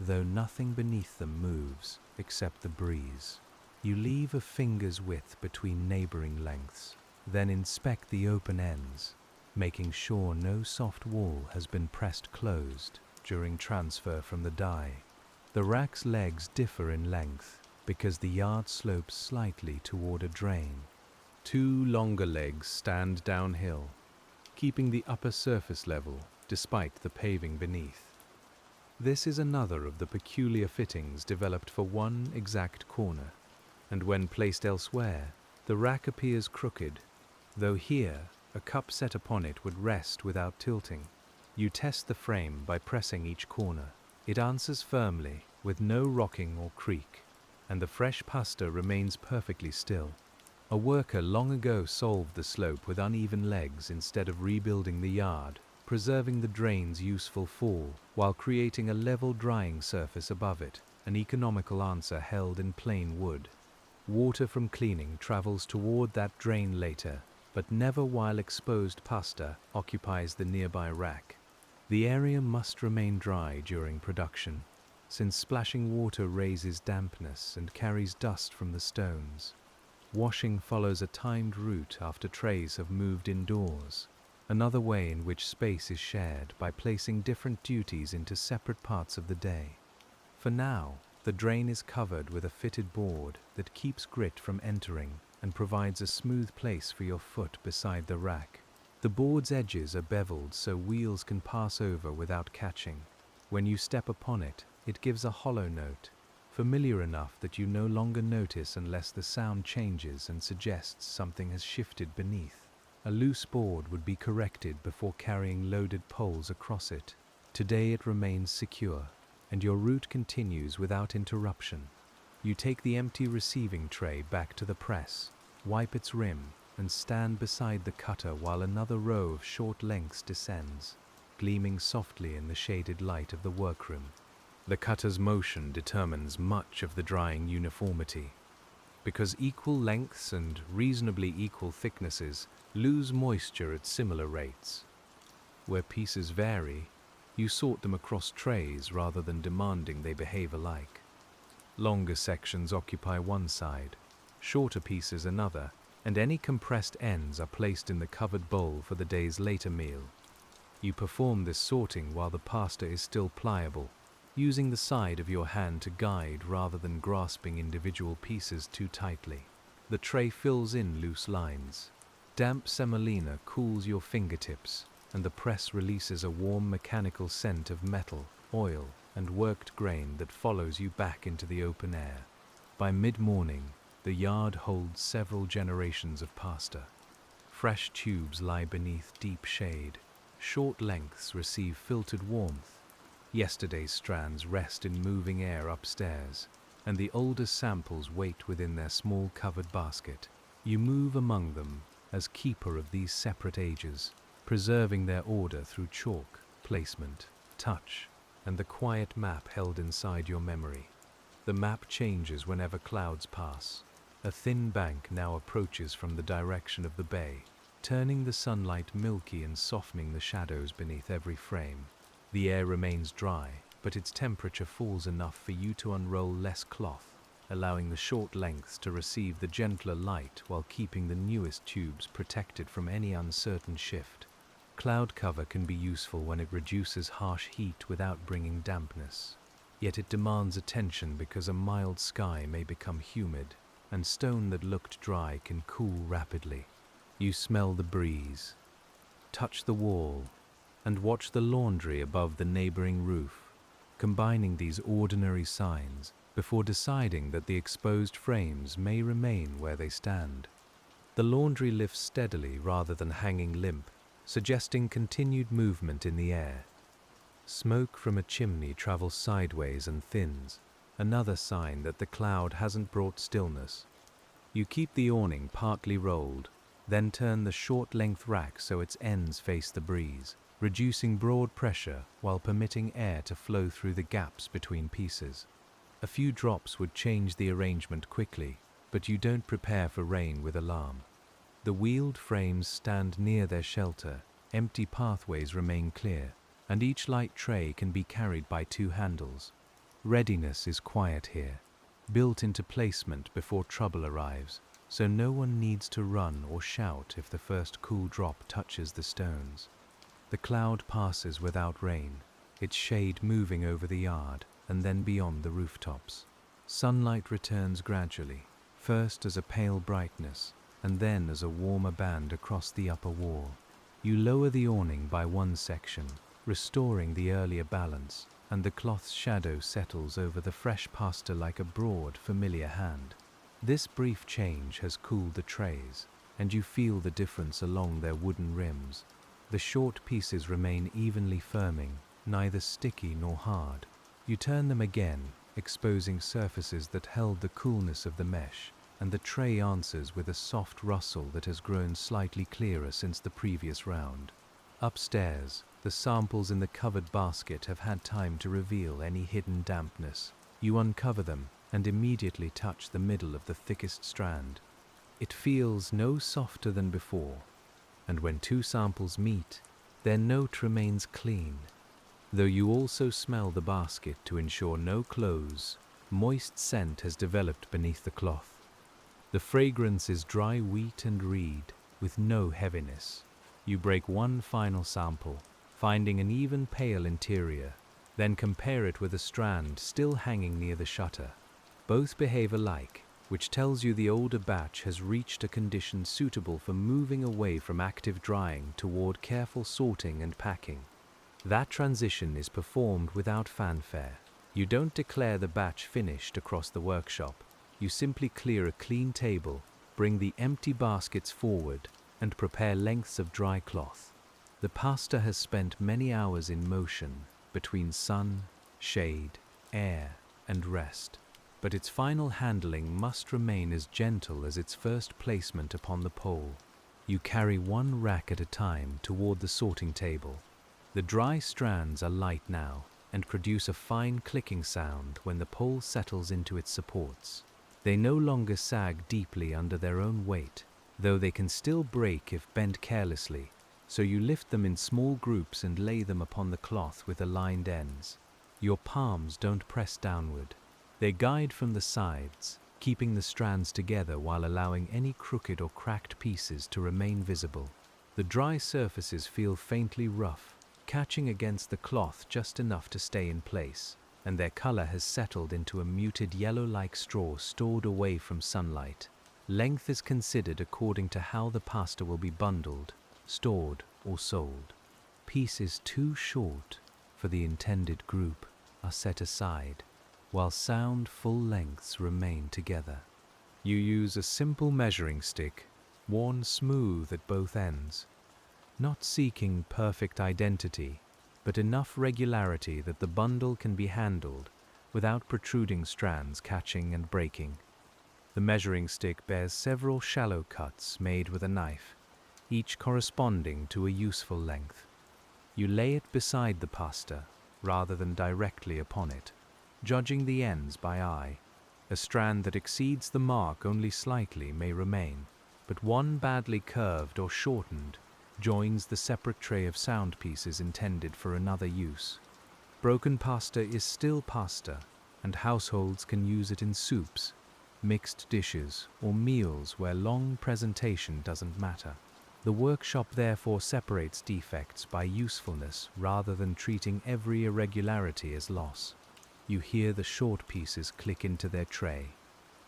though nothing beneath them moves except the breeze. You leave a finger's width between neighboring lengths, then inspect the open ends, making sure no soft wall has been pressed closed during transfer from the die. The rack's legs differ in length because the yard slopes slightly toward a drain. Two longer legs stand downhill, keeping the upper surface level despite the paving beneath. This is another of the peculiar fittings developed for one exact corner, and when placed elsewhere, the rack appears crooked, though here a cup set upon it would rest without tilting. You test the frame by pressing each corner. It answers firmly, with no rocking or creak, and the fresh pasta remains perfectly still. A worker long ago solved the slope with uneven legs instead of rebuilding the yard, preserving the drain's useful fall while creating a level drying surface above it, an economical answer held in plain wood. Water from cleaning travels toward that drain later, but never while exposed pasta occupies the nearby rack. The area must remain dry during production, since splashing water raises dampness and carries dust from the stones. Washing follows a timed route after trays have moved indoors, another way in which space is shared by placing different duties into separate parts of the day. For now, the drain is covered with a fitted board that keeps grit from entering and provides a smooth place for your foot beside the rack. The board's edges are beveled so wheels can pass over without catching. When you step upon it, it gives a hollow note, familiar enough that you no longer notice unless the sound changes and suggests something has shifted beneath. A loose board would be corrected before carrying loaded poles across it. Today it remains secure, and your route continues without interruption. You take the empty receiving tray back to the press, wipe its rim, and stand beside the cutter while another row of short lengths descends, gleaming softly in the shaded light of the workroom. The cutter's motion determines much of the drying uniformity, because equal lengths and reasonably equal thicknesses lose moisture at similar rates. Where pieces vary, you sort them across trays rather than demanding they behave alike. Longer sections occupy one side, shorter pieces another, and any compressed ends are placed in the covered bowl for the day's later meal. You perform this sorting while the pasta is still pliable, using the side of your hand to guide rather than grasping individual pieces too tightly. The tray fills in loose lines. Damp semolina cools your fingertips, and the press releases a warm mechanical scent of metal, oil, and worked grain that follows you back into the open air. By mid-morning, the yard holds several generations of pasta. Fresh tubes lie beneath deep shade. Short lengths receive filtered warmth. Yesterday's strands rest in moving air upstairs, and the older samples wait within their small covered basket. You move among them as keeper of these separate ages, preserving their order through chalk, placement, touch, and the quiet map held inside your memory. The map changes whenever clouds pass. A thin bank now approaches from the direction of the bay, turning the sunlight milky and softening the shadows beneath every frame. The air remains dry, but its temperature falls enough for you to unroll less cloth, allowing the short lengths to receive the gentler light while keeping the newest tubes protected from any uncertain shift. Cloud cover can be useful when it reduces harsh heat without bringing dampness, yet it demands attention because a mild sky may become humid, and stone that looked dry can cool rapidly. You smell the breeze, touch the wall, and watch the laundry above the neighboring roof, combining these ordinary signs before deciding that the exposed frames may remain where they stand. The laundry lifts steadily rather than hanging limp, suggesting continued movement in the air. Smoke from a chimney travels sideways and thins, another sign that the cloud hasn't brought stillness. You keep the awning partly rolled, then turn the short-length rack so its ends face the breeze, reducing broad pressure while permitting air to flow through the gaps between pieces. A few drops would change the arrangement quickly, but you don't prepare for rain with alarm. The wheeled frames stand near their shelter, empty pathways remain clear, and each light tray can be carried by two handles. Readiness is quiet here, built into placement before trouble arrives, so no one needs to run or shout if the first cool drop touches the stones. The cloud passes without rain, its shade moving over the yard and then beyond the rooftops. Sunlight returns gradually, first as a pale brightness, and then as a warmer band across the upper wall. You lower the awning by one section, restoring the earlier balance, and the cloth's shadow settles over the fresh pasta like a broad, familiar hand. This brief change has cooled the trays, and you feel the difference along their wooden rims. The short pieces remain evenly firming, neither sticky nor hard. You turn them again, exposing surfaces that held the coolness of the mesh, and the tray answers with a soft rustle that has grown slightly clearer since the previous round. Upstairs, the samples in the covered basket have had time to reveal any hidden dampness. You uncover them and immediately touch the middle of the thickest strand. It feels no softer than before, and when two samples meet, their note remains clean, though you also smell the basket to ensure no clothes. Moist scent has developed beneath the cloth. The fragrance is dry wheat and reed, with no heaviness. You break one final sample, finding an even pale interior, then compare it with a strand still hanging near the shutter. Both behave alike, which tells you the older batch has reached a condition suitable for moving away from active drying toward careful sorting and packing. That transition is performed without fanfare. You don't declare the batch finished across the workshop. You simply clear a clean table, bring the empty baskets forward, and prepare lengths of dry cloth. The pasta has spent many hours in motion between sun, shade, air, and rest, but its final handling must remain as gentle as its first placement upon the pole. You carry one rack at a time toward the sorting table. The dry strands are light now and produce a fine clicking sound when the pole settles into its supports. They no longer sag deeply under their own weight, though they can still break if bent carelessly, so you lift them in small groups and lay them upon the cloth with aligned ends. Your palms don't press downward. They guide from the sides, keeping the strands together while allowing any crooked or cracked pieces to remain visible. The dry surfaces feel faintly rough, catching against the cloth just enough to stay in place, and their color has settled into a muted yellow-like straw stored away from sunlight. Length is considered according to how the pasta will be bundled, stored, or sold. Pieces too short for the intended group are set aside, while sound full lengths remain together. You use a simple measuring stick, worn smooth at both ends, not seeking perfect identity, but enough regularity that the bundle can be handled without protruding strands catching and breaking. The measuring stick bears several shallow cuts made with a knife, each corresponding to a useful length. You lay it beside the pasta, rather than directly upon it, judging the ends by eye. A strand that exceeds the mark only slightly may remain, but one badly curved or shortened joins the separate tray of sound pieces intended for another use. Broken pasta is still pasta, and households can use it in soups, mixed dishes, or meals where long presentation doesn't matter. The workshop therefore separates defects by usefulness rather than treating every irregularity as loss. You hear the short pieces click into their tray.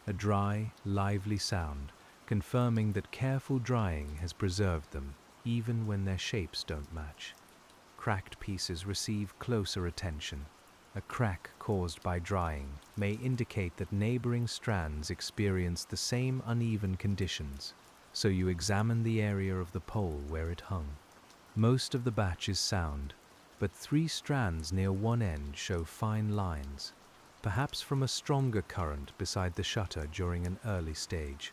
a dry, lively sound, confirming that careful drying has preserved them, even when their shapes don't match. Cracked pieces receive closer attention. A crack caused by drying may indicate that neighboring strands experienced the same uneven conditions, so you examine the area of the pole where it hung. Most of the batch is sound, but 3 strands near one end show fine lines, perhaps from a stronger current beside the shutter during an early stage.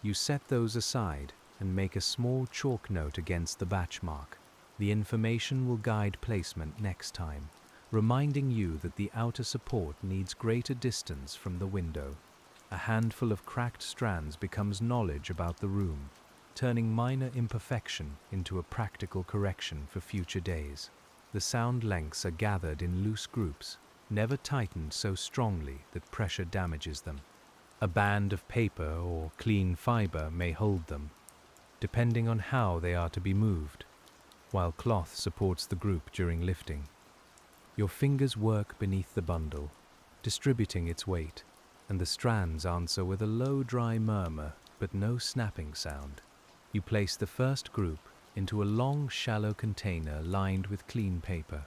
You set those aside and make a small chalk note against the batch mark. The information will guide placement next time, reminding you that the outer support needs greater distance from the window. A handful of cracked strands becomes knowledge about the room, turning minor imperfection into a practical correction for future days. The sound lengths are gathered in loose groups, never tightened so strongly that pressure damages them. A band of paper or clean fiber may hold them, depending on how they are to be moved, while cloth supports the group during lifting. Your fingers work beneath the bundle, distributing its weight, and the strands answer with a low dry murmur but no snapping sound. You place the first group into a long shallow container lined with clean paper.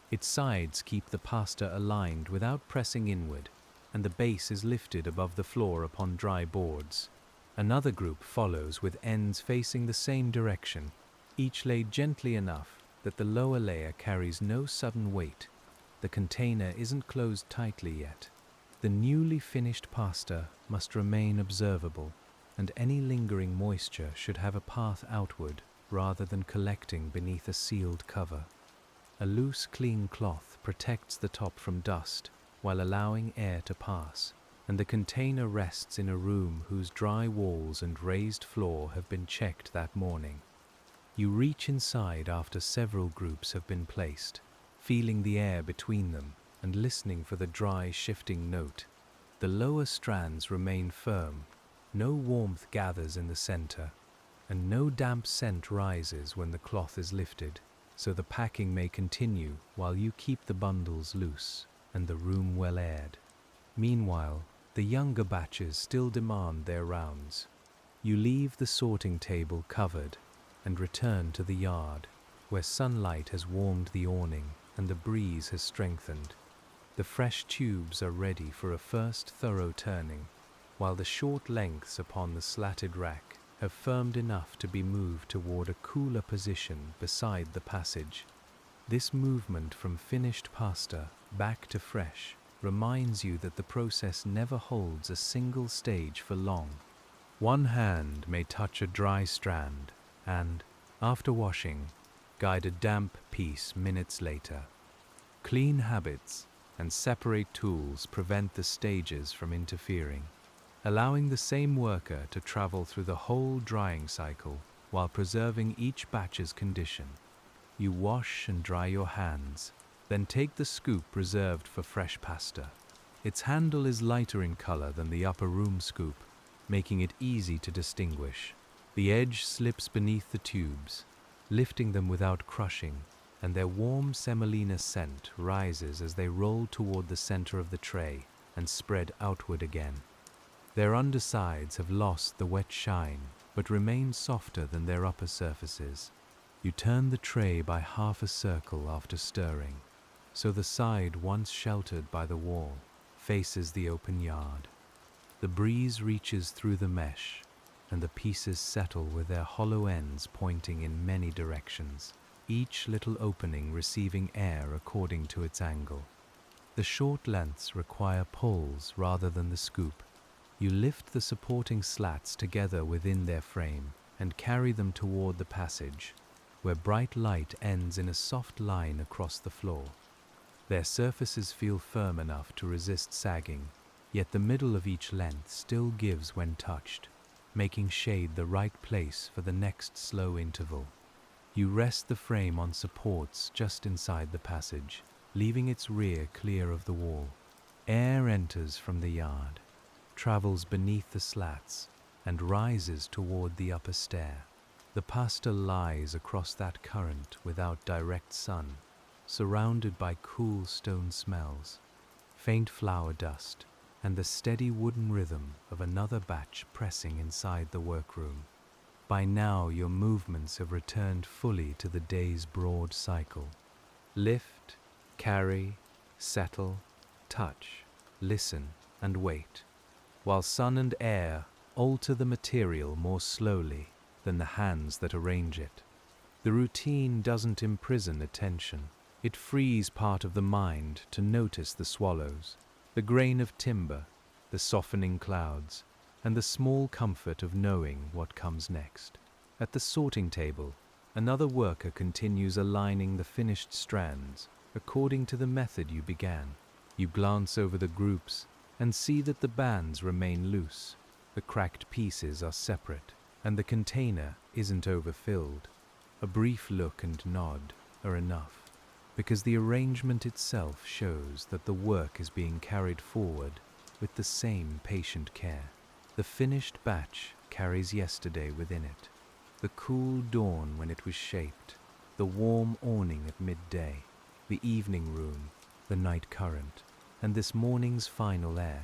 Its sides keep the pasta aligned without pressing inward, and the base is lifted above the floor upon dry boards. Another group follows with ends facing the same direction, each laid gently enough that the lower layer carries no sudden weight. The container isn't closed tightly yet. The newly finished pasta must remain observable, and any lingering moisture should have a path outward rather than collecting beneath a sealed cover. A loose, clean cloth protects the top from dust while allowing air to pass, and the container rests in a room whose dry walls and raised floor have been checked that morning. You reach inside after several groups have been placed, feeling the air between them and listening for the dry, shifting note. The lower strands remain firm, no warmth gathers in the center, and no damp scent rises when the cloth is lifted, so the packing may continue while you keep the bundles loose and the room well aired. Meanwhile, the younger batches still demand their rounds. You leave the sorting table covered and return to the yard, where sunlight has warmed the awning and the breeze has strengthened. The fresh tubes are ready for a first thorough turning, while the short lengths upon the slatted rack have firmed enough to be moved toward a cooler position beside the passage. This movement from finished pasta back to fresh reminds you that the process never holds a single stage for long. One hand may touch a dry strand and, after washing, guide a damp piece minutes later. Clean habits and separate tools prevent the stages from interfering, allowing the same worker to travel through the whole drying cycle while preserving each batch's condition. You wash and dry your hands, then take the scoop reserved for fresh pasta. Its handle is lighter in color than the upper room scoop, making it easy to distinguish. The edge slips beneath the tubes, lifting them without crushing, and their warm semolina scent rises as they roll toward the center of the tray and spread outward again. Their undersides have lost the wet shine, but remain softer than their upper surfaces. You turn the tray by half a circle after stirring, so the side once sheltered by the wall faces the open yard. The breeze reaches through the mesh, and the pieces settle with their hollow ends pointing in many directions, each little opening receiving air according to its angle. The short lengths require pulls rather than the scoop. You lift the supporting slats together within their frame and carry them toward the passage, where bright light ends in a soft line across the floor. Their surfaces feel firm enough to resist sagging, yet the middle of each length still gives when touched, making shade the right place for the next slow interval. You rest the frame on supports just inside the passage, leaving its rear clear of the wall. Air enters from the yard, travels beneath the slats, and rises toward the upper stair. The pasta lies across that current without direct sun, surrounded by cool stone smells, faint flour dust, and the steady wooden rhythm of another batch pressing inside the workroom. By now your movements have returned fully to the day's broad cycle. Lift, carry, settle, touch, listen, and wait, while sun and air alter the material more slowly than the hands that arrange it. The routine doesn't imprison attention. It frees part of the mind to notice the swallows, the grain of timber, the softening clouds, and the small comfort of knowing what comes next. At the sorting table, another worker continues aligning the finished strands according to the method you began. You glance over the groups and see that the bands remain loose, the cracked pieces are separate, and the container isn't overfilled. A brief look and nod are enough, because the arrangement itself shows that the work is being carried forward with the same patient care. The finished batch carries yesterday within it, the cool dawn when it was shaped, the warm awning at midday, the evening room, the night current, and this morning's final air.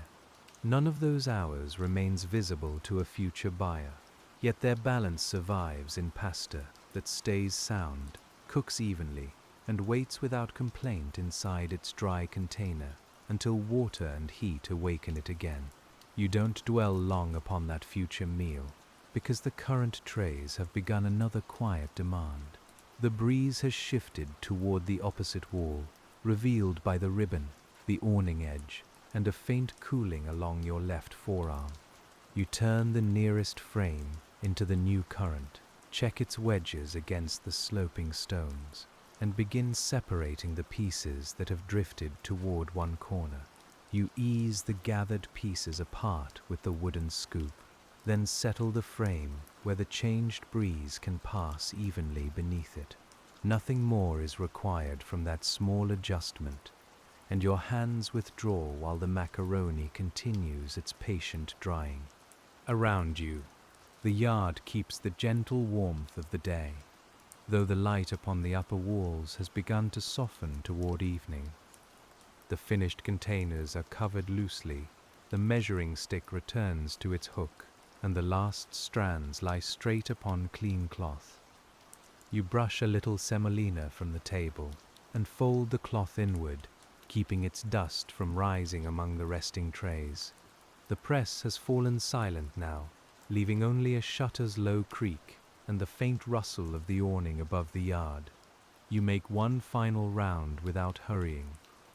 None of those hours remains visible to a future buyer, yet their balance survives in pasta that stays sound, cooks evenly, and waits without complaint inside its dry container until water and heat awaken it again. You don't dwell long upon that future meal, because the current trays have begun another quiet demand. The breeze has shifted toward the opposite wall, revealed by the ribbon, the awning edge, and a faint cooling along your left forearm. You turn the nearest frame into the new current, check its wedges against the sloping stones, and begin separating the pieces that have drifted toward one corner. You ease the gathered pieces apart with the wooden scoop, then settle the frame where the changed breeze can pass evenly beneath it. Nothing more is required from that small adjustment, and your hands withdraw while the macaroni continues its patient drying. Around you, the yard keeps the gentle warmth of the day, though the light upon the upper walls has begun to soften toward evening. The finished containers are covered loosely, the measuring stick returns to its hook, and the last strands lie straight upon clean cloth. You brush a little semolina from the table and fold the cloth inward, keeping its dust from rising among the resting trays. The press has fallen silent now, leaving only a shutter's low creak and the faint rustle of the awning above the yard. You make one final round without hurrying,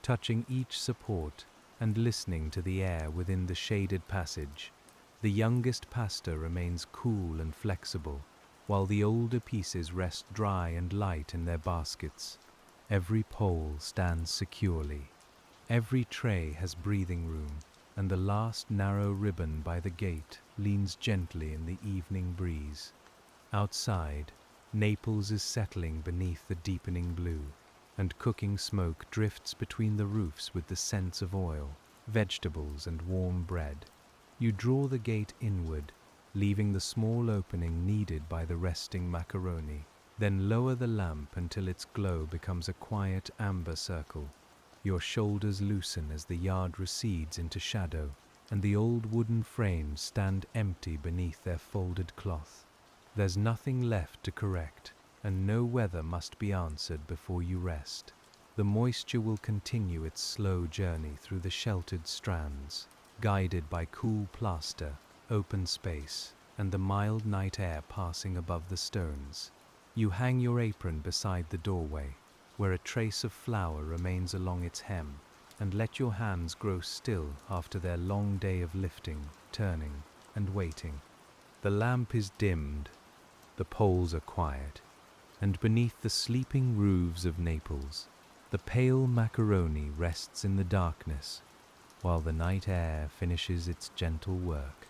touching each support and listening to the air within the shaded passage. The youngest pasta remains cool and flexible, while the older pieces rest dry and light in their baskets. Every pole stands securely. Every tray has breathing room, and the last narrow ribbon by the gate leans gently in the evening breeze. Outside, Naples is settling beneath the deepening blue, and cooking smoke drifts between the roofs with the scents of oil, vegetables, and warm bread. You draw the gate inward, leaving the small opening needed by the resting macaroni, then lower the lamp until its glow becomes a quiet amber circle. Your shoulders loosen as the yard recedes into shadow, and the old wooden frames stand empty beneath their folded cloth. There's nothing left to correct, and no weather must be answered before you rest. The moisture will continue its slow journey through the sheltered strands, guided by cool plaster, open space, and the mild night air passing above the stones. You hang your apron beside the doorway, where a trace of flour remains along its hem, and let your hands grow still after their long day of lifting, turning, and waiting. The lamp is dimmed, the poles are quiet, and beneath the sleeping roofs of Naples, the pale macaroni rests in the darkness, while the night air finishes its gentle work.